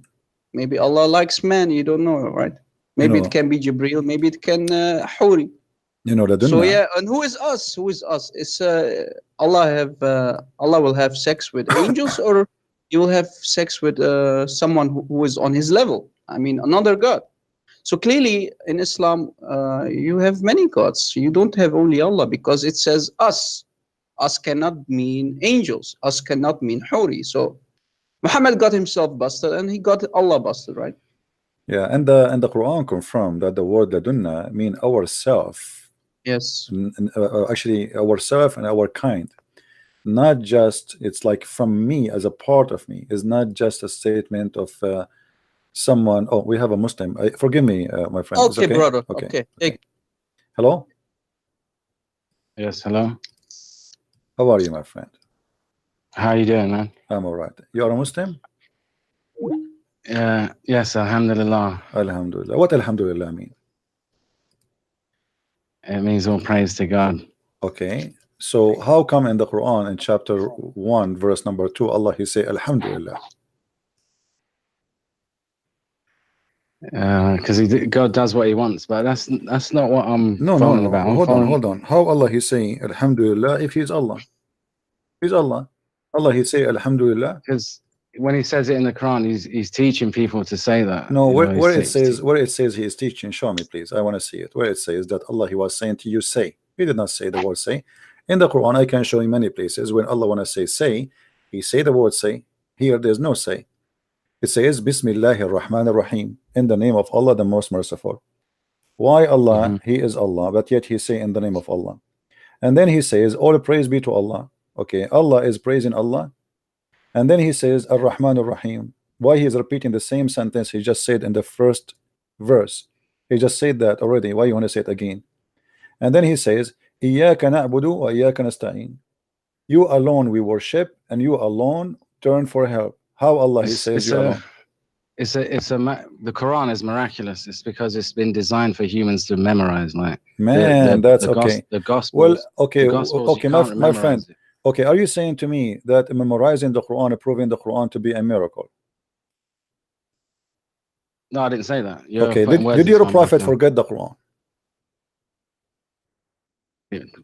Maybe Allah likes man, you don't know, right? Maybe it can be Jibreel, maybe it can Huri. You know that. So yeah, and who is us? Who is us? It's Allah will have sex with angels, or he will have sex with someone who is on his level. I mean, another God. So clearly in Islam, you have many gods. You don't have only Allah, because it says us. Us cannot mean angels. Us cannot mean Huri. So Muhammad got himself busted, and he got Allah busted, right? Yeah, and the Quran confirmed that the word ladunna mean ourself. Yes. Actually, ourself and our kind. Not just, it's like from me as a part of me. It's not just a statement of someone. Oh, we have a Muslim. Forgive me, my friend. Okay, brother. Okay. Hello. Yes, hello. How are you, my friend? How you doing, man? I'm all right. You are a Muslim? Yes, alhamdulillah. Alhamdulillah. What alhamdulillah mean? It means all praise to God. Okay. So how come in the Quran in chapter 1 verse number 2 Allah he say alhamdulillah? Because God does what he wants, but that's not what I'm no. about. Hold on. How Allah he saying alhamdulillah if he's Allah? He's Allah. Allah, he say Alhamdulillah. Because when he says it in the Quran, he's teaching people to say that. No, You know, where it says he is teaching, show me please. I want to see it. Where it says that Allah, he was saying to you, say. He did not say the word say. In the Quran, I can show you many places when Allah want to say, he say the word say. Here there's no say. It says Bismillahir Rahmanir Rahim, in the name of Allah, the most merciful. Why Allah? He is Allah, but yet he say in the name of Allah. And then he says, all praise be to Allah. Okay, Allah is praising Allah. And then he says Ar-Rahman Ar-Rahim. Why he is repeating the same sentence he just said in the first verse? He just said that already. Why you want to say it again? And then he says Iyyaka na'budu wa iyyaka nasta'in. You alone we worship, and you alone turn for help. How Allah he says you alone? The Quran is miraculous. It's because it's been designed for humans to memorize. Like, man, that's okay. The gospel. Well, okay, my friend. Okay, are you saying to me that memorizing the Quran, proving the Quran to be a miracle? No, I didn't say that. Okay, did your prophet forget the Quran?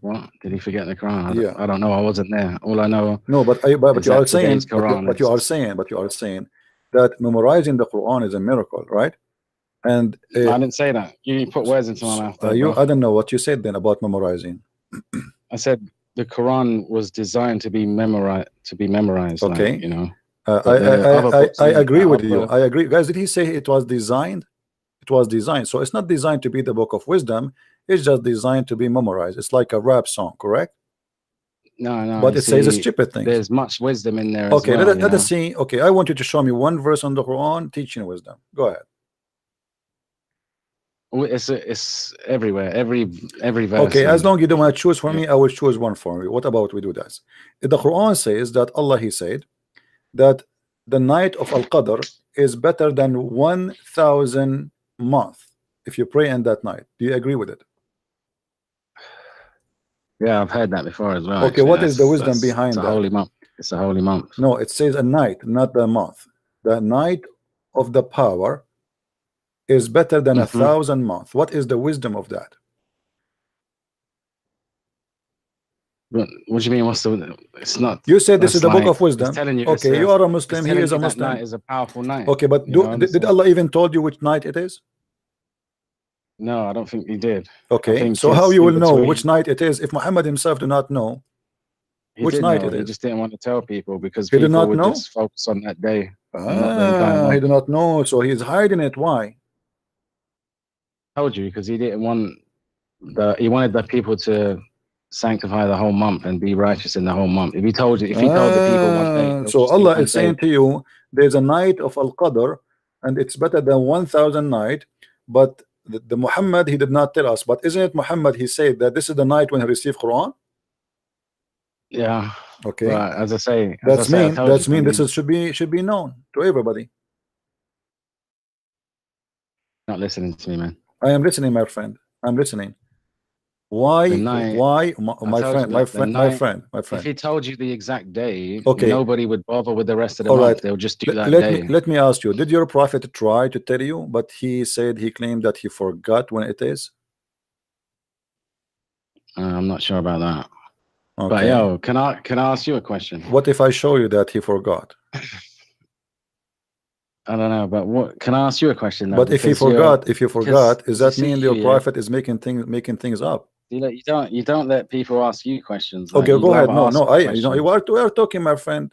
What? Did he forget the Quran? Yeah. I don't know. I wasn't there. All I know. No, but you are saying, but you are saying that memorizing the Quran is a miracle, right? And I didn't say that. You put words into my mouth. I don't know what you said then about memorizing. I said the Quran was designed to be memorized. Okay, like, you know. I agree with you. I agree, guys. Did he say it was designed? It was designed. So it's not designed to be the book of wisdom. It's just designed to be memorized. It's like a rap song, correct? No. But it says a stupid thing. There's much wisdom in there. Okay, as well, let us see. Okay, I want you to show me one verse on the Quran teaching wisdom. Go ahead. It's everywhere. Every verse. Okay, as long as you don't want to choose for me, I will choose one for you. What about we do that? The Quran says that Allah, he said that the night of Al-Qadr is better than 1,000 months if you pray in that night. Do you agree with it? Yeah, I've heard that before as well. Okay, actually. what is the wisdom behind that? It's a holy month. It's a holy month. No, it says a night, not the month. The night of the power is better than 1,000 months. What is the wisdom of that? What do you mean? What's the? It's not. You said this is the book of wisdom. Telling you, okay, you are a Muslim. He is a Muslim. That night is a powerful night. Okay, but did Allah even told you which night it is? No, I don't think he did. Okay, so how you will know which night it is if Muhammad himself do not know which night it is? He just didn't want to tell people because he people did not would know? just focus on that day. He did not know, so he's hiding it. Why? I told you because he didn't want he wanted the people to sanctify the whole month and be righteous in the whole month. If he told the people one day, so Allah is saying to you, there's a night of Al-Qadr and it's better than 1,000 night, but the Muhammad, he did not tell us. But isn't it Muhammad, he said that this is the night when he received Quran? Yeah. Okay. But as I say, that's mean this is, should be known to everybody. Not listening to me, man. I am listening, my friend. I'm listening. Why my friend? If he told you the exact day, okay, nobody would bother with the rest of the month. They'll just do that day. Let me ask you, did your prophet try to tell you, but he claimed that he forgot when it is? I'm not sure about that. Okay. But yo, can I ask you a question? What if I show you that he forgot? I don't know, but what can I ask you a question? Though? But if you forgot, does that mean your prophet is making things up? You don't let people ask you questions. Okay, go ahead. No, we are talking, my friend.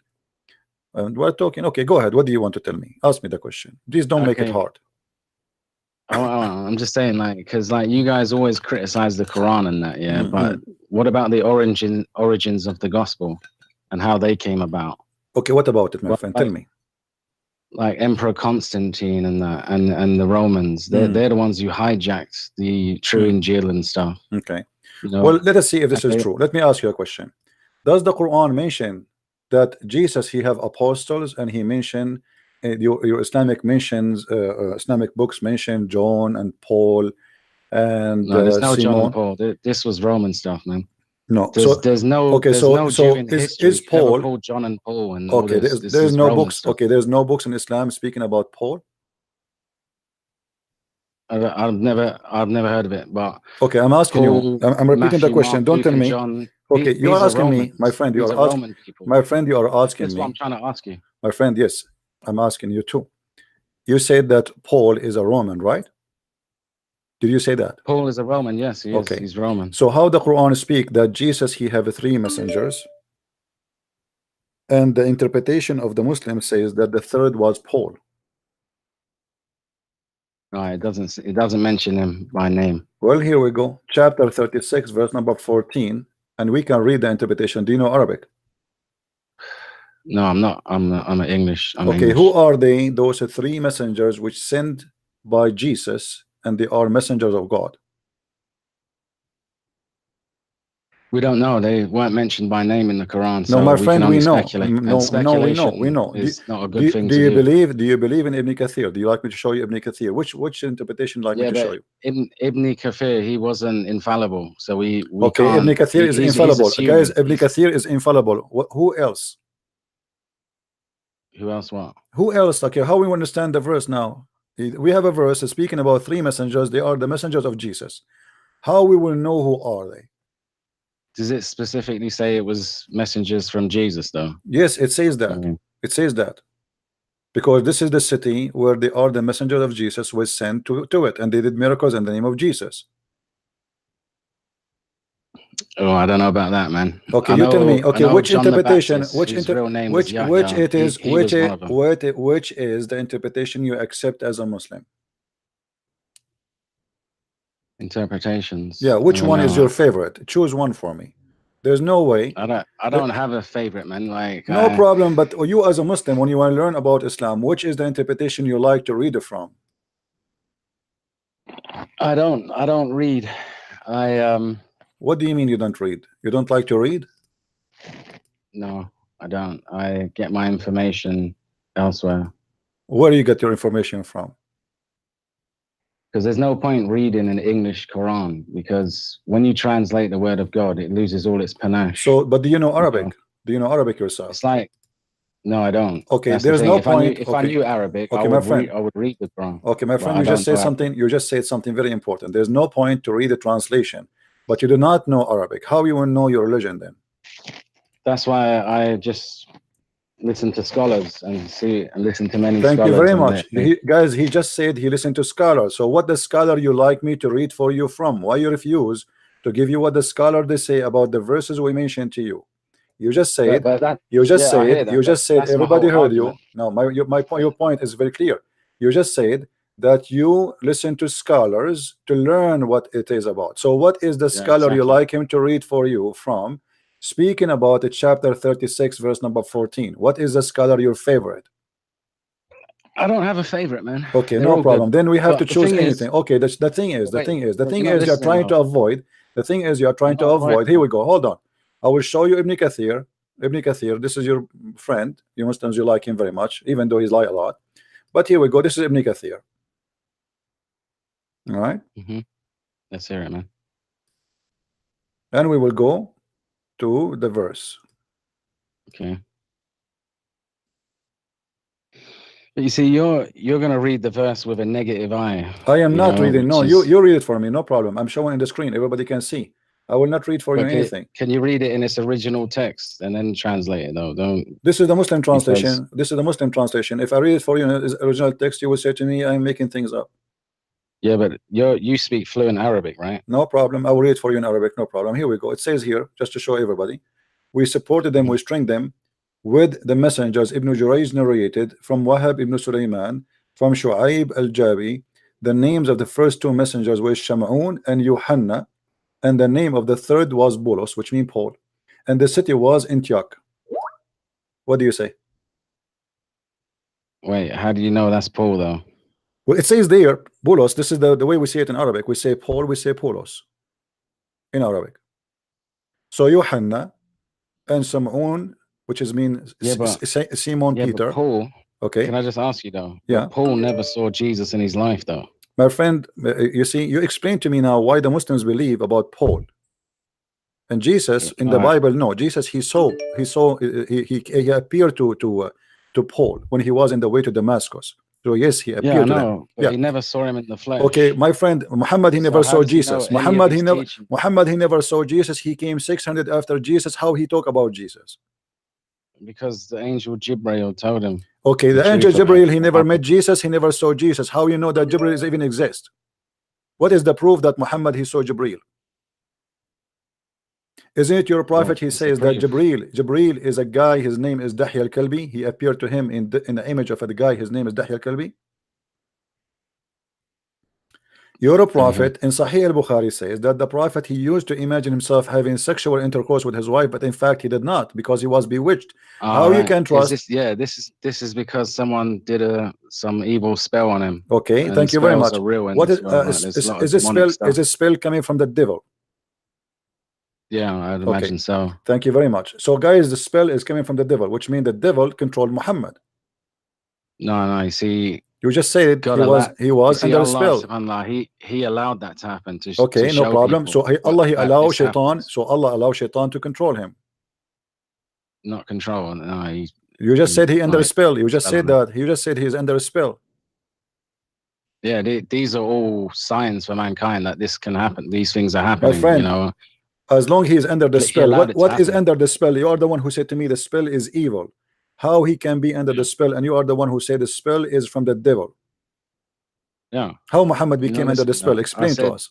We're talking. Okay, go ahead. What do you want to tell me? Ask me the question. Please don't make it hard. I'm just saying, like, because like you guys always criticize the Quran and that, yeah. But what about the origins of the gospel and how they came about? Okay, what about it, my friend? Tell me. Like Emperor Constantine and that, and the Romans, they're the ones who hijacked the true Injil and stuff. Okay. Well, let us see if this is true. Let me ask you a question. Does the Quran mention that Jesus, he have apostles, and he mentioned your Islamic mentions, Islamic books mention John and Paul and no, there's no Simon? John and Paul. This was Roman stuff, man. No, there's no. Okay, so is Paul called John and Paul? And okay, there's no books. Stuff. Okay, there's no books in Islam speaking about Paul. I've never heard of it, but okay, I'm asking Paul, you. I'm repeating Matthew, the question. Mark, Don't Luke, tell me. John, Okay, you are asking me, my friend. You These are are asking, Roman people. my friend. You are asking That's me. what I'm trying to ask you. My friend, yes, I'm asking you too. You said that Paul is a Roman, right? Did you say that? Paul is a Roman. Yes, he is. Okay. He's Roman. So how the Quran speak that Jesus he have 3 messengers, and the interpretation of the Muslim says that the third was Paul. No, it doesn't mention him by name. Well, here we go. Chapter 36, verse number 14, and we can read the interpretation. Do you know Arabic? No, I'm not. I'm an English. I'm Okay, English. who are they? Those 3 messengers which sent by Jesus, and they are messengers of God. We don't know. They weren't mentioned by name in the Quran. No, So my we friend, can we only know. speculate. No, And no, speculation we know. is not a good thing Do to you do. believe? Do you believe in Ibn Kathir? Do you like me to show you Ibn Kathir? Which interpretation like me to show you? Ibn Kathir, he wasn't infallible, so we Okay, can't. Ibn Kathir is infallible. Guys, Ibn Kathir is infallible. Who else? Who else? What? Who else? Okay, how we understand the verse now? We have a verse speaking about 3 messengers. They are the messengers of Jesus. How we will know who are they? Does it specifically say it was messengers from Jesus, though? Yes, it says that. It says that. Because this is the city where they are the messengers of Jesus was sent to it, and they did miracles in the name of Jesus. Oh, I don't know about that, man. Okay, you tell me. Okay, which John interpretation? Baptist, Real name which is the interpretation you accept as a Muslim? Interpretations. Yeah, which one is your favorite? Choose one for me. There's no way. I don't have a favorite, man. Like no problem. But you as a Muslim, when you want to learn about Islam, which is the interpretation you like to read it from? I don't read. What do you mean you don't read? You don't like to read? No, I don't. I get my information elsewhere. Where do you get your information from? Because there's no point reading an English Quran, because when you translate the word of God, it loses all its panache. So, but do you know Arabic? Do you know Arabic yourself? It's like, no, I don't. Okay, That's there's the no if point. If I knew Arabic, okay, my friend, I would read the Quran. Okay, my friend, you just said something. You just said something very important. There's no point to read the translation, but you do not know Arabic. How you will know your religion then? That's why I just listen to scholars and listen to many Thank scholars. you very much. Guys, he just said he listened to scholars. So what the scholar you like me to read for you from? Why you refuse to give you what the scholar they say about the verses we mentioned to you? You just said, you just said everybody heard you. No, your point is very clear. You just said that you listen to scholars to learn what it is about. So what is the scholar you like him to read for you from? Speaking about it, chapter 36, verse number 14. What is the scholar your favorite? I don't have a favorite, man. Okay, no problem. Then we have to choose anything. Okay, the thing is you're trying to avoid. The thing is you're trying to avoid. Here we go. Hold on. I will show you Ibn Kathir. Ibn Kathir, this is your friend. You Muslims, you like him very much, even though he's lied a lot. But here we go. This is Ibn Kathir. All right. Let's hear it, man. And we will go to the verse. Okay. But you see, you're gonna read the verse with a negative eye. I am not reading. No, you read it for me. No problem. I'm showing the screen. Everybody can see. I will not read for you anything. Can you read it in its original text and then translate it though? Don't. This is the Muslim translation. This is the Muslim translation. If I read it for you in its original text, you will say to me, I'm making things up. Yeah, but you speak fluent Arabic, right? No problem. I will read it for you in Arabic. No problem. Here we go. It says here, just to show everybody, we supported them, we stringed them with the messengers Ibn Jurayj narrated from Wahab ibn Sulaiman, from Shu'aib al-Jabi. The names of the first 2 messengers were Sham'un and Yuhanna, and the name of the third was Bulos, which means Paul, and the city was Antioch. What do you say? Wait, how do you know that's Paul though? Well, it says there, Bulos. This is the way we say it in Arabic. We say Paul, we say Paulos in Arabic. So Yohanna and Sam'un, which is Simon Peter. Paul, okay. Can I just ask you though? Yeah. Paul never saw Jesus in his life though. My friend, you see, you explain to me now why the Muslims believe about Paul. And Jesus in the Bible, no, Jesus he appeared to Paul when he was in the way to Damascus. So yes, he appeared Yeah, I to them. know. But he never saw him in the flesh. Okay, my friend, Muhammad, he So never how saw does he know Jesus. any of Muhammad, his he never teaching? Muhammad, he never saw Jesus. He came 600 after Jesus. How he talk about Jesus? Because the angel Jibreel told him. Okay, the angel truth about Jibreel, he what never met happened. Jesus. He never saw Jesus. How you know that Jibreel is even exist? What is the proof that Muhammad he saw Jibreel? Isn't it your prophet? He It's the says that proof. Jibreel is a guy. His name is Dahya al-Kalbi. He appeared to him in the image of a guy. His name is Dahya al-Kalbi. Your prophet in Sahih al-Bukhari says that the prophet, he used to imagine himself having sexual intercourse with his wife, but in fact he did not, because he was bewitched. How you can trust? This is because someone did some evil spell on him. Okay, And thank you very spells much. are real in What this is world, right? There's a lot of this demonic spell? stuff. Is this spell coming from the devil? Yeah, I'd imagine so. Thank you very much. So guys, the spell is coming from the devil, which means the devil controlled Muhammad. No, you see, you just said he was under a spell. SubhanAllah, he allowed that to happen. Okay, no problem. So Allah, he allowed shaitan. So Allah allowed shaitan to control him. Not control. No, you just said he under a spell. You just said that. You just said he's under a spell. Yeah, these are all signs for mankind that this can happen. These things are happening. My friend, you know, as long he is under the spell. What is under the spell? You are the one who said to me the spell is evil. How he can be under the spell, and you are the one who said the spell is from the devil. Yeah. How Muhammad became under the spell? Explain to us.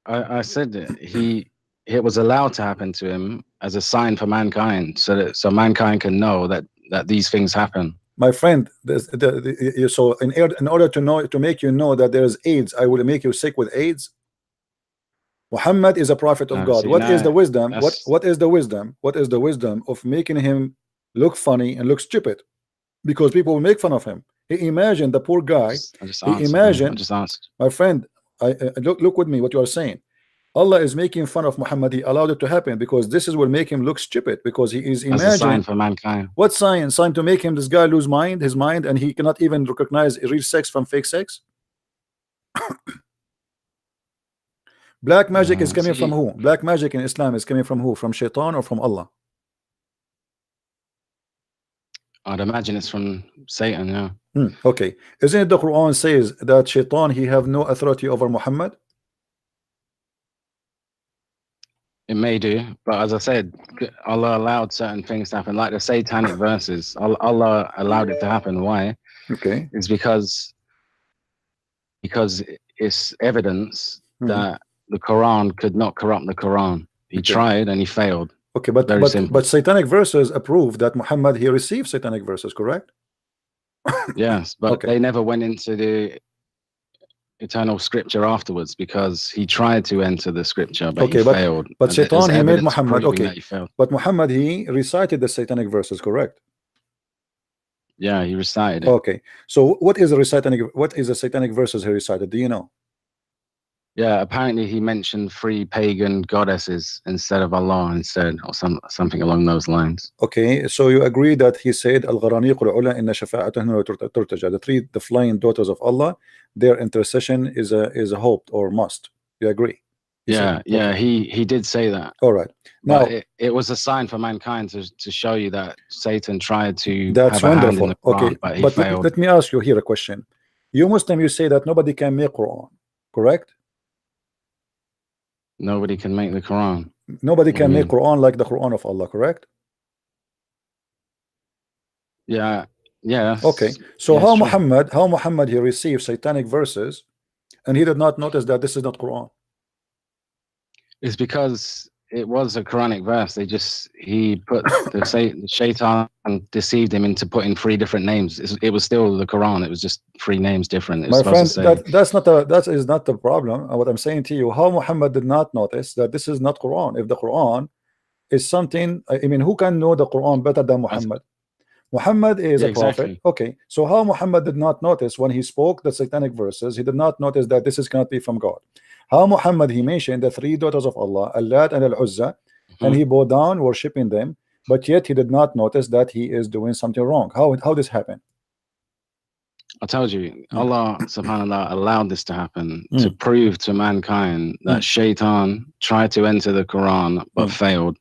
I said it was allowed to happen to him as a sign for mankind, so mankind can know that these things happen. My friend, so in order to make you know that there is AIDS, I will make you sick with AIDS. Muhammad is a prophet of God. What is the wisdom? What is the wisdom? What is the wisdom of making him look funny and look stupid? Because people will make fun of him. He imagined the poor guy. He imagined. My friend, look with me what you are saying. Allah is making fun of Muhammad. He allowed it to happen because this will make him look stupid, because he is imagining. As a sign for mankind. What sign? Sign to make him, this guy, lose his mind, and he cannot even recognize real sex from fake sex. Black magic is coming from who? Black magic in Islam is coming from who? From Shaitan or from Allah? I'd imagine it's from Satan, yeah. Okay. Isn't it the Quran says that Shaitan, he have no authority over Muhammad? It may do, but as I said, Allah allowed certain things to happen, like the satanic verses. Allah allowed it to happen. Why? Okay. It's because it's evidence that the Quran could not corrupt the Quran. He tried and he failed. Okay, but satanic verses approve that Muhammad, he received satanic verses, correct? Yes, but they never went into the eternal scripture afterwards, because he tried to enter the scripture, but he failed. But Shaitan, he made Muhammad. Okay, but Muhammad, he recited the satanic verses, correct? Yeah, he recited it. Okay, so what is the satanic verses he recited? Do you know? Yeah, apparently he mentioned 3 pagan goddesses instead of Allah, or something along those lines. Okay, so you agree that he said Al-Gharaniq al-Ula inna shafa'atuhunna turtaja, the flying daughters of Allah, their intercession is a hope or must. You agree? He did say that. All right. Now it was a sign for mankind to show you that Satan tried to. That's have wonderful. A hand in the Quran, but he failed. Let me ask you here a question. You Muslim, you say that nobody can make Quran, correct? Nobody can make the Quran. Nobody can make Quran like the Quran of Allah, correct? Yeah. Okay. So how Muhammad he received satanic verses and he did not notice that this is not Quran? It's because it was a Quranic verse. He put the Shaitan and deceived him into putting 3 different names. It was still the Quran. It was just 3 names different. My friend, that is not the problem. What I'm saying to you, how Muhammad did not notice that this is not Quran. If the Quran is something, I mean, who can know the Quran better than Muhammad? Muhammad is a prophet. Okay, so how Muhammad did not notice when he spoke the satanic verses, he did not notice that this cannot be from God. How Muhammad, he mentioned the 3 daughters of Allah, Al-Lat and Al-Uzza, and he bowed down worshipping them, but yet he did not notice that he is doing something wrong. How this happened? I told you, Allah subhanAllah allowed this to happen to prove to mankind that Shaitan tried to enter the Quran but failed.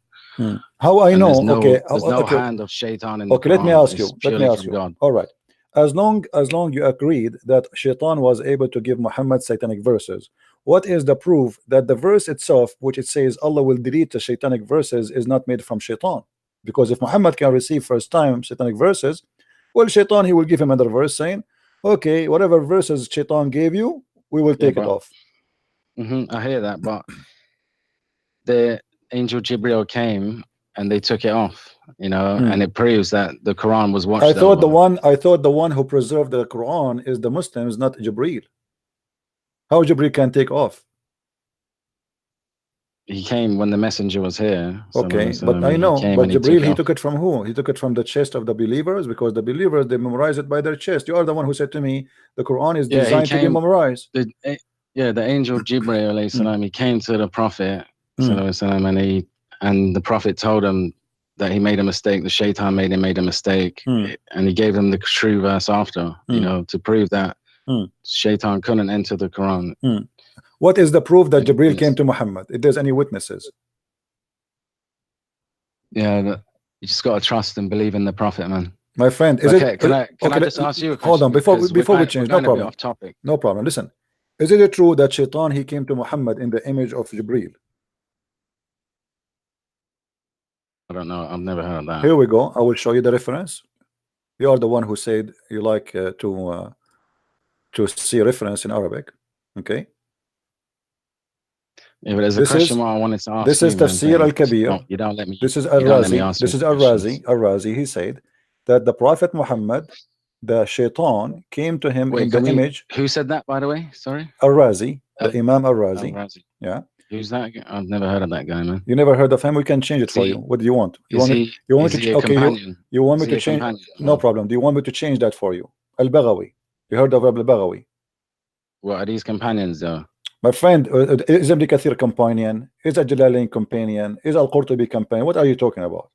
How I know? There's no hand of Shaitan in the Quran. Let me ask you. God. All right. as long you agreed that Shaitan was able to give Muhammad satanic verses, what is the proof that the verse itself, which it says Allah will delete the satanic verses, is not made from Shaitan? Because if Muhammad can receive first time satanic verses, well, Shaitan, he will give him another verse saying, okay, whatever verses Shaitan gave you, we will take it off. I hear that, but the angel Jibril came and they took it off, you know, and it proves that the Quran was watched. I thought the one who preserved the Quran is the Muslims, not Jibril. How Jibril can take off? He came when the messenger was here. Okay, but I know, but Jibril, he took it from who? He took it from the chest of the believers, because the believers, they memorize it by their chest. You are the one who said to me the Quran is designed to be memorized. The angel Jibril alayhi salam, he came to the Prophet and the Prophet told him that he made a mistake. The Shaitan made a mistake, and he gave him the true verse after, you know, to prove that Shaitan couldn't enter the Quran. What is the proof that Jibril came to Muhammad? If there's any witnesses? Yeah, you just got to trust and believe in the Prophet, man. My friend, is okay, it? Can I just ask you a question? Hold on, before we change, no problem. Off topic. No problem. Listen, is it true that Shaitan, he came to Muhammad in the image of Jibril? I don't know. I've never heard that. Here we go. I will show you the reference. You are the one who said you like to see reference in Arabic. Okay. Yeah, but there's a question I wanted to ask. This is Tafsir al-Kabir. You don't let me. This is Al-Razi. This is Al-Razi. Al-Razi. He said that the Prophet Muhammad, the Shaitan, came to him in the image. Who said that, by the way? Sorry. Al-Razi, the Imam Al-Razi. Yeah. Who's that? I've never heard of that guy, man. You never heard of him? We can change it for you. What do you want? You want me to? Okay, you want me to change? No problem. Do you want me to change that for you? Al-Baghawi. You heard of Al-Baghawi? What are these companions, though? My friend, is Ibn Kathir companion? Is Al-Jalalain companion? Is Al-Qurtubi companion? What are you talking about?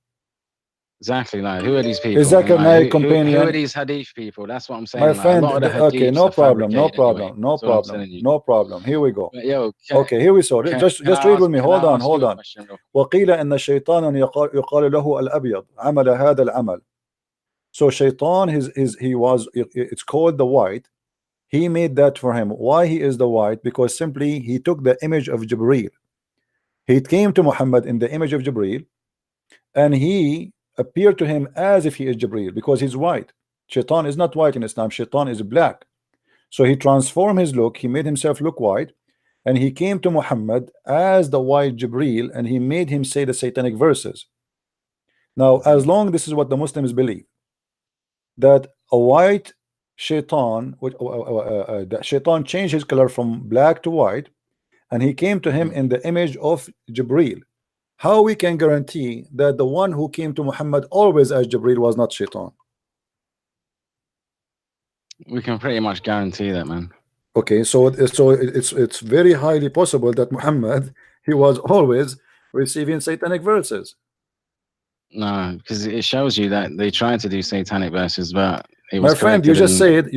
Exactly, like who are these people? Is Zakir Naik companion? Who are these hadith people? That's what I'm saying. My friend, okay, no problem. Here we go. Okay, here we saw. Just read with me. Hold on. وقيل أن الشيطان يقال له الأبيض عمل هذا العمل. So Shaitan, it's called the white. He made that for him. Why he is the white? Because simply he took the image of Jibril. He came to Muhammad in the image of Jibril, and he appeared to him as if he is Jibril, because he's white. Shaitan is not white in Islam. Shaitan is black. So he transformed his look. He made himself look white, and he came to Muhammad as the white Jibril, and he made him say the satanic verses. Now, as long this is what the Muslims believe, that a white Shaitan, that Shaitan changed his color from black to white, and he came to him in the image of Jibril. How we can guarantee that the one who came to Muhammad always as Jibril was not Shaitan? We can pretty much guarantee that, man. Okay, so it's very highly possible that Muhammad, he was always receiving satanic verses. No, because it shows you that they tried to do satanic verses, but it was my friend, you just said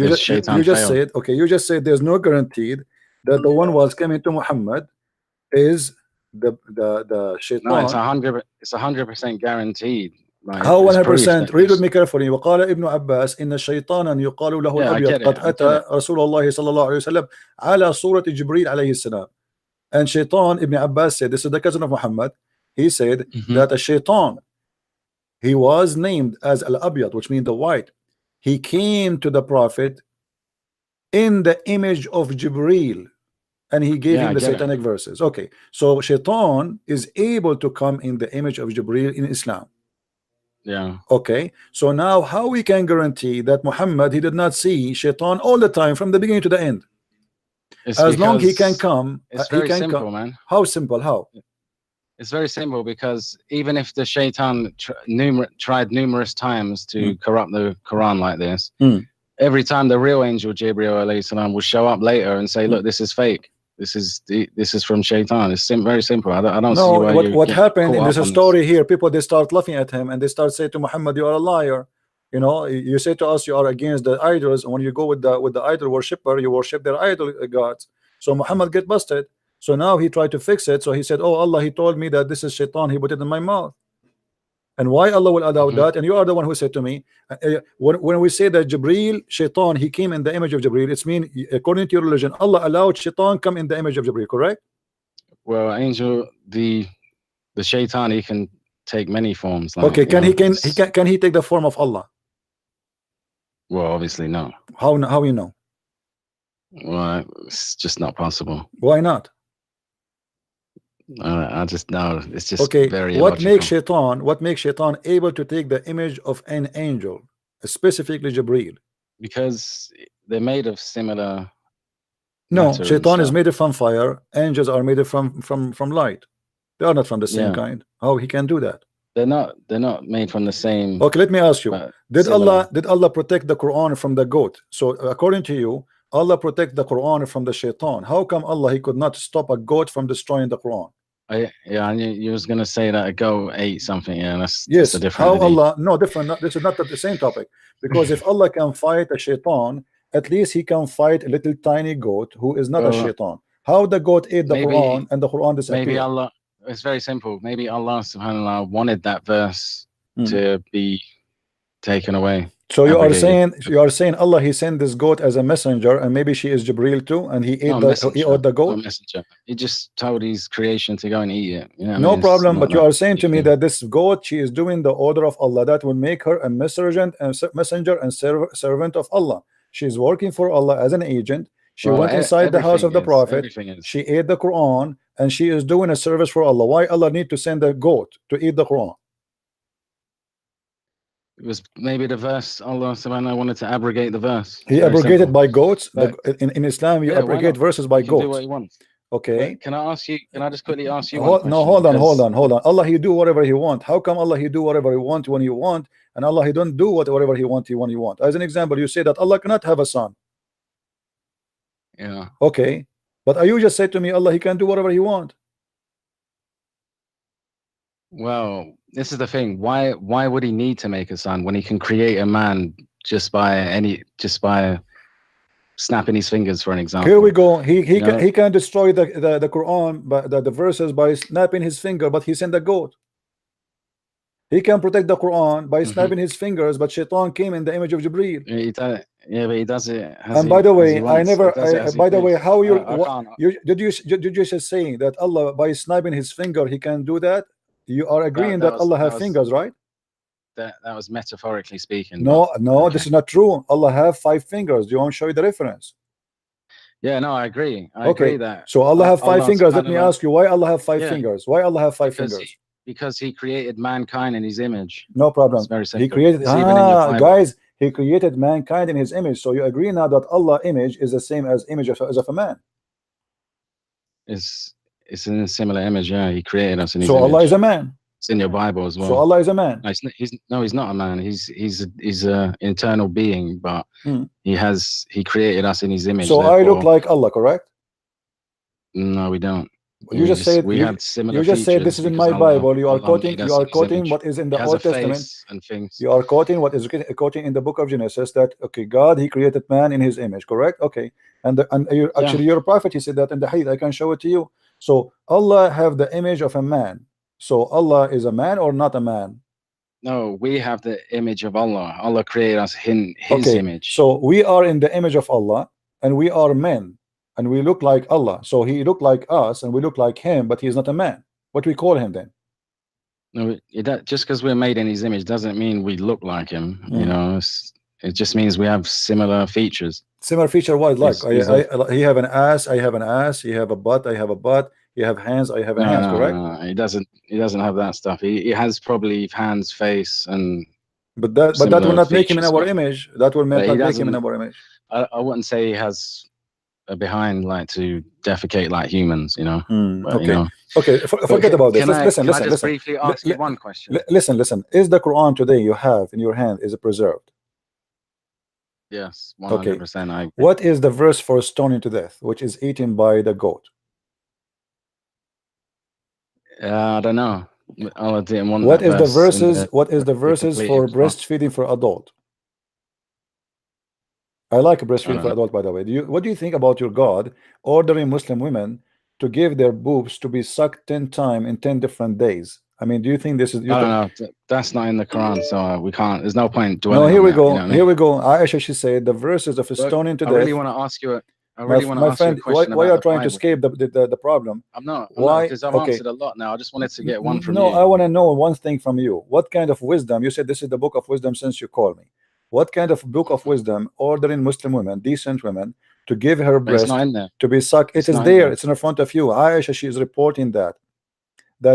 there's no guaranteed that the one was coming to Muhammad is the Shaitan. No, it's 100% guaranteed. Like, how 100%? Read with me carefully. وقال ابن عباس إن شيطانا يقال له الأبيض قد أتى رسول الله صلى الله عليه وسلم على صورة جبريل عليه السلام. And Shaitan, Ibn Abbas said, this is the cousin of Muhammad. He said that a Shaitan, he was named as Al-Abyad, which means the white. He came to the Prophet in the image of Jibril, and he gave him the satanic verses. Okay, so Shaitan is able to come in the image of Jibril in Islam. Yeah. Okay, so now how we can guarantee that Muhammad, he did not see Shaitan all the time from the beginning to the end? As long he can come, it's very simple, man. How simple? How? It's very simple, because even if the Shaitan tried numerous times to corrupt the Quran like this, every time the real angel Jibril alayhi salam will show up later and say, "Look, this is fake. This is from Shaitan." It's very simple. I don't see why what happened in this story here. People, they start laughing at him and they start saying to Muhammad, "You are a liar." You know, you say to us you are against the idols, and when you go with the idol worshipper, you worship their idol gods. So Muhammad get busted. So now he tried to fix it. So he said, "Oh Allah, he told me that this is Shaitan. He put it in my mouth." And why Allah will allow that? And you are the one who said to me, when we say that Jibreel, Shaitan, he came in the image of Jibreel, it's mean according to your religion, Allah allowed Shaitan come in the image of Jibreel, correct? Well, angel, the Shaitan, he can take many forms. Like, okay, can he take the form of Allah? Well, obviously no. How you know? Well, it's just not possible. Why not? I just know it's just okay. Very what illogical. makes Shaitan able to take the image of an angel, specifically Jibreel? Because they're made of similar. No, Shaitan is made from fire. Angels are made from light. They are not from the same kind. How he can do that? They're not made from the same. Okay, let me ask you. Did Allah protect the Quran from the goat? So according to you, Allah protect the Quran from the Shaitan. How come Allah he could not stop a goat from destroying the Quran? Yeah, you was gonna say that a goat ate something. Yeah, that's yes. A different. How Allah? No, different. This is not the same topic. Because if Allah can fight a Shaitan, at least he can fight a little tiny goat who is not a Shaitan. How the goat ate the Quran and the Quran disappeared? Maybe Allah. It's very simple. Maybe Allah subhanahu wa ta'ala wanted that verse to be taken away. So you are saying Allah he sent this goat as a messenger, and maybe she is Jibreel too, and he ate the goat. No messenger. He just told his creation to go and eat it. You know no problem. But you are saying to me that this goat, she is doing the order of Allah. That will make her a messenger and servant of Allah. She is working for Allah as an agent. She went inside the house of the Prophet. She ate the Quran, and she is doing a service for Allah. Why Allah need to send a goat to eat the Quran? It was maybe the verse Allah subhanahu wanted to abrogate the verse. He abrogated by goats. In Islam, you abrogate verses by goats. Do what he wants. Okay. But can I just quickly ask you? Hold on. Allah he do whatever he want. How come Allah he do whatever he want when you want, and Allah he don't do whatever he want when you want? As an example, you say that Allah cannot have a son. Yeah. Okay. But you just said to me, Allah he can do whatever he want. Well, this is the thing. Why would he need to make a son when he can create a man just by snapping his fingers, for an example? Here we go. He can destroy the Quran, but the verses by snapping his finger, but he sent a goat. He can protect the Quran by snapping his fingers, but Shaitan came in the image of Jibreel. Yeah, but he does it. And by the way, by the way, how did you just say that Allah by snapping his finger he can do that? You are agreeing that Allah has fingers, right? That was metaphorically speaking. No, this is not true. Allah have 5 fingers. Do you want to show you the reference? Yeah, no, I agree. I agree that. So Allah have 5 fingers. Let me ask you, why Allah have 5 fingers? Why Allah have 5 fingers? Because he created mankind in his image. No problem. Very simple. He created guys. He created mankind in his image. So you agree now that Allah image is the same as image of a man. It's in a similar image, yeah. He created us in his image. So Allah is a man. It's in your Bible as well. So Allah is a man. No, he's not a man. He's an eternal being, but he created us in his image. So I look like Allah, correct? No, we don't. You just said we have similar. You just said this is in my Bible. You are quoting what is in the Old Testament. And things. You are quoting what is quoting in the book of Genesis that God he created man in his image, correct? Okay, and your prophet he said that in the Hadith. I can show it to you. So Allah have the image of a man. So Allah is a man or not a man? No, we have the image of Allah. Allah created us in His image. So we are in the image of Allah, and we are men, and we look like Allah. So He look like us, and we look like Him, but He is not a man. What we call Him then? No, just because we're made in His image doesn't mean we look like Him. You know, it just means we have similar features. Similar feature what? Like he have an ass, I have an ass. He have a butt, I have a butt. You have hands, I have hands, correct? No, he doesn't have that stuff. He has probably hands, face, and but that will not make him in our image. That will not make him in our image. I wouldn't say he has a behind like to defecate like humans, you know. But, okay. You know. Okay, forget about this. Listen. Can I just briefly ask you one question? Listen. Is the Quran today you have in your hand, is it preserved? Yes, 100%. I agree. What is the verse for stoning to death, which is eaten by the goat? I don't know. Allah didn't want what is the verses? What is the verses for breastfeeding for adult? I like breastfeeding for adult, by the way. What do you think about your God ordering Muslim women to give their boobs to be sucked 10 times in 10 different days? I mean, do you think this is? No, that's not in the Quran, so we can't. There's no point No, dwelling. here we on go. That, you know Here we go. Aisha, she said the verses of stoning to death. I really want to ask you. I really want to ask friend, you a question. Why about are trying Bible. to escape the problem? I'm not. Why? Because I've answered a lot now. I just wanted to get one from you. No, I want to know one thing from you. What kind of wisdom? You said this is the book of wisdom since you called me. What kind of book of wisdom ordering Muslim women, decent women, to give her breast to be sucked? It is there. It's in front of you. Aisha, she is reporting that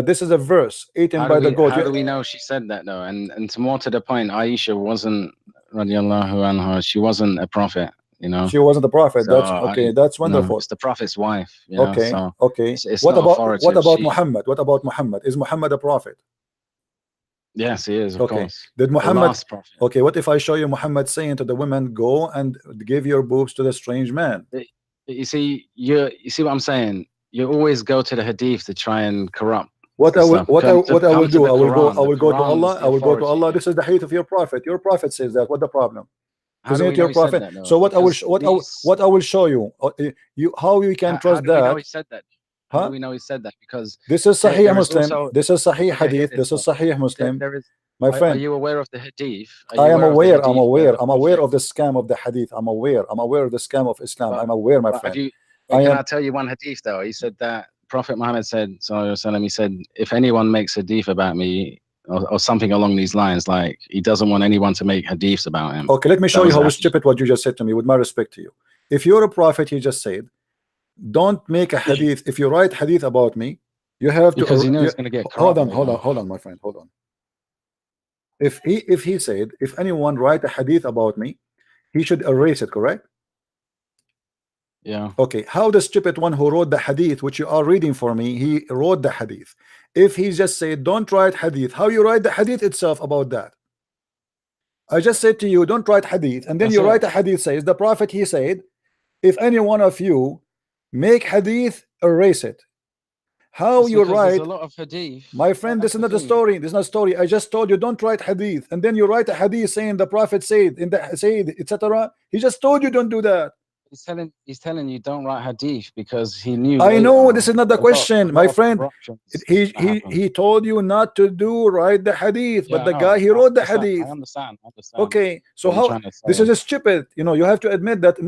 this is a verse eaten by the goat. How do we know she said that though? And more to the point, Aisha wasn't radiallahu anha. She wasn't a prophet. You know, she wasn't a prophet. So, that's okay. That's wonderful. No, it's the prophet's wife. You know, okay. So okay. It's what about she... Muhammad? What about Muhammad? Is Muhammad a prophet? Yes, he is. Of course. Did Muhammad? Okay. What if I show you Muhammad saying to the women, "Go and give your boobs to the strange man"? You see, you see what I'm saying? You always go to the hadith to try and corrupt. What I will do, I will go to Allah. I will go to Allah. This is the hadith of your prophet. Your prophet says that. What the problem? Isn't it your prophet? That, so what I will show you, how you can trust that. How do we know he said that? How do we know he said that? Because this is Sahih Muslim. This is Sahih Hadith. This is Sahih Muslim. My friend, are you aware of the hadith? I am aware. I'm aware. I'm aware of the scam of the hadith. I'm aware. I'm aware of the scam of Islam. I'm aware, my friend. Can I tell you one hadith though? He said that Prophet Muhammad said, sallallahu alaihi wasallam, he said, if anyone makes hadith about me, or something along these lines, like he doesn't want anyone to make hadiths about him. Okay, let me show you how stupid what you just said to me, with my respect to you. If you're a prophet, he just said, don't make a hadith. If you write hadith about me, you have to, because you know it's going to get hold on, my friend, hold on. If he said, if anyone write a hadith about me, he should erase it, correct? Yeah. Okay, how the stupid one who wrote the hadith, which you are reading for me, he wrote the hadith. If he just said, don't write hadith, how you write the hadith itself about that? I just said to you, don't write hadith, and then you write a hadith says, the prophet, he said, if any one of you make hadith, erase it. How you write? A lot of hadith. My friend, this is not a story. This is not a story. I just told you, don't write hadith, and then you write a hadith saying the prophet said, in the said, etc. He just told you don't do that. He's telling you don't write hadith because he knew. I know this is not the question, my friend. He told you not to write the hadith, but the guy he wrote the hadith. I understand. Okay, so how this is stupid. You know, you have to admit that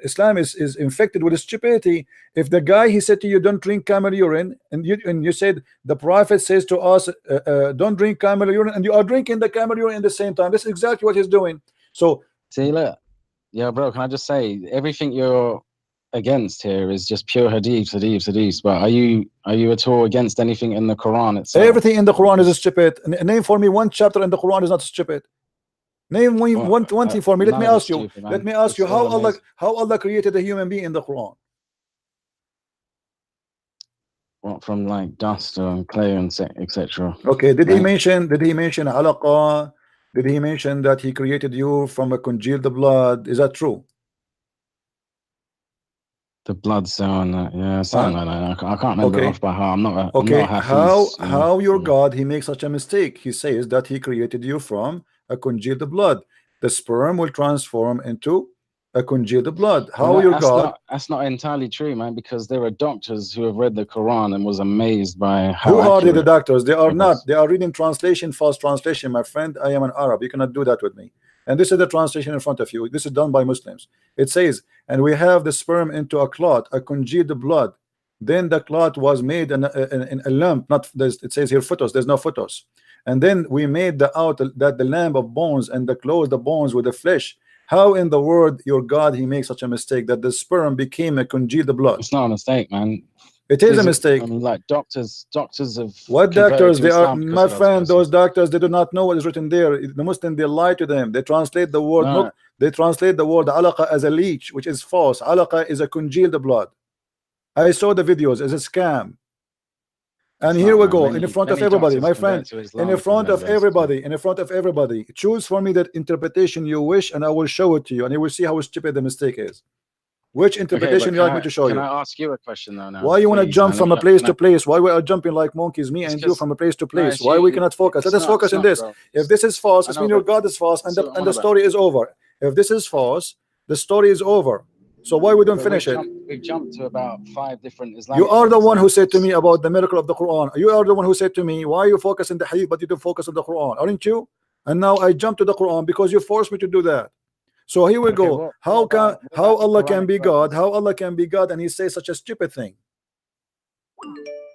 Islam is infected with stupidity. If the guy he said to you don't drink camel urine, and you said the prophet says to us don't drink camel urine, and you are drinking the camel urine at the same time, this is exactly what he's doing. So see, look. Yeah, bro, can I just say, everything you're against here is just pure hadith. But are you at all against anything in the Quran itself? Everything in the Quran is stupid. Name for me one chapter in the Quran is not stupid. Name one thing for me. Let me ask you. Let me ask you how Allah created a human being in the Quran. What, from like dust and clay and etc. Okay, did he mention alaqa? Did he mention that he created you from a congealed blood? Is that true? The blood cell and that, yeah, something like that. I can't remember off by heart. I'm not. Okay, I'm not how your God he makes such a mistake? He says that he created you from a congealed blood. The sperm will transform into a congealed blood. How your God? That's not entirely true, man. Because there are doctors who have read the Quran and was amazed by how. Who are the doctors? They are not. They are reading translation, false translation, my friend. I am an Arab. You cannot do that with me. And this is the translation in front of you. This is done by Muslims. It says, and we have the sperm into a clot, a congealed blood. Then the clot was made in a lump. Not it says here fetus. There's no fetus. And then we made the lamp of bones and close the bones with the flesh. How in the world your God he makes such a mistake that the sperm became a congealed blood? It's not a mistake, man. It is a mistake. I mean, like doctors of what doctors? They are, my friend. Those doctors, they do not know what is written there. The Muslim, they lie to them. They translate the word. No. They translate the word alaqa as a leech, which is false. Alaqa is a congealed blood. I saw the videos. It's a scam. And here we go, in front of everybody, my friend, in front of everybody, choose for me that interpretation you wish, and I will show it to you, and you will see how stupid the mistake is. Which interpretation you like me to show you? Can I ask you a question though now? Why you want to jump from a place to place? Why we are jumping like monkeys, me and you, from a place to place? Why we cannot focus? Let us focus on this. If this is false, it means your God is false, and the story is over. If this is false, the story is over. So why we don't But finish it? we've jumped to about 5 different Islamic. You are the one who said to me about the miracle of the Quran. You are the one who said to me, why you focus on the hadith but you don't focus on the Quran, aren't you? And now I jump to the Quran because you forced me to do that. So here we go. How Allah can be God? How Allah can be God and he says such a stupid thing?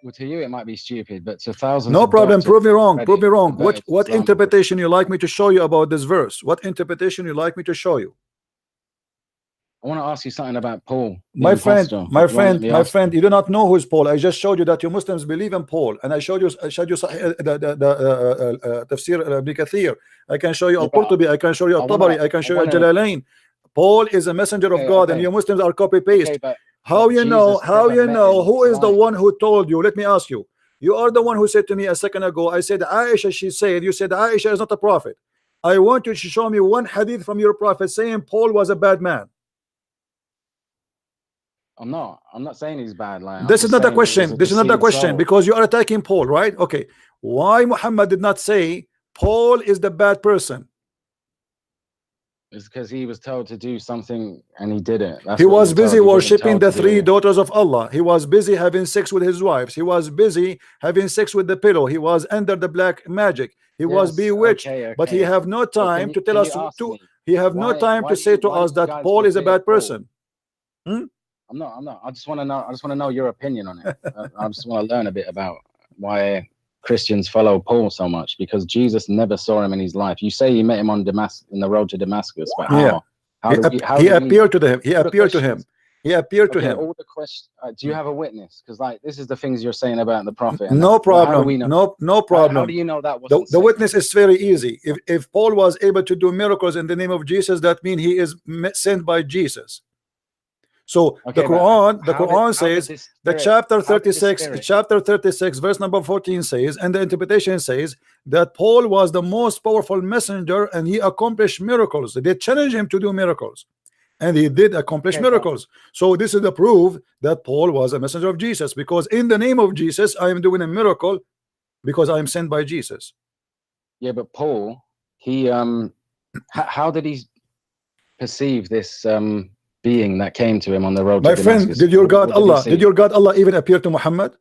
Well, to you it might be stupid, but to thousands. No problem. Prove me wrong. already Prove me wrong. converted to What Islam. interpretation you like me to show you about this verse? What interpretation you like me to show you? I want to ask you something about Paul. My friend, you do not know who is Paul. I just showed you that you Muslims believe in Paul, and I showed you Tafsir Ibn Kathir. I can show you Al-Qurtubi, I can show you Al-Tabari, I can show you Al-Jalalain. Paul is a messenger of God, and you Muslims are copy paste. How you know who is the one who told you? Let me ask you. You are the one who said to me a second ago, I said Aisha, she said, you said Aisha is not a prophet. I want you to show me one hadith from your prophet saying Paul was a bad man. I'm not saying he's bad. Like, this is not the question. This is not the question because you are attacking Paul, right? Okay. Why Muhammad did not say Paul is the bad person? It's because he was told to do something and he did it. He was busy worshipping the 3 daughters of Allah. He was busy having sex with his wives. He was busy having sex with the pillow. He was under the black magic. He was bewitched. But he have no time to tell us to. He have no time to say to us that Paul is a bad person. I'm not. I just want to know. I just want to know your opinion on it. I just want to learn a bit about why Christians follow Paul so much, because Jesus never saw him in his life. You say he met him on in the road to Damascus, but how? He appeared to him. He appeared to him. He appeared to him. All the questions. Do you have a witness? Because like this is the things you're saying about the prophet. No problem. No problem. How do you know that was the witness is very easy. If Paul was able to do miracles in the name of Jesus, that means he is sent by Jesus. So the Quran says the chapter 36 verse number 14 says, and the interpretation says that Paul was the most powerful messenger and he accomplished miracles. They challenged him to do miracles and he did accomplish miracles. So this is the proof that Paul was a messenger of Jesus, because in the name of Jesus I am doing a miracle because I am sent by Jesus. Yeah, but Paul, he how did he perceive this being that came to him on the road to Damascus? My friend, did your God Allah even appear to Muhammad?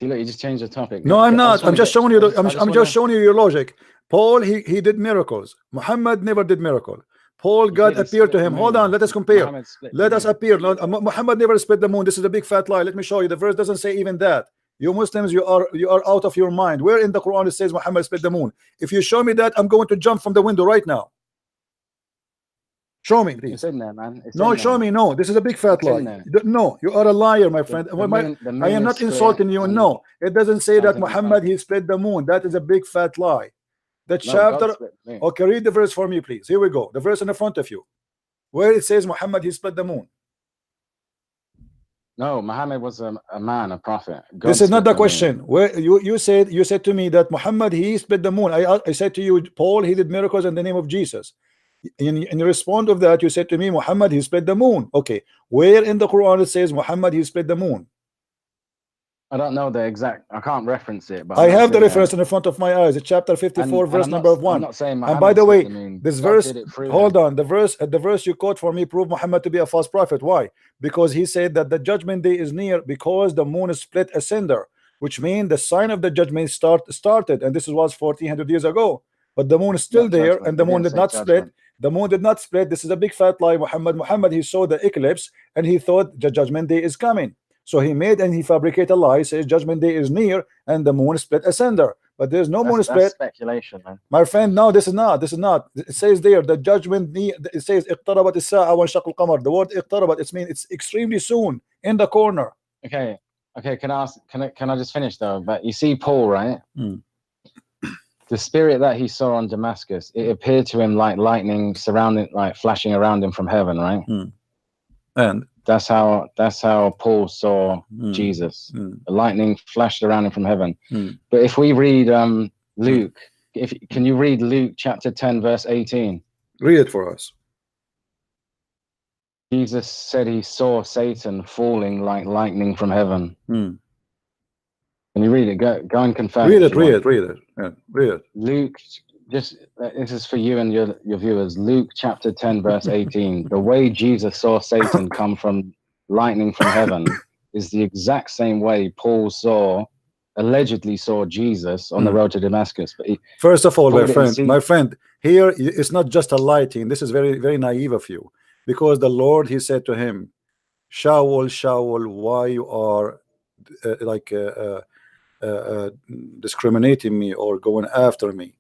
Look, you just changed the topic. No, I'm not. I'm just showing you. I'm just showing you your logic. Paul, he did miracles. Muhammad never did miracle. Paul, God appeared to him. Hold on, let us compare. Let us appear. Muhammad never split the moon. This is a big fat lie. Let me show you. The verse doesn't say even that. You Muslims, you are out of your mind. Where in the Quran it says Muhammad split the moon? If you show me that, I'm going to jump from the window right now. Show me, please. It's in there, man. No, show me. No, this is a big fat lie. No, you are a liar, my friend. I am not insulting you. No, it doesn't say that Muhammad he split the moon. That is a big fat lie. The chapter. Okay, read the verse for me, please. Here we go. The verse in the front of you, where it says Muhammad he split the moon. No, Muhammad was a man, a prophet. This is not the question. Where you said to me that Muhammad he split the moon. I said to you, Paul he did miracles in the name of Jesus. In response of that, you said to me, Muhammad he split the moon. Okay, where in the Quran it says Muhammad he split the moon? I don't know the exact. I can't reference it, but I have the reference in the front of my eyes. It's chapter 54, verse number 1. I'm not saying Muhammad, and by the way, this God verse, hold on, the verse you quote for me prove Muhammad to be a false prophet. Why? Because he said that the judgment day is near because the moon is split asunder, which means the sign of the judgment started, and this was 1400 years ago. But the moon is still there, and the moon did not split. The moon did not split. This is a big fat lie. Muhammad he saw the eclipse and he thought the judgment day is coming. So he made and he fabricated a lie, says judgment day is near and the moon split asunder. But there's no moon split. That's speculation, man. My friend, no, this is not. It says there the judgment. It says اقتربت الساعة وانشق القمر. The word اقتربت, it means it's extremely soon, in the corner. Okay. Can I just finish though? But you see Paul, right? The spirit that he saw on Damascus, it appeared to him like lightning flashing around him from heaven, right? And that's how Paul saw Jesus. The lightning flashed around him from heaven. But if we read Luke, can you read Luke chapter 10 verse 18? Read it for us. Jesus said he saw Satan falling like lightning from heaven. Can you read it? Go and confirm. Read it. Yeah, read it. Luke Just this is for you and your viewers. Luke chapter 10 verse 18. The way Jesus saw Satan come from lightning from heaven is the exact same way Paul allegedly saw Jesus on the road to Damascus. But first of all, my friend, here it's not just a lighting. This is very, very naive of you, because the Lord, he said to him, Shaul, Shaul, why you are discriminating me or going after me?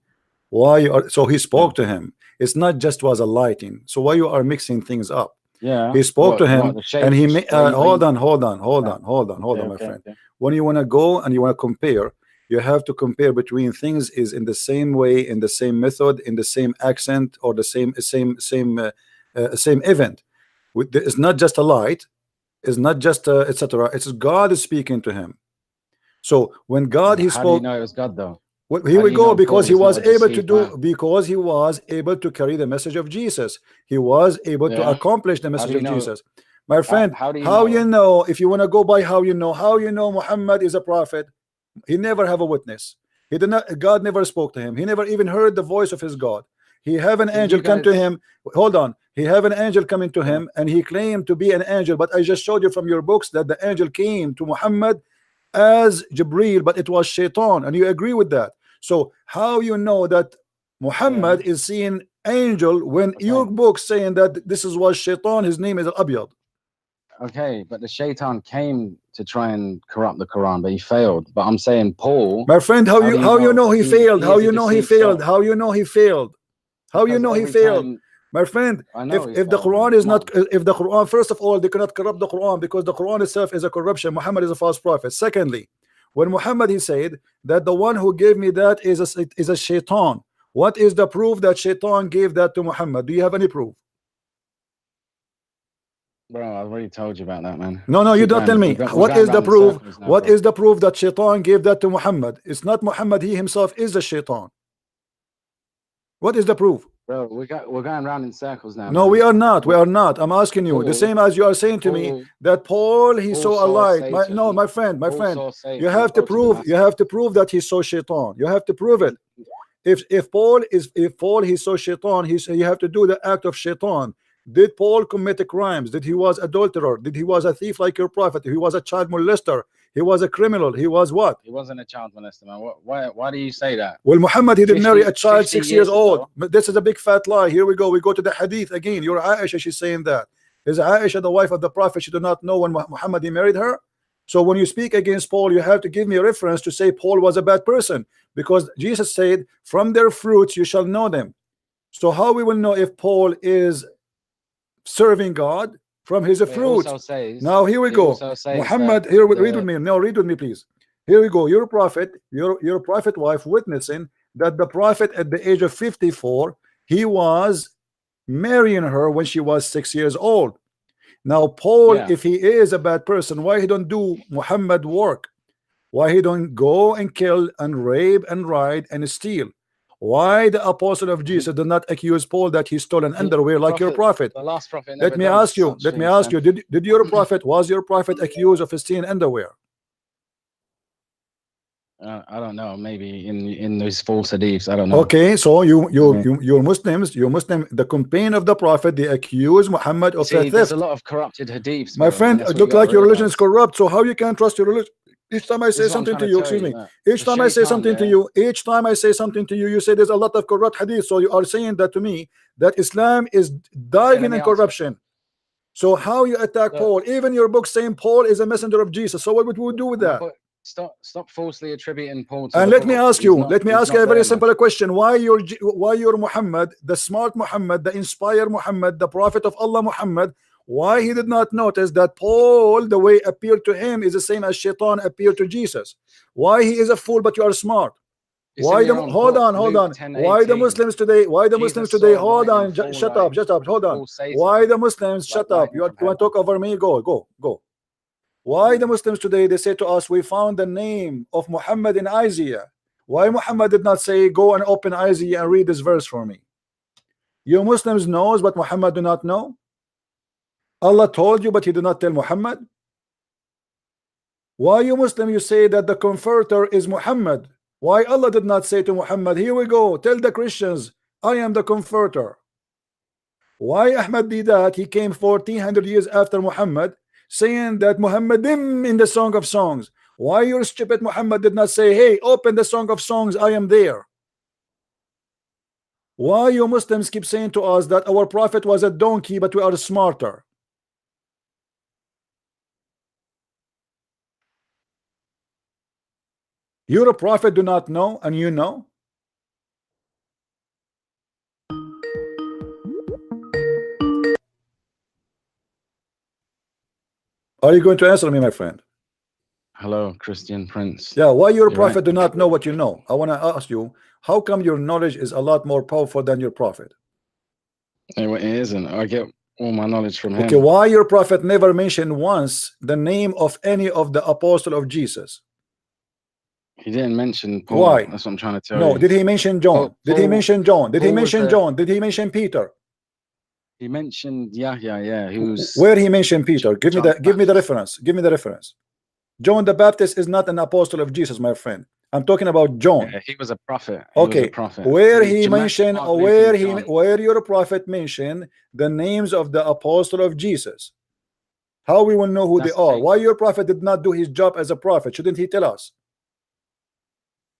Why you are? So he spoke to him. It's not just was a lighting. So why you are mixing things up? Yeah, he spoke to him, and he hold on, my friend. When you want to go and you want to compare, you have to compare between things is in the same way, in the same method, in the same accent, or the same event. It's not just a light, it's not just etc. It's God is speaking to him. So when God, he spoke. How do you know it was God though? Well, here we go, because he was able to do, because he was able to carry the message of Jesus. He was able to accomplish the message of Jesus. My friend, how you know, if you want to go by how you know Muhammad is a prophet? He never have a witness. He did not, God never spoke to him. He never even heard the voice of his God. He have an angel come to him. Hold on. He have an angel coming to him, and he claimed to be an angel. But I just showed you from your books that the angel came to Muhammad as Jibreel, but it was Shaitan, and you agree with that. So how you know that Muhammad is seeing angel when your book saying that this is was Shaitan, his name is Al-Abyad? Okay, but the Shaitan came to try and corrupt the Quran, but he failed. But I'm saying Paul, my friend, how you know he failed? How you know he failed? How you know he failed? How you know he failed? My friend, if the Quran is not, if the Quran, first of all, they cannot corrupt the Quran, because the Quran itself is a corruption. Muhammad is a false prophet. Secondly, when Muhammad, he said that the one who gave me that is a Shaitan. What is the proof that Shaitan gave that to Muhammad? Do you have any proof? Bro, I've already told you about that, man. No, you don't tell me. What is the proof? What is the proof that Shaitan gave that to Muhammad? It's not Muhammad. He himself is the Shaitan. What is the proof? Bro, we're going around in circles now. No, man. We are not. We are not. I'm asking you the same as you are saying to me that Paul, he saw a light. My friend, you have to prove. You have to prove that he saw Shaitan. You have to prove it. If Paul he saw Shaitan, you have to do the act of Shaitan. Did Paul commit crimes? Did he was adulterer? Did he was a thief like your prophet? He was a child molester? He was a criminal? He was what? He wasn't a child molester, man. Why do you say that? Well, Muhammad, he didn't marry a child 6 years old. But this is a big fat lie. Here we go. We go to the hadith again. Your Aisha, she's saying that. Is Aisha the wife of the prophet? She did not know when Muhammad, he married her. So when you speak against Paul, you have to give me a reference to say Paul was a bad person, because Jesus said, from their fruits you shall know them. So how we will know if Paul is serving God? From his fruits. Now here we go. Muhammad, here read with me. No, read with me, please. Here we go. Your prophet, your prophet wife witnessing that the prophet at the age of 54, he was marrying her when she was 6 years old. Now Paul, if he is a bad person, why he don't do Muhammad work? Why he don't go and kill and rape and ride and steal? Why the apostle of Jesus did not accuse Paul that he stole an underwear like your prophet? The last prophet. Let me ask you. Did your prophet, was your prophet accused of stealing underwear? I don't know. Maybe in those false hadiths. I don't know. Okay, so you're Muslims. The campaign of the prophet, they accuse Muhammad of theft. There's a lot of corrupted hadiths. My friend, it look like your religion is corrupt. So how you can trust your religion? Each time I say something to you, excuse me. Each time I say something to you, you say there's a lot of corrupt hadith. So you are saying that to me, that Islam is diving in corruption. So how you attack Paul? Even your book saying Paul is a messenger of Jesus. So what would we do with that? Stop falsely attributing Paul to and let me ask you a very simple question. Why your Muhammad, the smart Muhammad, the inspired Muhammad, the prophet of Allah Muhammad, why he did not notice that Paul, the way appeared to him, is the same as Shaitan appeared to Jesus? Why he is a fool but you are smart? Why the hold on. Why the Muslims today? Hold on, shut up, hold on. Why the Muslims, shut up, you want to talk over me? Go. Why the Muslims today, they say to us, we found the name of Muhammad in Isaiah. Why Muhammad did not say, go and open Isaiah and read this verse for me? You Muslims knows but Muhammad do not know. Allah told you but he did not tell Muhammad. Why you Muslim, you say that the comforter is Muhammad, Why Allah did not say to Muhammad, here we go, tell the Christians, I am the comforter? Why Ahmad Didat, he came 1400 years after Muhammad, saying that Muhammadim in the Song of Songs? Why your stupid Muhammad did not say, hey, open the Song of Songs, I am there? Why you Muslims keep saying to us that our prophet was a donkey, but we are smarter? You're a prophet, do not know, and you know? Are you going to answer me, my friend? Hello, Christian Prince. Yeah, why your You're prophet right. do not know what you know? I want to ask you, how come your knowledge is a lot more powerful than your prophet? It isn't. I get all my knowledge from him. Okay, why your prophet never mentioned once the name of any of the apostle of Jesus? He didn't mention Paul. Why? That's what I'm trying to tell No, you. did he mention John? Did he mention John? Did he Paul was mention the- John? Did he mention Peter? He mentioned Yahya, yeah. He was Where he mentioned Peter? Give me John the reference. Give me the reference. John the Baptist is not an apostle of Jesus, my friend. I'm talking about John. Yeah, he was a prophet. He was Okay, a prophet. where he Jamal- mentioned, Mark, Luke, and John. where your prophet mentioned the names of the apostle of Jesus? How we will know who That's they are? the- Why your prophet did not do his job as a prophet? Shouldn't he tell us?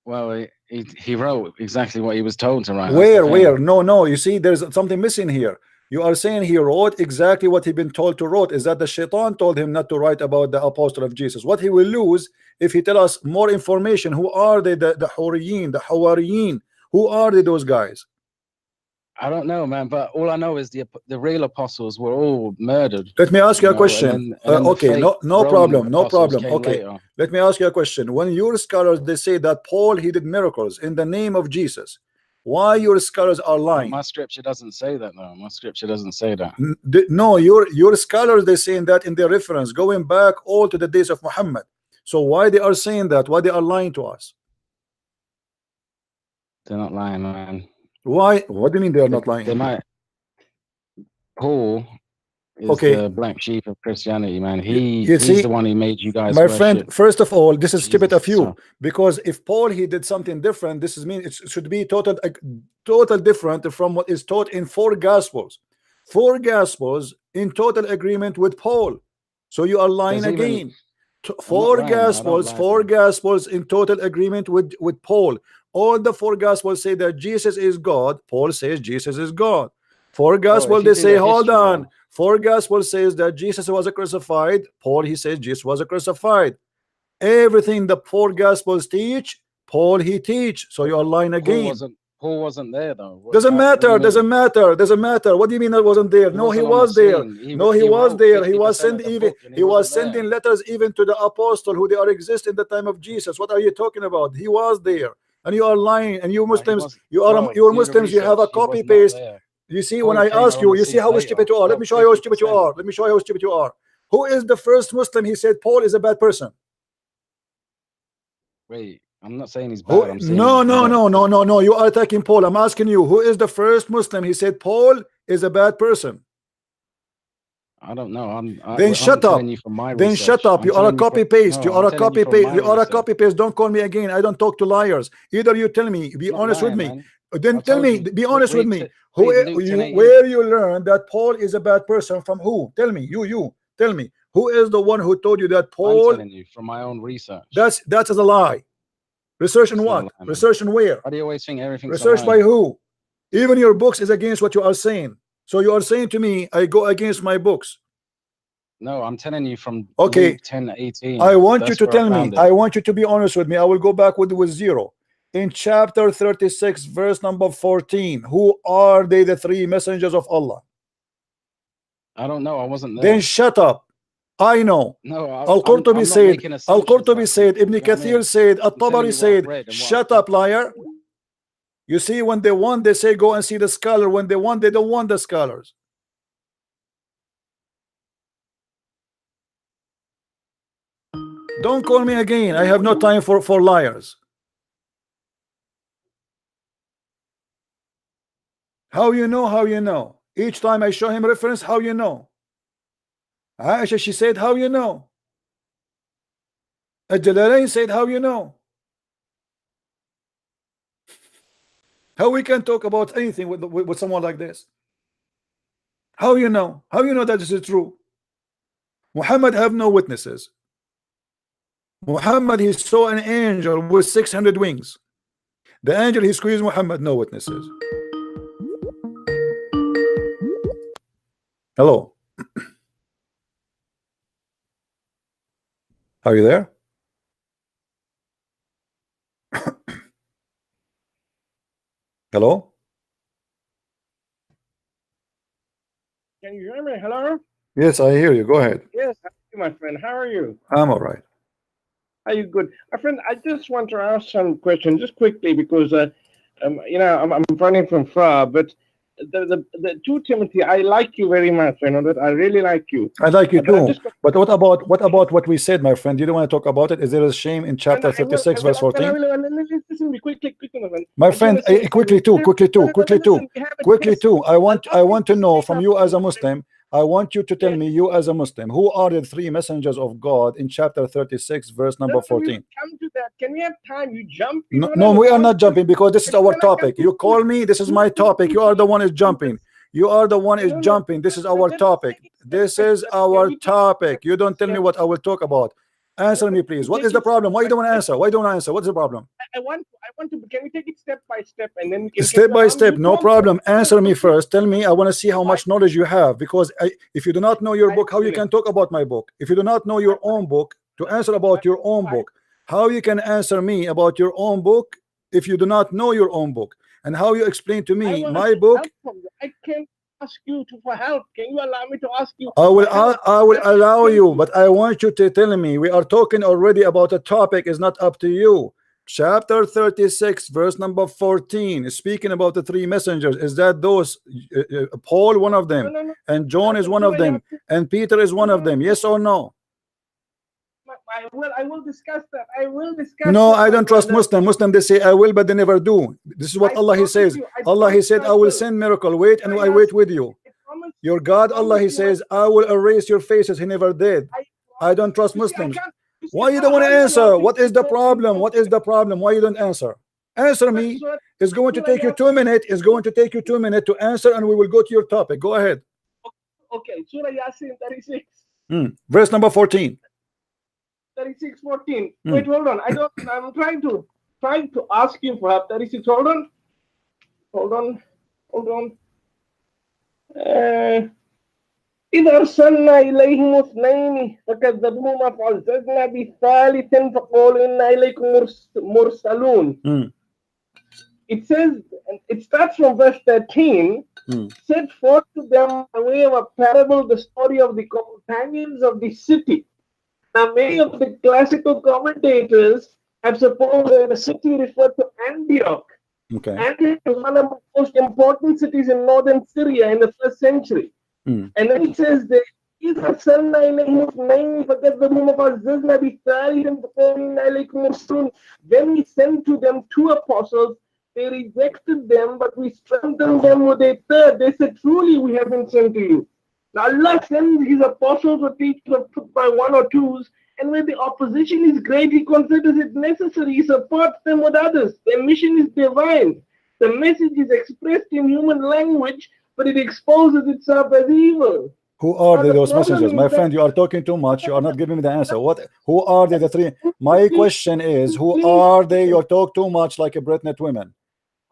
Well, he wrote exactly what he was told to write. Where? No. You see, there's something missing here. You are saying he wrote exactly what he'd been told to write. Is that the shaitan told him not to write about the apostle of Jesus? What he will lose if he tell us more information. Who are they? The Huriyin, the Hawariyin. Who are they, those guys? I don't know, man, but all I know is the real apostles were all murdered. Let me ask you a know, question. and then the Okay, fake no Roman problem, no apostles problem. came Okay, later. let me ask you a question. When your scholars they say that Paul he did miracles in the name of Jesus, why your scholars are Well, lying? my scripture doesn't say that, though. My scripture doesn't say that. No, your scholars they saying that in their reference, going back all to the days of Muhammad. So why they are saying that? Why they are lying to us? They're not lying, man. Why? What do you mean they are not They lying? might. Paul is Okay. the black sheep of Christianity, man. You see, He's the one who made you guys my worship friend, first of all, this is stupid Jesus, of you, so- because if Paul he did something different, this is mean it should be total different from what is taught in 4 gospels. 4 gospels in total agreement with Paul. So you are lying There's even- again. 4 lying, I don't gospels, lie, 4 bro. gospels in total agreement with Paul. All the 4 gospels say that Jesus is God. Paul says Jesus is God. 4 gospels if you they do say, the hold history, on. bro. 4 gospels says that Jesus was a crucified. Paul he says Jesus was a crucified. Everything the 4 gospels teach, Paul he teach. So you are lying again. Paul wasn't there, though. Doesn't What do you matter. mean? Doesn't matter. What do you mean I wasn't there? He No, he wasn't on the was there. scene. No, he was wrote there. He was 50% of sending the even book and he was wasn't sending there. letters even to the apostle who they are exist in the time of Jesus. What are you talking about? He was there, and you are lying. And you Muslims, wasn't. you are Bro, you are do the Muslims. You have a research. He was copy not paste. there. You see, Paul when I came ask on you, the you see scene how later. stupid you are. Let me show you how stupid you 50%. are. Let me show you how stupid you are. Who is the first Muslim? He said Paul is a bad person. Wait, I'm not saying he's Who, bad. I'm saying no. You are attacking Paul. I'm asking you, who is the first Muslim? He said Paul is a bad person. I don't know. Then shut up. You from my Then research. shut up. You are a copy paste. You are a copy paste. You are a copy paste. Don't call me again. I don't talk to liars. Either you tell me, be honest with me. Man. Then tell me, be honest with me. Where you learn that Paul is a bad person from who? Tell me. You tell me. Who is the one who told you that Paul? I'm telling you from my own research. That's a lie. Research in what? Lie, research in where? Why do you always think everything's research by who? Even your books is against what you are saying. So you are saying to me, I go against my books. No, I'm telling you from okay. Luke 10:18. I want you to tell me. I want you to be honest with me. I will go back with 0. In chapter 36, verse number 14, who are they, the 3 messengers of Allah? I don't know. I wasn't there. Then shut up. I know. No, Al-Qurtubi said, Al-Qurtubi said, Ibn Kathir said, At-Tabari said, shut up, liar. You see, when they want, they say go and see the scholar. When they want, they don't want the scholars. Don't call me again. I have no time for liars. How you know? How you know? Each time I show him reference, how you know? Aisha, she said, how you know? Al-Jalalain said, how you know? How we can talk about anything with someone like this? How you know? How you know that this is true? Muhammad have no witnesses. Muhammad, he saw an angel with 600 wings. The angel he squeezed Muhammad, no witnesses. Hello. Are you there? Hello? Can you hear me? Hello? Yes, I hear you. Go ahead. Yes, my friend. How are you? I'm all right. Are you good? My friend, I just want to ask some questions just quickly because, you know, I'm running from far, but the 2 Timothy, I like you very much. You know that I really like you. I like you too. But what about what we said, my friend? You don't want to talk about it? Is there a shame in chapter 36, verse 14? Listen, quickly, my friend. Quickly too. I want to know from you as a Muslim. I want you to tell me, you as a Muslim, who are the 3 messengers of God in chapter 36, verse number 14? Come to that. Can we have time? You jump. No, we are not jumping because this is our topic. You call me, this is my topic. You are the one is jumping. You are the one is jumping. This is our topic. This is our topic. You don't tell me what I will talk about. Answer me, please. What is the problem? Why you don't want to answer? Why don't I answer? What's the problem? I want to. Can we take it step by step and then we can step by step? No problem. Answer me first. Tell me. I want to see how much knowledge you have, because if you do not know your book, how you can talk about my book? If you do not know your own book, to answer about your own book, how you can answer me about your own book if you do not know your own book? And how you explain to me my book? I can't ask you for help. Can you allow me to ask you? I will allow you, but I want you to tell me. We are talking already about a topic. Is not up to you. Chapter 36, verse number 14, is speaking about the 3 messengers. Is that those? Paul, one of them, and John is one of them, and Peter is one of them. Yes or no? I will discuss that. I will discuss. No, I don't trust Muslim. They say I will, but they never do. This is what Allah He says. Allah He said, I will send miracle. Wait, and I wait with you. Your God, Allah He says, I will erase your faces. He never did. I don't trust Muslims. Why you don't want to answer? What is the problem? What is the problem? Why you don't answer? Answer me. It's going to take you 2 minutes. It's going to take you 2 minutes to answer, and we will go to your topic. Go ahead. Okay, Surah Yasin 36. Verse number 14. 36:14. Wait, hold on. I'm trying to ask you for help. 36. Hold on. إذا أرسلنا إليهم اثنين فكذبوهما فعززنا بثالث فقالوا إنا إليكم مرسلون. It says, it starts from verse 13. Set forth to them by way of a parable the story of the companions of the city. Now, many of the classical commentators have supposed that the city referred to Antioch. Okay. Antioch was one of the most important cities in northern Syria in the 1st century. And then it says that then we sent to them 2 apostles. They rejected them, but we strengthened them with a 3rd. They said, truly we have been sent to you. Now Allah sends His apostles or teachers by 1 or 2s, and when the opposition is great, He considers it necessary. He supports them with others. Their mission is divine. The message is expressed in human language, but it exposes itself as evil. Who are those messengers? My friend, you are talking too much. You are not giving me the answer. Who are they, the 3? My question is, who are they? You talk too much like a Britnet women.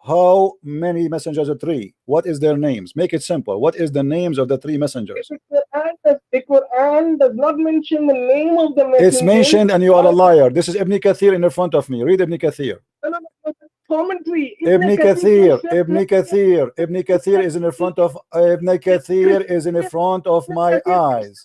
How many messengers are 3? What is their names? Make it simple. What is the names of the 3 messengers? The Quran does not mention the name of the messenger. It's mentioned, and you are a liar. This is Ibn Kathir in front of me. Read Ibn Kathir. No. Commentary. Ibn Kathir is in front of Ibn Kathir is in front of my eyes.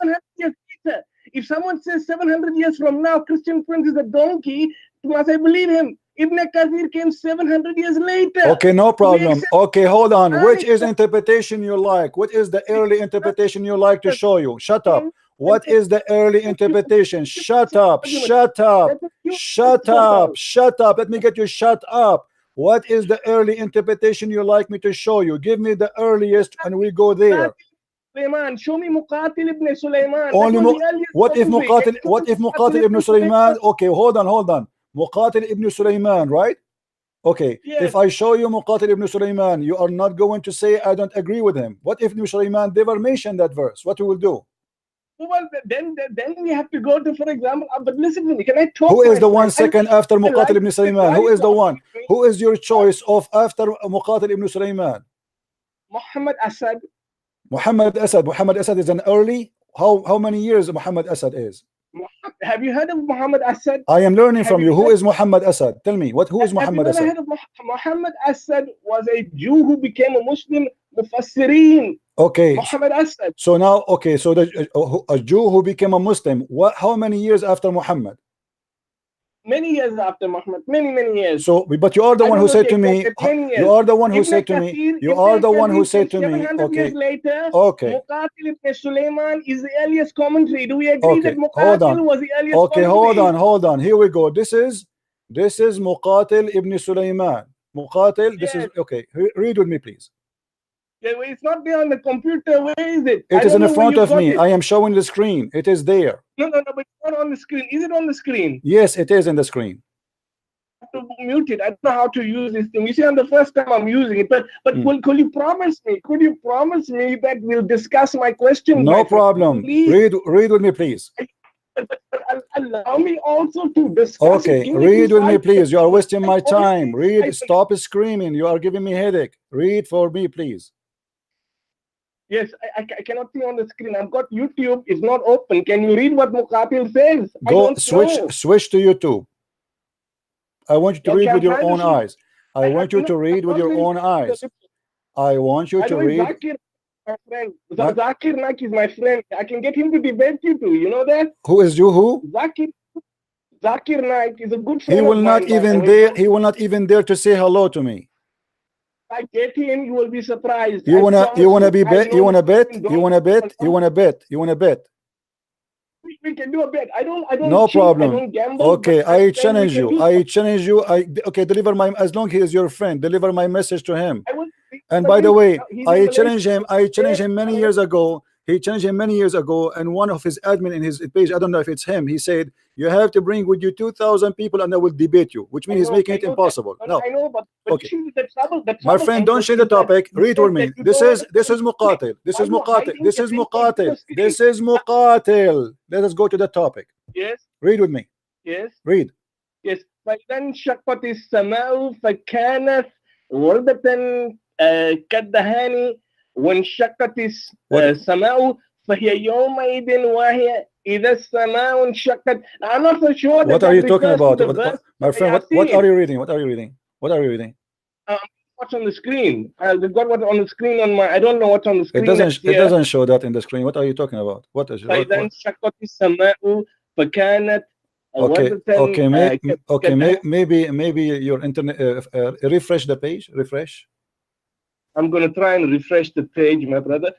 If someone says 700 years from now Christian Prince is a donkey, must I believe him? Ibn Kathir came 700 years later. Okay, no problem. Okay, hold on. Which is interpretation you like? What is the early interpretation you like to show you? Shut up. What is the early interpretation? Shut up. Shut up. Shut up. Shut up. Let me get you shut up. What is the early interpretation you like me to show you? Give me the earliest and we go there. Sulaiman, show me Muqatil ibn Sulaiman. What if Muqatil ibn Sulaiman? Okay, hold on. Muqatil ibn Sulaiman, right? Okay, Yes. if I show you Muqatil ibn Sulaiman, you are not going to say I don't agree with him. What if Ibn Sulaiman never mentioned that verse? What we will do? Well, then we have to go to, for example, but listen to me. Can I talk? Who is the friend? one second after Muqatil ibn Sulaiman? Who is the one? Who is your choice of after Muqatil ibn Sulaiman? Muhammad Asad. Muhammad Asad. Muhammad Asad is an early. How many years Muhammad Asad is? Have you heard of Muhammad Asad? I am learning from you. Who is Muhammad Asad? Tell me who is Muhammad Asad? Heard of Muhammad Asad was a Jew who became a Muslim. Mufassirin. Okay. Muhammad Asad. So now, okay, so a Jew who became a Muslim. What? How many years after Muhammad? Many years after Muhammad. Many years. So, but you are the one who said to me. You are the one who said to me. You are the one who said to me. Okay. Years later, okay. Muqatil ibn Sulaiman is the earliest commentary. Do we agree that Muqatil was the earliest? Okay, hold on. Here we go. This is Muqatil ibn Sulaiman. Muqatil. This is okay. Read with me, please. Yeah, well, it's not there on the computer. Where is it? It is in front of me. I am showing the screen. It is there. No, but it's not on the screen. Is it on the screen? Yes, it is in the screen. I have to mute it. I don't know how to use this thing. You see, on the first time I'm using it, but could you promise me? Could you promise me that we'll discuss my question? No problem. Read with me, please. Allow me also to discuss. Okay, read with me, please. You are wasting my time. Read. Stop screaming. You are giving me headache. Read for me, please. Yes, I cannot see on the screen. I've got YouTube. It's not open. Can you read what Muqatil says? Go switch to YouTube. I want you to read with your own eyes. I want you to read with your own eyes. I want you to read. Zakir, my friend. Zakir Naik is my friend. I can get him to debate you too. You know that? Who is you? Who? Zakir Naik is a good friend. He will not even dare. He will not even dare to say hello to me. I get him, you will be surprised. You wanna bet? You wanna bet? You wanna bet? You wanna bet? You wanna bet? We can do a bet. I don't no cheat, problem. I don't gamble, okay, I challenge you. I challenge you. Okay, deliver my, as long as he is your friend, deliver my message to him. And by the way, I challenge him many years ago. He challenged him many years ago, and one of his admin in his page, I don't know if it's him, he said, you have to bring with you 2,000 people and I will debate you, which means he's making it impossible. No. I know, but okay. The trouble, my friend, don't change the topic. Read with me. This is Muqatil. This is Muqatil. This is Muqatil. This is Muqatil. Let us go to the topic. Yes. Read with me. Yes. Read. Yes. فإذا انشقت السماء فكانت وردة كالدهان وانشقت السماء فهي يومئذ واهية إذا السماء انشقت. I'm not so sure. What are you talking about? My friend, what are you reading? What are you reading? What are you reading? What's on the screen? I've got what on the screen on my. I don't know what's on the screen. It doesn't show that in the screen. What are you talking about? What is? فإذا انشقت السماء فكانت. Maybe your internet. Refresh the page. Refresh. I'm going to try and refresh the page, my brother.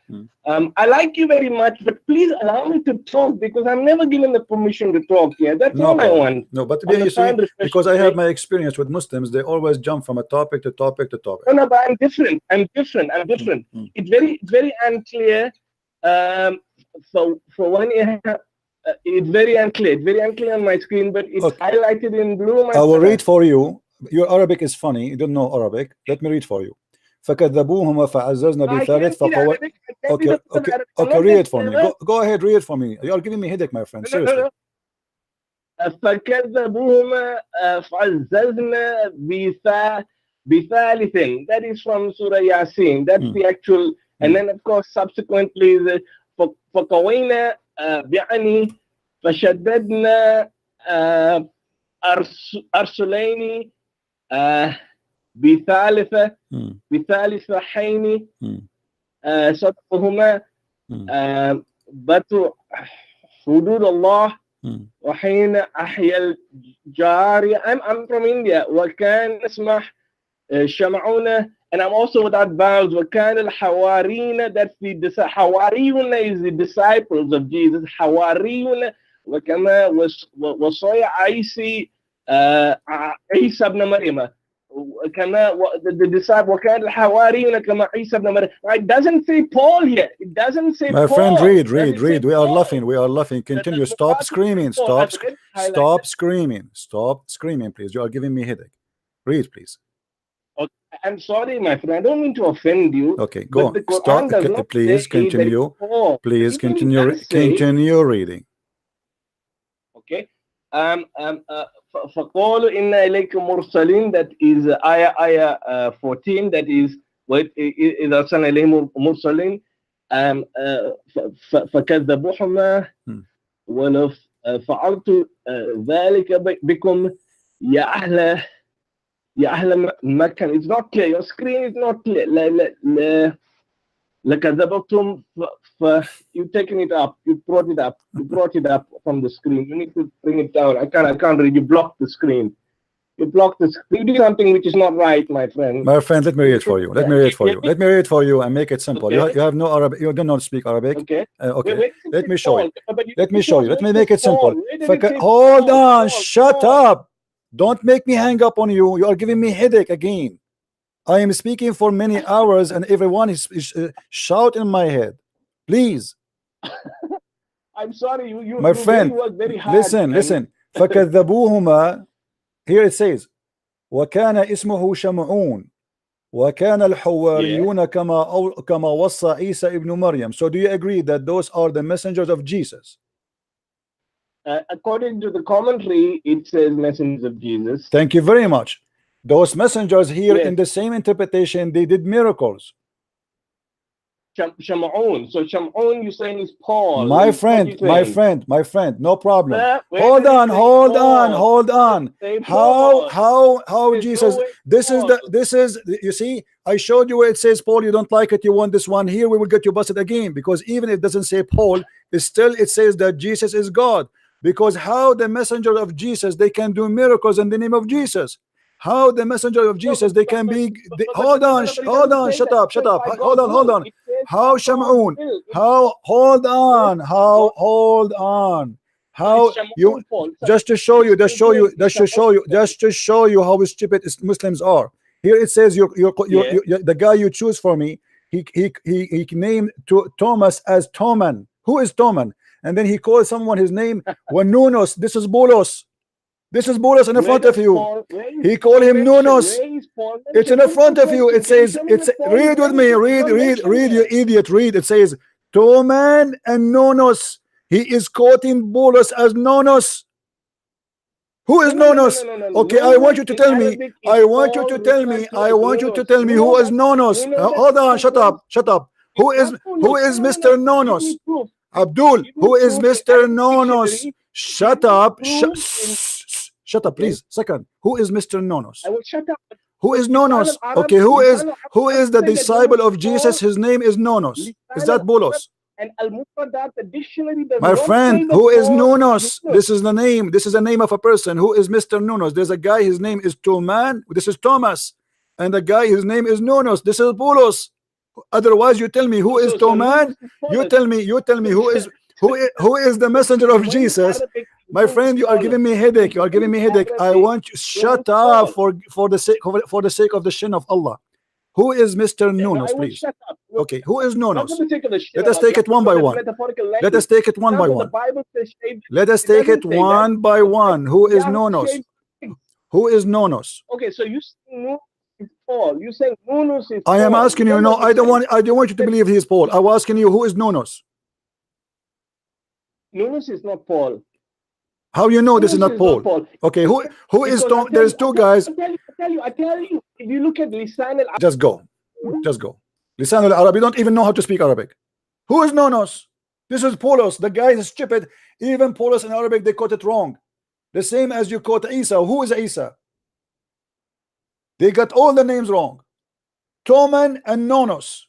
I like you very much, but please allow me to talk because I'm never given the permission to talk here. That's all I want. No, but you see, because I have my experience with Muslims, they always jump from a topic to topic to topic. No, but I'm different. It's very unclear. For one, it's very unclear. It's very unclear on my screen, but it's highlighted in blue. I will read for you. Your Arabic is funny. You don't know Arabic. Let me read for you. فكذبوهما فعززنا بثالث فقوى. Okay, read it for me. Go ahead, read it for me. You are giving me headache, my friend. Seriously. فكذبوهما فعززنا بثالث. That is from Surah Yasin. That's the actual. And then of course subsequently the فقوينا يعني فشددنا أرسلين بثالث حين صدقهما بتوا حدود الله وحين أحيا الجارية. I'm from India. وكان اسمح شمعون, and I'm also without vowels. وكان الحواريين, that's the حواريون is the disciples of Jesus. حواريون وكما وصايا عيسى عيسى ابن مريم. The disciple وكان الحواريون كما عيسى ابن مريم. It doesn't say Paul here. It doesn't say my Paul. friend, read. We are laughing. Continue. Stop screaming. Stop screaming. Stop screaming, please. You are giving me headache. Read, please. I'm sorry, my friend. I don't mean to offend you. Okay, go on. Stop. Please continue. Please continue. Continue reading. Okay. فقالوا إنا إليكم مرسلين, that is ayah 14, that is إذا أرسلنا إليهم مرسلين فكذبوهما ولو فعلت ذلك بكم يا أهل مكة. It's not clear. Your screen is not clear. لكذبتم you taken it up, you brought it up from the screen. You need to bring it down. I can't read. You blocked the screen. You blocked the screen. You do something which is not right, my friend. My friend, let me read it for you. Let me read it for you. Let me read it for you and make it simple. Okay. You have no Arabic. You do not speak Arabic. Okay. Okay. Wait, Let me show you. but Let me show you. Let me make it simple. Hold Hold on. Shut up. Don't make me hang up on you. You are giving me headache again. I am speaking for many hours and everyone is shout in my head. Please. I'm sorry. You My friend, really work very hard. listen. فكذبوهما. Here it says وكان اسمه شمعون وكان الحواريون كما وصى عيسى ابن مريم. So do you agree that those are the messengers of Jesus? According to the commentary, it says messengers of Jesus. Thank you very much. Those messengers here in the same interpretation, they did miracles. Shamun. So Shamun, you're saying is Paul. My friend, no problem. Hold on. How Jesus? This is you see, I showed you where it says Paul. You don't like it, you want this one. Here we will get you busted again, because even if it doesn't say Paul, it says that Jesus is God. Because how the messenger of Jesus, they can do miracles in the name of Jesus? How the messenger of Jesus, they can be hold on, shut up, hold on. How Shamun? Hold on. How you just to show you how stupid Muslims are. Here it says the guy you choose for me, he named Thomas as Toman. Who is Toman? And then he calls someone his name Wanunos. This is Bolos. This is Bolos in front of you. He called him Nunos. It's in front of you. It says, read with me. Read, you idiot. Read. It says, Toman and Nonos. He is quoting Bolos as Nonos. Who is Nonos? Okay, I want you to tell me. I want you to tell me who is Nonos. Hold on. Shut up. Who is Mr. Nonos? Abdul, who is Mr. Nonos? Shut up. Shut up, please. Second, who is Mr. Nonos? I will shut up. Who is Nonos? Okay, who is the disciple of Jesus? His name is Nonos. Is that Bolos? And the dictionary. My friend, who is Nonos? This is the name. This is the name of a person. Who is Mr. Nonos? There's a guy. His name is Toman. This is Thomas, and the guy. His name is Nonos. This is Bolos. Otherwise, you tell me who is Toman. You tell me who is the messenger of Jesus. My friend, you are giving me headache. I want you shut up for the sake of the shin of Allah. Who is Mr. Nonos, please? Okay, who is Nonos? Let us take it one by one. Let us take it one by one. Who is Nonos? Who is Nonos? Okay, so you know it's Paul. You saying Nonos is I am asking you. No, I don't want you to believe he is Paul. I was asking you, who is Nonos? Nonos is not Paul. How you know this is not Paul? Okay, who is Tom? There's two guys. I tell you. If you look at Lisan al-Arab. Just go. Lisan al-Arab. You don't even know how to speak Arabic. Who is Nonos? This is Polos. The guy is stupid. Even Polos in Arabic, they quote it wrong. The same as you quote Isa. Who is Isa? They got all the names wrong. Toman and Nonos.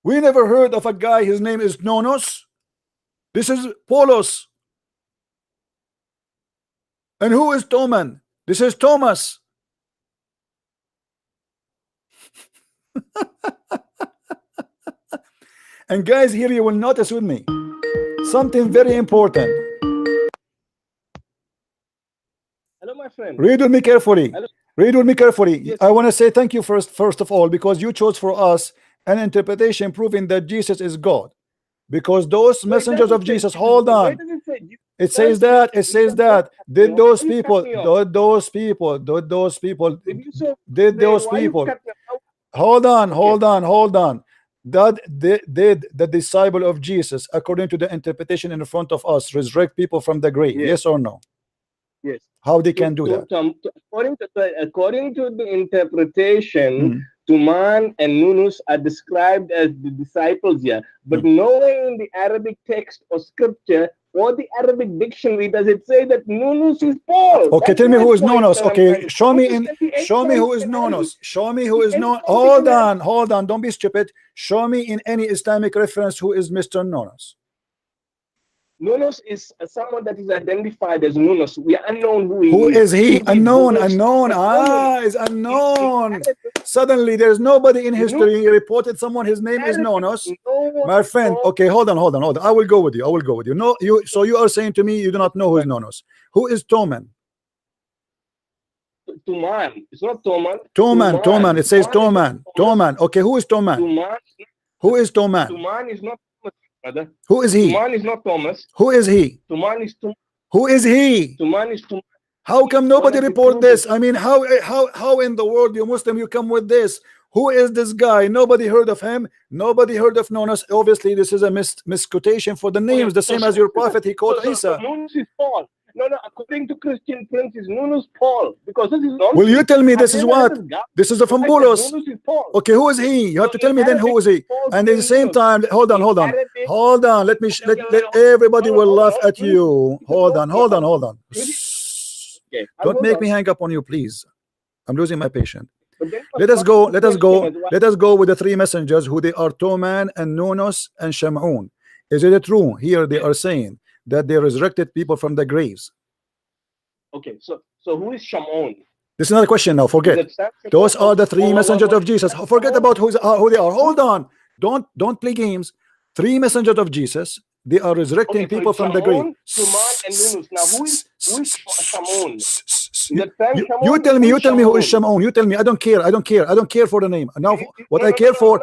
We never heard of a guy, his name is Nonos. This is Polos. And who is Toman? This is Thomas. And guys, here you will notice with me something very important. Hello, my friend. Read with me carefully. Hello. Read with me carefully. Yes. I want to say thank you first of all, because you chose for us an interpretation proving that Jesus is God. Because those messengers of Jesus, hold on. It says that. It says that. Did those people? Did those people? Did those people? Did those people? Hold on. Hold on. Hold on. That did the disciple of Jesus, according to the interpretation in front of us, resurrect people from the grave? Yes or no? Yes. How they can do that? According to the interpretation, Tuman and Nunus are described as the disciples here, but nowhere in the Arabic text or scripture or the Arabic dictionary does it say that Nunus is Paul. Okay, tell me who is Nunus. Okay, show me who is Nunus. Show me who is Nunus. Hold on, don't be stupid. Show me in any Islamic reference who is Mr. Nunus. Nunus is someone that is identified as Nunus. We are unknown who he is. Who is he? Unknown. Is unknown. Suddenly, there's nobody in history he reported someone. His name is Nunus. My friend. Okay, hold on. I will go with you. No, so you are saying to me you do not know who is Nunus. Who is Toman? Tuman. It's not Toman. Toman. It says Toman. Toman. Okay, who is Toman? Who is Toman? Tuman is not. Who is he? Tuman is not Thomas. Who is he? Tuman is Tuman. Who is he? Tuman is Tuman. How come nobody report this? I mean, how in the world, you Muslim, you come with this? Who is this guy? Nobody heard of him. Nobody heard of Nunus. Obviously, this is a misquotation for the names, the same as your prophet. He called Isa. Nunus is Paul. No, according to Christian princes, Nunus Paul, because this is nonsense. Will you tell me this is what? This is a fambulos. Okay, who is he? You have to tell me then who is he. And at the same time, hold on. Let everybody will laugh at you. Hold on. Don't make me hang up on you, please. I'm losing my patience. Let us go with the three messengers, who they are: Toman and Nunus and Shamun. Is it true here they are saying that they resurrected people from the graves? Okay, so who is Shamun? This is not a question now. Forget. Those are the three messengers of Jesus. Forget about who they are. Hold on. Don't play games. Three messengers of Jesus. They are resurrecting people from the grave. Tuman and Nunus. Now who is Shamun? You tell me who is Shamun. You tell me. I don't care for the name. Now what I care for,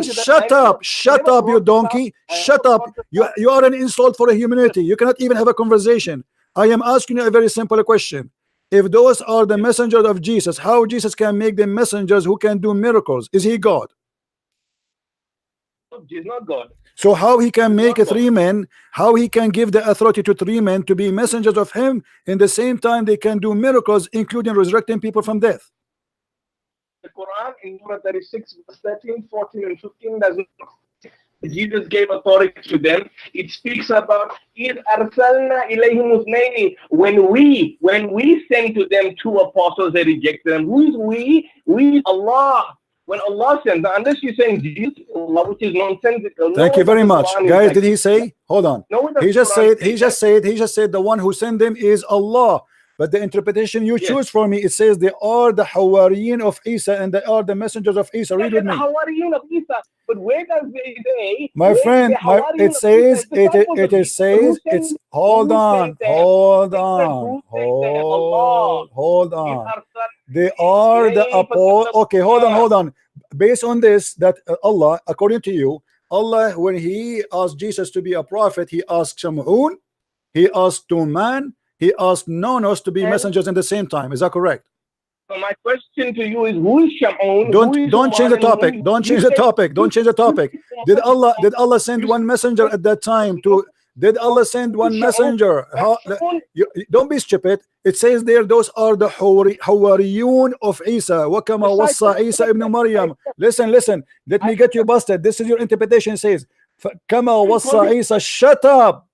shut up, you donkey. Shut up. You are an insult for the humanity. You cannot even have a conversation. I am asking you a very simple question. If those are the messengers of Jesus, how Jesus can make them messengers who can do miracles? Is he God? He's not God. So how he can make three men, how he can give the authority to three men to be messengers of him, in the same time they can do miracles, including resurrecting people from death? The Quran in Surah 36, verse 13, 14, and 15 doesn't. Jesus gave authority to them. It speaks about when we sent to them two apostles, they rejected them. Who is we? We is Allah. When Allah sends, unless you're saying Jesus, Allah, which is nonsensical. Thank you very much, guys. Did he say? Hold on. He just said the one who sent them is Allah. But the interpretation you choose for me, it says they are the Hawariyin of Isa and they are the messengers of Isa. Read with me. Hawariyin of Isa. But where does they say? My friend, it says hold on. They are the apostles. Okay, hold on. Based on this, that Allah, according to you, Allah, when he asked Jesus to be a prophet, he asked Shamun, he asked Tuman, he asked Nunus to be messengers in the same time. Is that correct? So my question to you is, who is Shamun? Don't change the topic. Don't change the topic. Did Allah send one messenger at that time to? Did Allah send one messenger? Don't be stupid. It says there, those are the Hawariyun of Isa. Wakama wassa Isa ibn Maryam. Listen. Let me get you busted. This is your interpretation. It says, Kama wassa Isa. Shut up.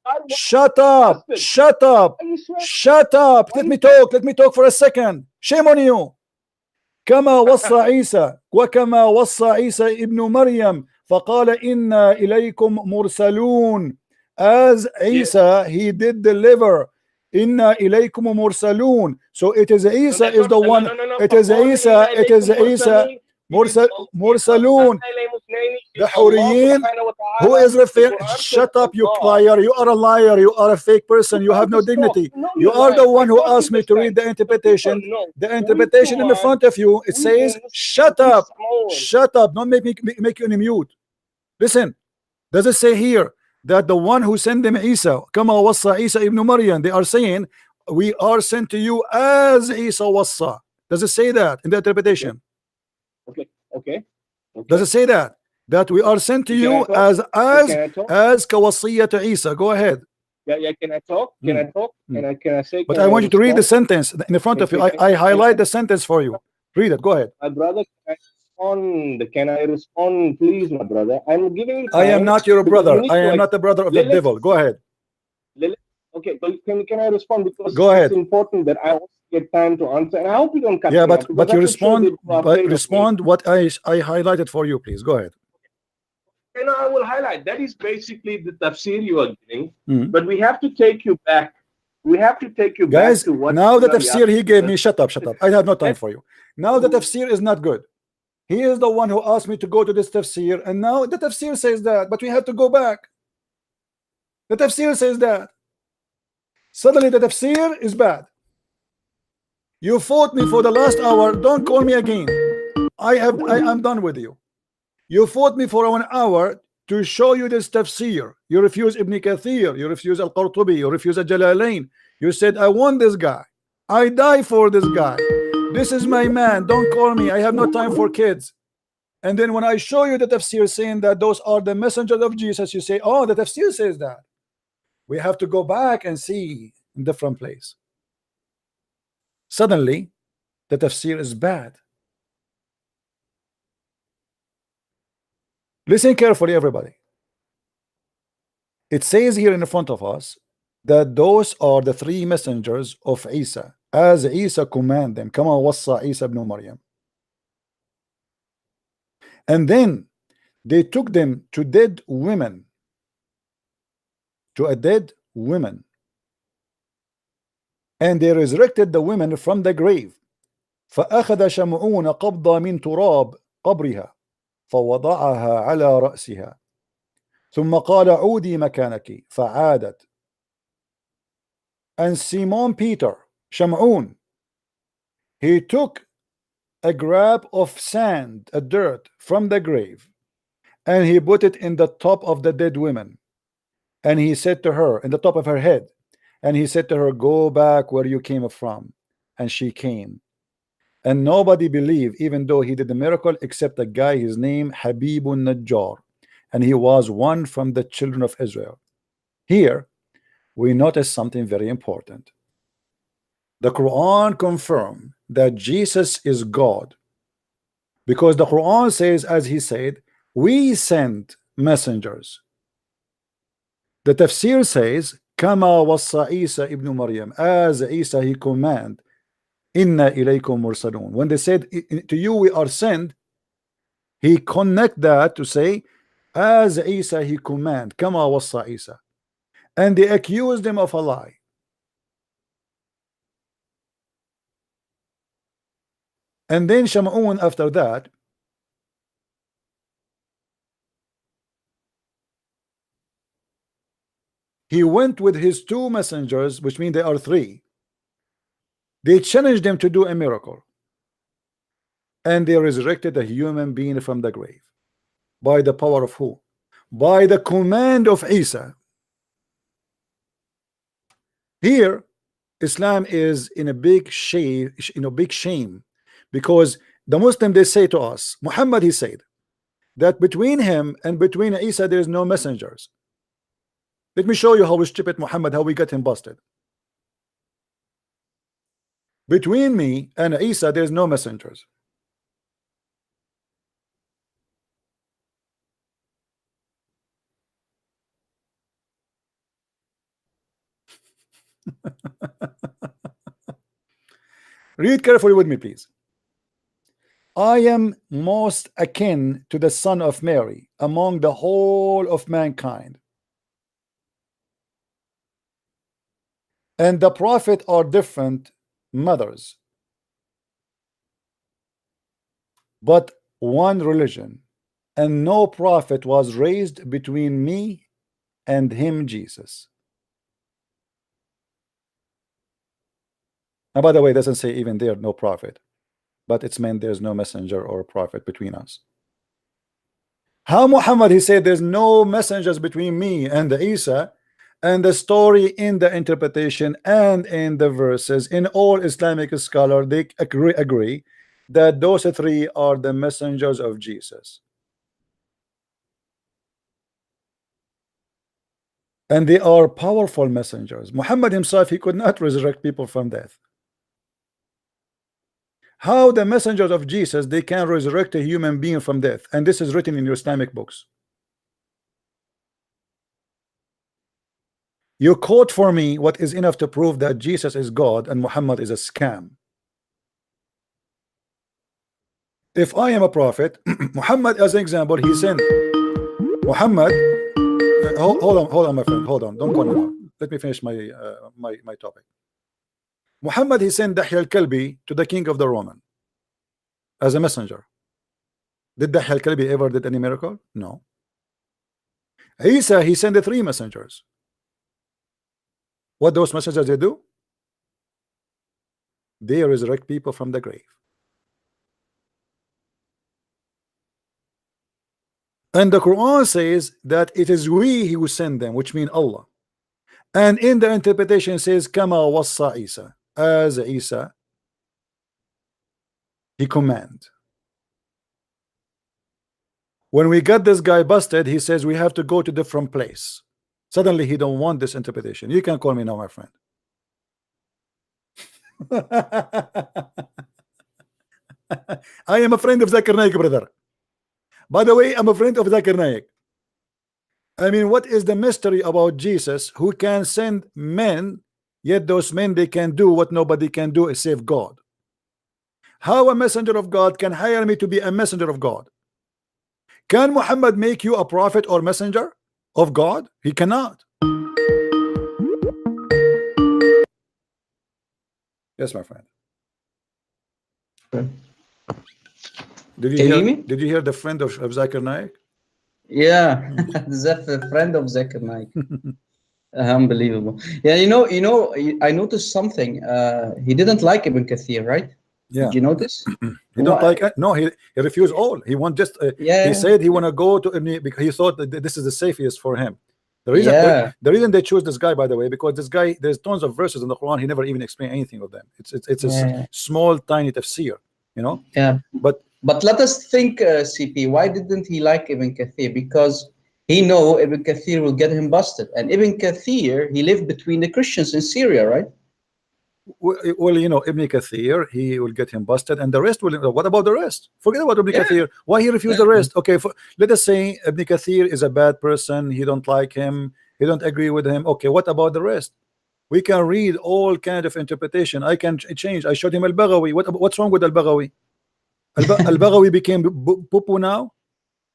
Let me talk for a second. Shame on you. كما وصى عيسى وكما وصى عيسى ابن مريم فقال إنا إليكم مرسلون. As Isa, he did deliver. Inna ilaykum mursalun. So it is Isa is the one. It is Isa. Mursalun. The Hawariyin. Who is referring? Shut up, you liar. You are a liar. You are a fake person. You have no dignity. You are the one who asked me to read the interpretation. The interpretation in the front of you, it says, shut up. Don't make you mute. Listen. Does it say here that the one who sent them Isa, kama wassa Isa ibn Maryam, they are saying we are sent to you as Isa wassa. Does it say that in the interpretation? Okay. Does it say that we are sent to you as kawassiyat Isa? Go ahead. Yeah, can I talk? Can I say? But I want you to read the sentence in the front of you. I highlight the sentence for you. Read it. Go ahead. My brother, can I respond, please, my brother? I'm giving you time. I am not your brother. I am not the brother of the devil. Go ahead. Okay, but can I respond? Because go ahead. It's important that I also get time to answer, and I hope you don't cut me off, but you respond. But respond what I highlighted for you, please. Go ahead. And I will highlight that is basically the tafsir you are giving, but we have to take you back. We have to take you guys back to what now the tafsir he gave me. Shut up. I have no time for you. Now the tafsir is not good. He is the one who asked me to go to this tafsir, and now the tafsir says that, but we have to go back. The tafsir says that. Suddenly the tafsir is bad. You fought me for the last hour. Don't call me again. I'm done with you. You fought me for 1 hour to show you this tafsir. You refuse Ibn Kathir. You refuse Al-Qurtubi. You refuse Al-Jalalain. You said, I want this guy. I die for this guy. This is my man. Don't call me. I have no time for kids. And then when I show you the tafsir saying that those are the messengers of Jesus, you say, oh, the tafsir says that. We have to go back and see in a different place. Suddenly, the tafsir is bad. Listen carefully, everybody. It says here in front of us that those are the 3 messengers of Isa, as Isa command them, kama wassa Isa ibn Maryam. And then they took them to dead women, to a dead woman, and they resurrected the women from the grave. فأخذ شمعون قبضة من تراب قبرها فوضعها على رأسها ثم قال عودي مكانك فعادت. And Simon Peter, Shamun, he took a grab of sand, a dirt from the grave, and he put it in the top of the dead woman, and he said to her, in the top of her head, and he said to her, go back where you came from. And she came. And nobody believed, even though he did the miracle, except a guy, his name Habibun Najjar, and he was one from the children of Israel. Here we notice something very important. The Quran confirms that Jesus is God, because the Quran says, as he said, we sent messengers. The tafsir says, kama wassa Isa ibn Maryam, as Isa he command, inna ilaykum mursalun. When they said to you we are sent, he connect that to say, as Isa he command, kama wassa Isa. And they accused him of a lie. And then Shamun, after that, he went with his 2 messengers, which means they are 3. They challenged them to do a miracle, and they resurrected a human being from the grave. By the power of who? By the command of Isa. Here Islam is in a big shame, because the Muslim, they say to us, Muhammad, he said that between him and between Isa there is no messengers. Let me show you how stupid Muhammad, how we got him busted. Between me and Isa there is no messengers. Read carefully with me, please. I am most akin to the son of Mary among the whole of mankind, and the prophet are different mothers, but one religion, and no prophet was raised between me and him, Jesus. And by the way, it doesn't say even there no prophet, but it's meant there's no messenger or prophet between us. How Muhammad, he said there's no messengers between me and the Isa, and the story in the interpretation and in the verses, in all Islamic scholars, they agree that those three are the messengers of Jesus. And they are powerful messengers. Muhammad himself, he could not resurrect people from death. How the messengers of Jesus, they can resurrect a human being from death? And this is written in your Islamic books. You quote for me what is enough to prove that Jesus is God and Muhammad is a scam. If I am a prophet, Muhammad, as an example, he sent Muhammad. Hold on, my friend. Hold on. Don't call me now. Let me finish my my topic. Muhammad, he sent Dahya al-Kalbi to the king of the Roman as a messenger. Did Dahya al-Kalbi ever did any miracle? No. Isa, he sent the three messengers. What those messengers they do? They resurrect people from the grave. And the Quran says that it is we who send them, which mean Allah. And in the interpretation says, Kama wassa Isa, as Isa, he command. When we got this guy busted, he says we have to go to different place. Suddenly he don't want this interpretation. You can call me now, my friend. I am a friend of Zakir Naik, brother. By the way, I'm a friend of Zakir Naik. I mean, what is the mystery about Jesus who can send men, yet those men, they can do what nobody can do save God? How a messenger of God can hire me to be a messenger of God? Can Muhammad make you a prophet or messenger of God? He cannot. Yes, my friend. Did you hear the friend of Zakir Naik? Yeah, the friend of Zakir Naik. Unbelievable. Yeah, I noticed something. He didn't like Ibn Kathir, right? Yeah. Did you notice? He don't like it. No, he refused all. He want just he said he want to go to Ibn because he thought that this is the safest for him. The reason they choose this guy, by the way, because this guy, there's tons of verses in the Quran, he never even explained anything of them. It's a small tiny tafsir, you know. Yeah. But let us think, CP, why didn't he like Ibn Kathir? Because he know Ibn Kathir will get him busted. And Ibn Kathir, he lived between the Christians in Syria, right? Well, you know, Ibn Kathir, he will get him busted, and the rest will. What about the rest? Forget about Ibn Kathir. Why he refused the rest? Okay, let us say Ibn Kathir is a bad person. He don't like him. He don't agree with him. Okay, what about the rest? We can read all kind of interpretation. I can change. I showed him Al-Baghawi. What's wrong with Al-Baghawi? Al-Baghawi became Pupu now.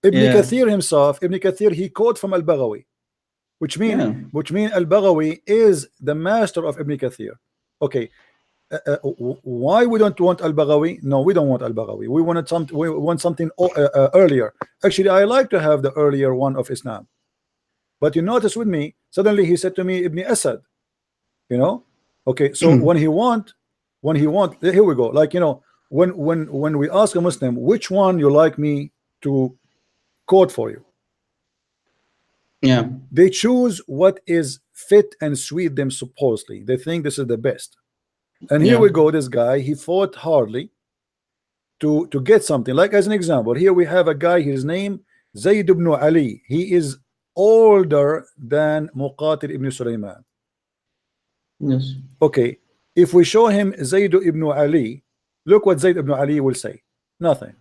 Ibn Kathir himself, Ibn Kathir, he quote from Al-Baghawi, which mean Al-Baghawi is the master of Ibn Kathir. Okay, why we don't want Al-Baghawi? No, we don't want Al-Baghawi. We want something earlier. Actually, I like to have the earlier one of Islam. But you notice with me, suddenly he said to me, Ibn Asad. You know, okay. So when he want, here we go. Like, you know, when we ask a Muslim, which one you like me to quote for you? Yeah, they choose what is fit and sweet them supposedly. They think this is the best. And here we go, this guy, he fought hardly to get something. Like, as an example, here we have a guy, his name Zayd ibn Ali. He is older than Muqatil ibn Sulaiman. Yes. Okay, if we show him Zayd ibn Ali, look what Zayd ibn Ali will say. Nothing.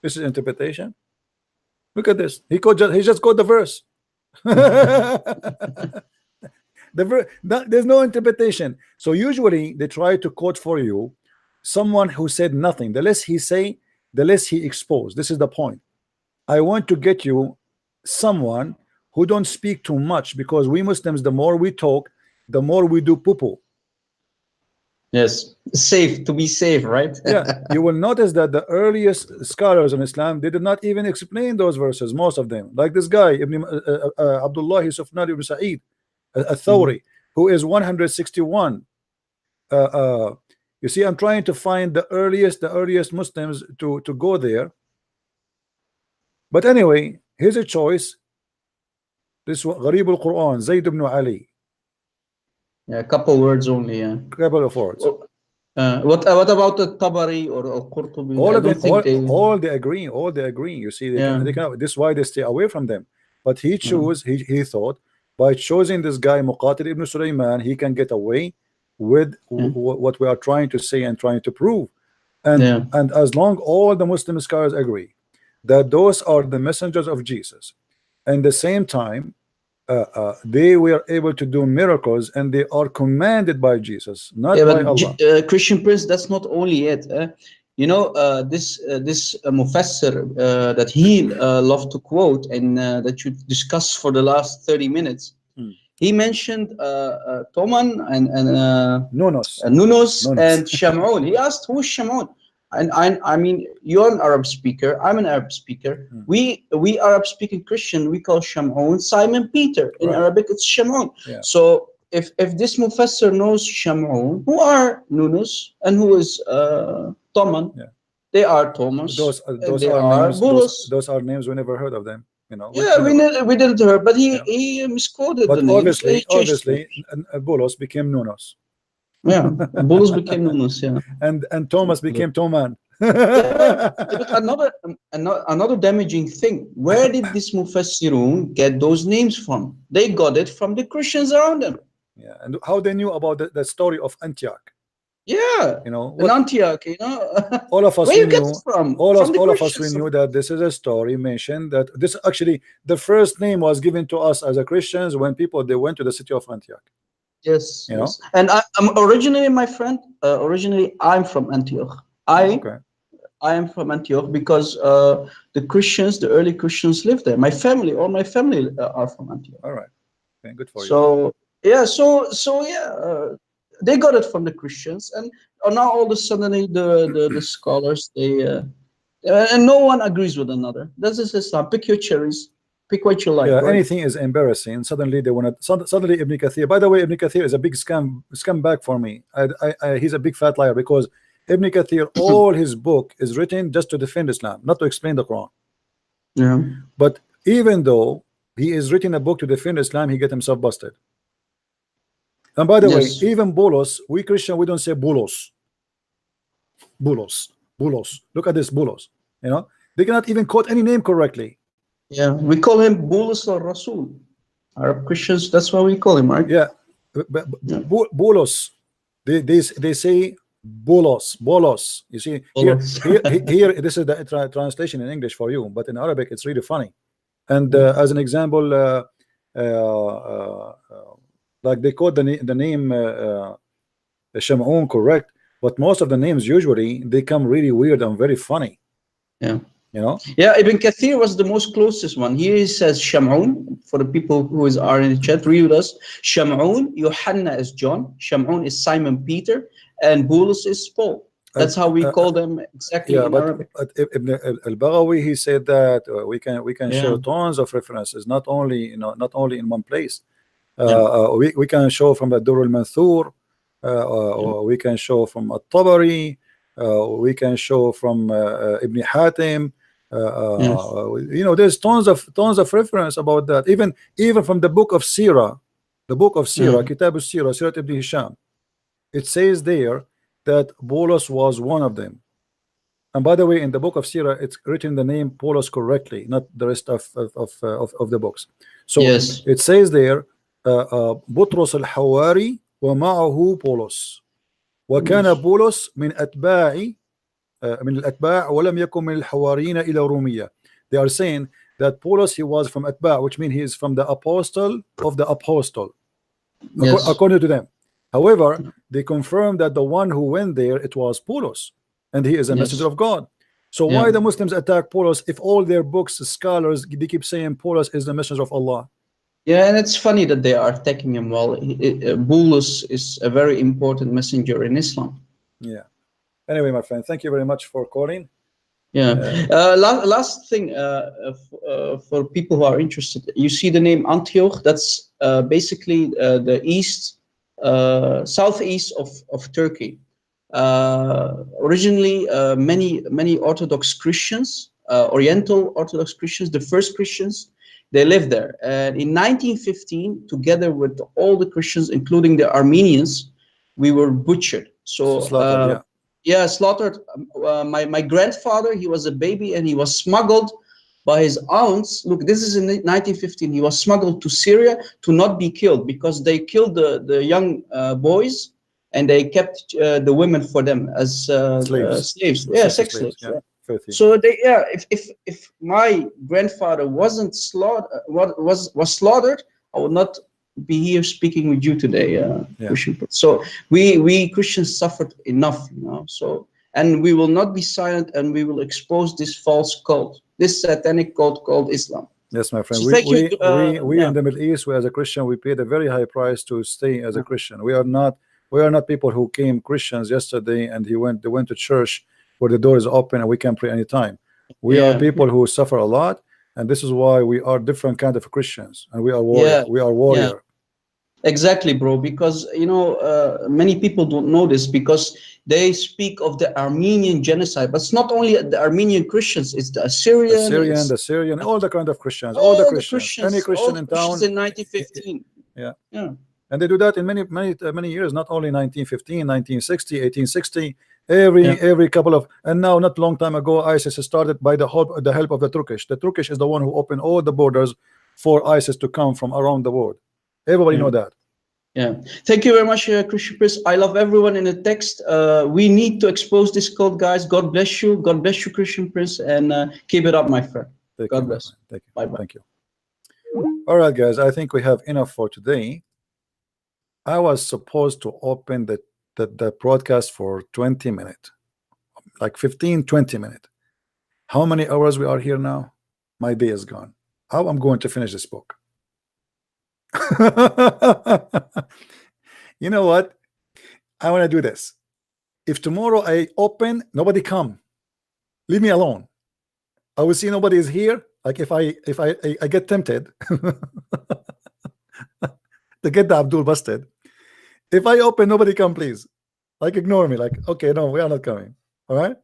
This is interpretation. Look at this. He just got the verse. There's no interpretation. So usually they try to quote for you someone who said nothing. The less he say, the less he exposed. This is the point. I want to get you someone who don't speak too much, because we Muslims, the more we talk, the more we do poo-poo. Yes, to be safe, right? Yeah, you will notice that the earliest scholars in Islam, they did not even explain those verses, most of them. Like this guy, Abdullah Sufyan ibn Sa'id al-Thawri, who is 161. You see, I'm trying to find the earliest Muslims to go there. But anyway, his choice. This one, Gharib al-Quran, Zayd ibn Ali. Yeah, a couple words only. Yeah, Couple of words. What about the Tabari or Al-Qurtubi? All I of them, don't think all they agree. All they agree. You see, they can. This is why they stay away from them. But he chose. He thought by choosing this guy Muqatil ibn Sulaiman, he can get away with what we are trying to say and trying to prove. And as long all the Muslim scholars agree that those are the messengers of Jesus, and the same time they were able to do miracles, and they are commanded by Jesus, not by Allah. Christian Prince, that's not only it. You know, this Mufassir that he loved to quote and that you discussed for the last 30 minutes. He mentioned Toman and Nunos and Shamun. He asked, who's Shamun? And I mean, you're an Arab speaker, I'm an Arab speaker. We Arab speaking Christian, we call Shamun Simon Peter. In Arabic it's Shamun. So if this Mufassir knows Shamun, who are Nunus and who is Toman? They are Thomas. Those are names we never heard of them. You know. We didn't hear, but he misquoted the names. Obviously, Boulos became Nunos. Yeah, Boulos became Nunos. Yeah, and Thomas became Toman. But another damaging thing. Where did this Mufassirun get those names from? They got it from the Christians around them. Yeah, and how they knew about the story of Antioch. Yeah, you know, in Antioch, you know, all of us where we knew. All of us we Christians. knew that this is a story mentioned that this actually the first name was given to us as a Christians when they went to the city of Antioch. Yes, you know, and I'm originally, my friend. Originally, I'm from Antioch. I am from Antioch because the Christians, the early Christians, lived there. My family, all my family are from Antioch. All right, okay, good for you. So yeah, they got it from the Christians, and now all of a sudden the scholars and no one agrees with another. This is Islam. Pick your cherries, pick what you like. Yeah, right? anything is embarrassing. Suddenly they want to. Suddenly Ibn Kathir. By the way, Ibn Kathir is a big scumbag for me. He's a big fat liar because Ibn Kathir, all his book is written just to defend Islam, not to explain the Quran. Yeah. But even though he is written a book to defend Islam, he get himself busted. And by the way, even Boulos, we Christian, we don't say Boulos. Boulos. Look at this Boulos. You know, they cannot even quote any name correctly. Yeah, we call him Boulos al-Rasul. Arab Christians, that's what we call him, right? Yeah, Boulos. They say Bolos. You see, here this is the translation in English for you, but in Arabic it's really funny. And as an example, like they quote the name Shamun correct, but most of the names usually they come really weird and very funny. Yeah, you know. Yeah, Ibn Kathir was the most closest one. Here he says Shamun. For the people who are in the chat, read with us. Shamun, Yohanna is John, Shamun is Simon Peter, and Boulos is Paul. That's how we call them exactly in Arabic. But Ibn al-Baghawi, he said that we can show tons of references, not only in one place. We can show from the Durr al-Manthur, we can show from At-Tabari, we can show from Ibn Hatim. You know, there's tons of reference about that. Even from the book of Sirah, Kitab al-Sirah, Sirat ibn Hisham, it says there that Boulos was one of them. And by the way, in the book of Sirah, it's written the name Boulos correctly, not the rest of the books. So it says there, بطرس الحواري ومعه بولس وكان بولس من الأتباع ولم يكن من الحواريين إلى رومية. They are saying that Paulus, he was from Atba, which means he is from the apostle of the apostle, according to them. However, they confirm that the one who went there, it was Paulus, and he is a messenger of God. So why the Muslims attack Paulus if all their books, scholars, they keep saying Paulus is the messenger of Allah? Yeah, and it's funny that they are attacking him. Well, Boulos is a very important messenger in Islam. Yeah. Anyway, my friend, thank you very much for calling. Yeah. Last thing for people who are interested, you see the name Antioch. That's basically the southeast of Turkey. Originally, many Orthodox Christians Oriental Orthodox Christians, the first Christians. They lived there. And in 1915, together with all the Christians, including the Armenians, we were butchered. So slaughtered, slaughtered. My grandfather, he was a baby and he was smuggled by his aunts. Look, this is in 1915. He was smuggled to Syria to not be killed because they killed the young boys and they kept the women for them as slaves. Yeah, sex slaves. Yeah. So they, if my grandfather wasn't slaughtered, was slaughtered, I would not be here speaking with you today, Christian. So we Christians suffered enough, you know. So, and we will not be silent, and we will expose this false cult, this satanic cult called Islam. Yes, my friend. So we in the Middle East, we as a Christian, we paid a very high price to stay as a Christian. We are not people who came Christians yesterday and they went to church where the door is open and we can pray anytime. We are people who suffer a lot, and this is why we are different kind of Christians, and we are warrior. We are warrior. Exactly, bro. Because you know, many people don't know this because they speak of the Armenian genocide, but it's not only the Armenian Christians; it's the Assyrian, the Syrian, all the kind of Christians, all the Christians, any Christian in town. In 1915. Yeah. And they do that in many years, not only 1915, 1960, 1860. Every couple of, and now not long time ago, ISIS started by the help of the Turkish. The Turkish is the one who opened all the borders for ISIS to come from around the world. Everybody know that. Yeah. Thank you very much, Christian Prince. I love everyone in the text. We need to expose this cult, guys. God bless you. God bless you, Christian Prince, and keep it up, my friend. God bless. Thank you. Bye-bye. Thank you. All right, guys. I think we have enough for today. I was supposed to open the broadcast for 20 minutes, like 15-20 minutes. How many hours we are here now? My day is gone. How I'm going to finish this book? You know what? I want to do this. If tomorrow I open, nobody come, leave me alone. I will see nobody is here. Like if I get tempted to get the Abdul busted. If I open, nobody come, please. Like ignore me. Like, okay, no, we are not coming. All right.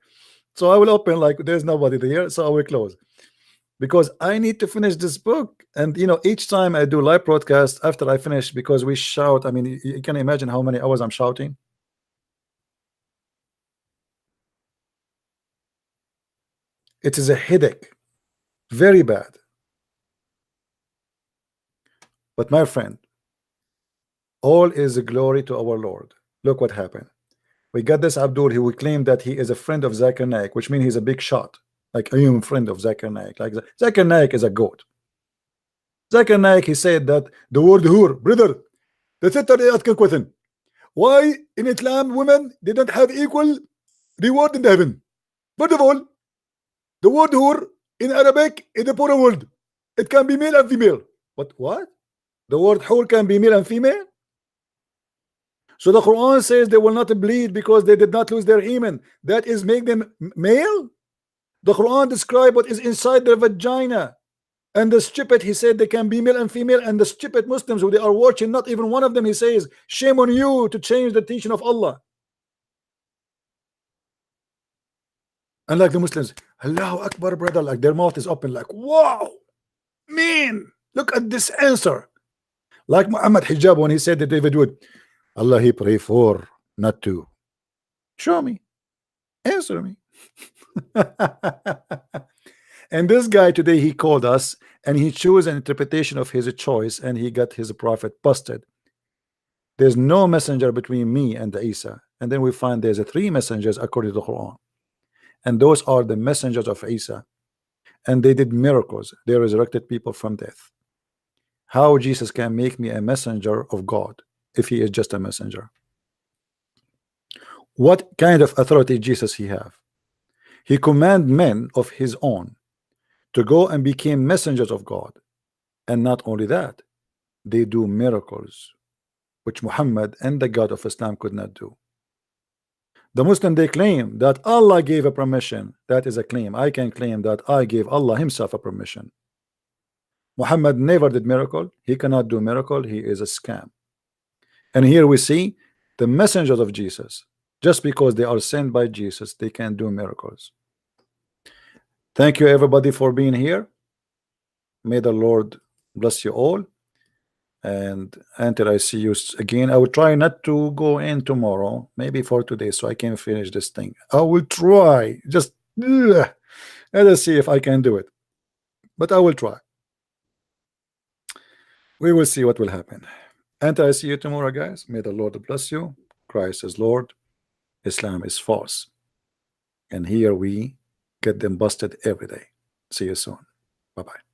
So I will open like there's nobody there. So I will close because I need to finish this book. And you know, each time I do live broadcast after I finish, because we shout. I mean, you can imagine how many hours I'm shouting. It is a headache, very bad. But my friend, all is glory to our Lord. Look what happened. We got this Abdul who would claim that he is a friend of Zakir Naik, which means he's a big shot. Like I am a friend of Zakir Naik. Like Zakir Naik is a goat. Zakir Naik, he said that the word hur, brother, that's it. Asking question. Why in Islam women they don't have equal reward in the heaven? First of all, the word hur in Arabic is a plural word. It can be male and female. But what? The word hur can be male and female? So the Quran says they will not bleed because they did not lose their hymen. That is make them male. The Quran describes what is inside their vagina. And the stupid, he said they can be male and female. And the stupid Muslims who they are watching, not even one of them, he says, shame on you to change the teaching of Allah. And like the Muslims, Allahu Akbar, brother, like their mouth is open, like, wow, man, look at this answer. Like Muhammad Hijab when he said that David Wood, Allah he pray for, not to. Show me. Answer me. And this guy today, he called us and he chose an interpretation of his choice and he got his prophet busted. There's no messenger between me and Isa. And then we find there's 3 messengers according to the Quran. And those are the messengers of Isa. And they did miracles. They resurrected people from death. How Jesus can make me a messenger of God if he is just a messenger? What kind of authority Jesus he have? He command men of his own to go and become messengers of God. And not only that, they do miracles which Muhammad and the God of Islam could not do. The Muslim, they claim that Allah gave a permission. That is a claim. I can claim that I gave Allah himself a permission. Muhammad never did miracle. He cannot do miracle. He is a scam. And here we see the messengers of Jesus. Just because they are sent by Jesus, they can do miracles. Thank you everybody for being here. May the Lord bless you all. And until I see you again, I will try not to go in tomorrow, maybe for today, so I can finish this thing. I will try. Just let us see if I can do it, but I will try. We will see what will happen. Until I see you tomorrow, guys, may the Lord bless you. Christ is Lord, Islam is false, and here we get them busted every day. See you soon. Bye-bye.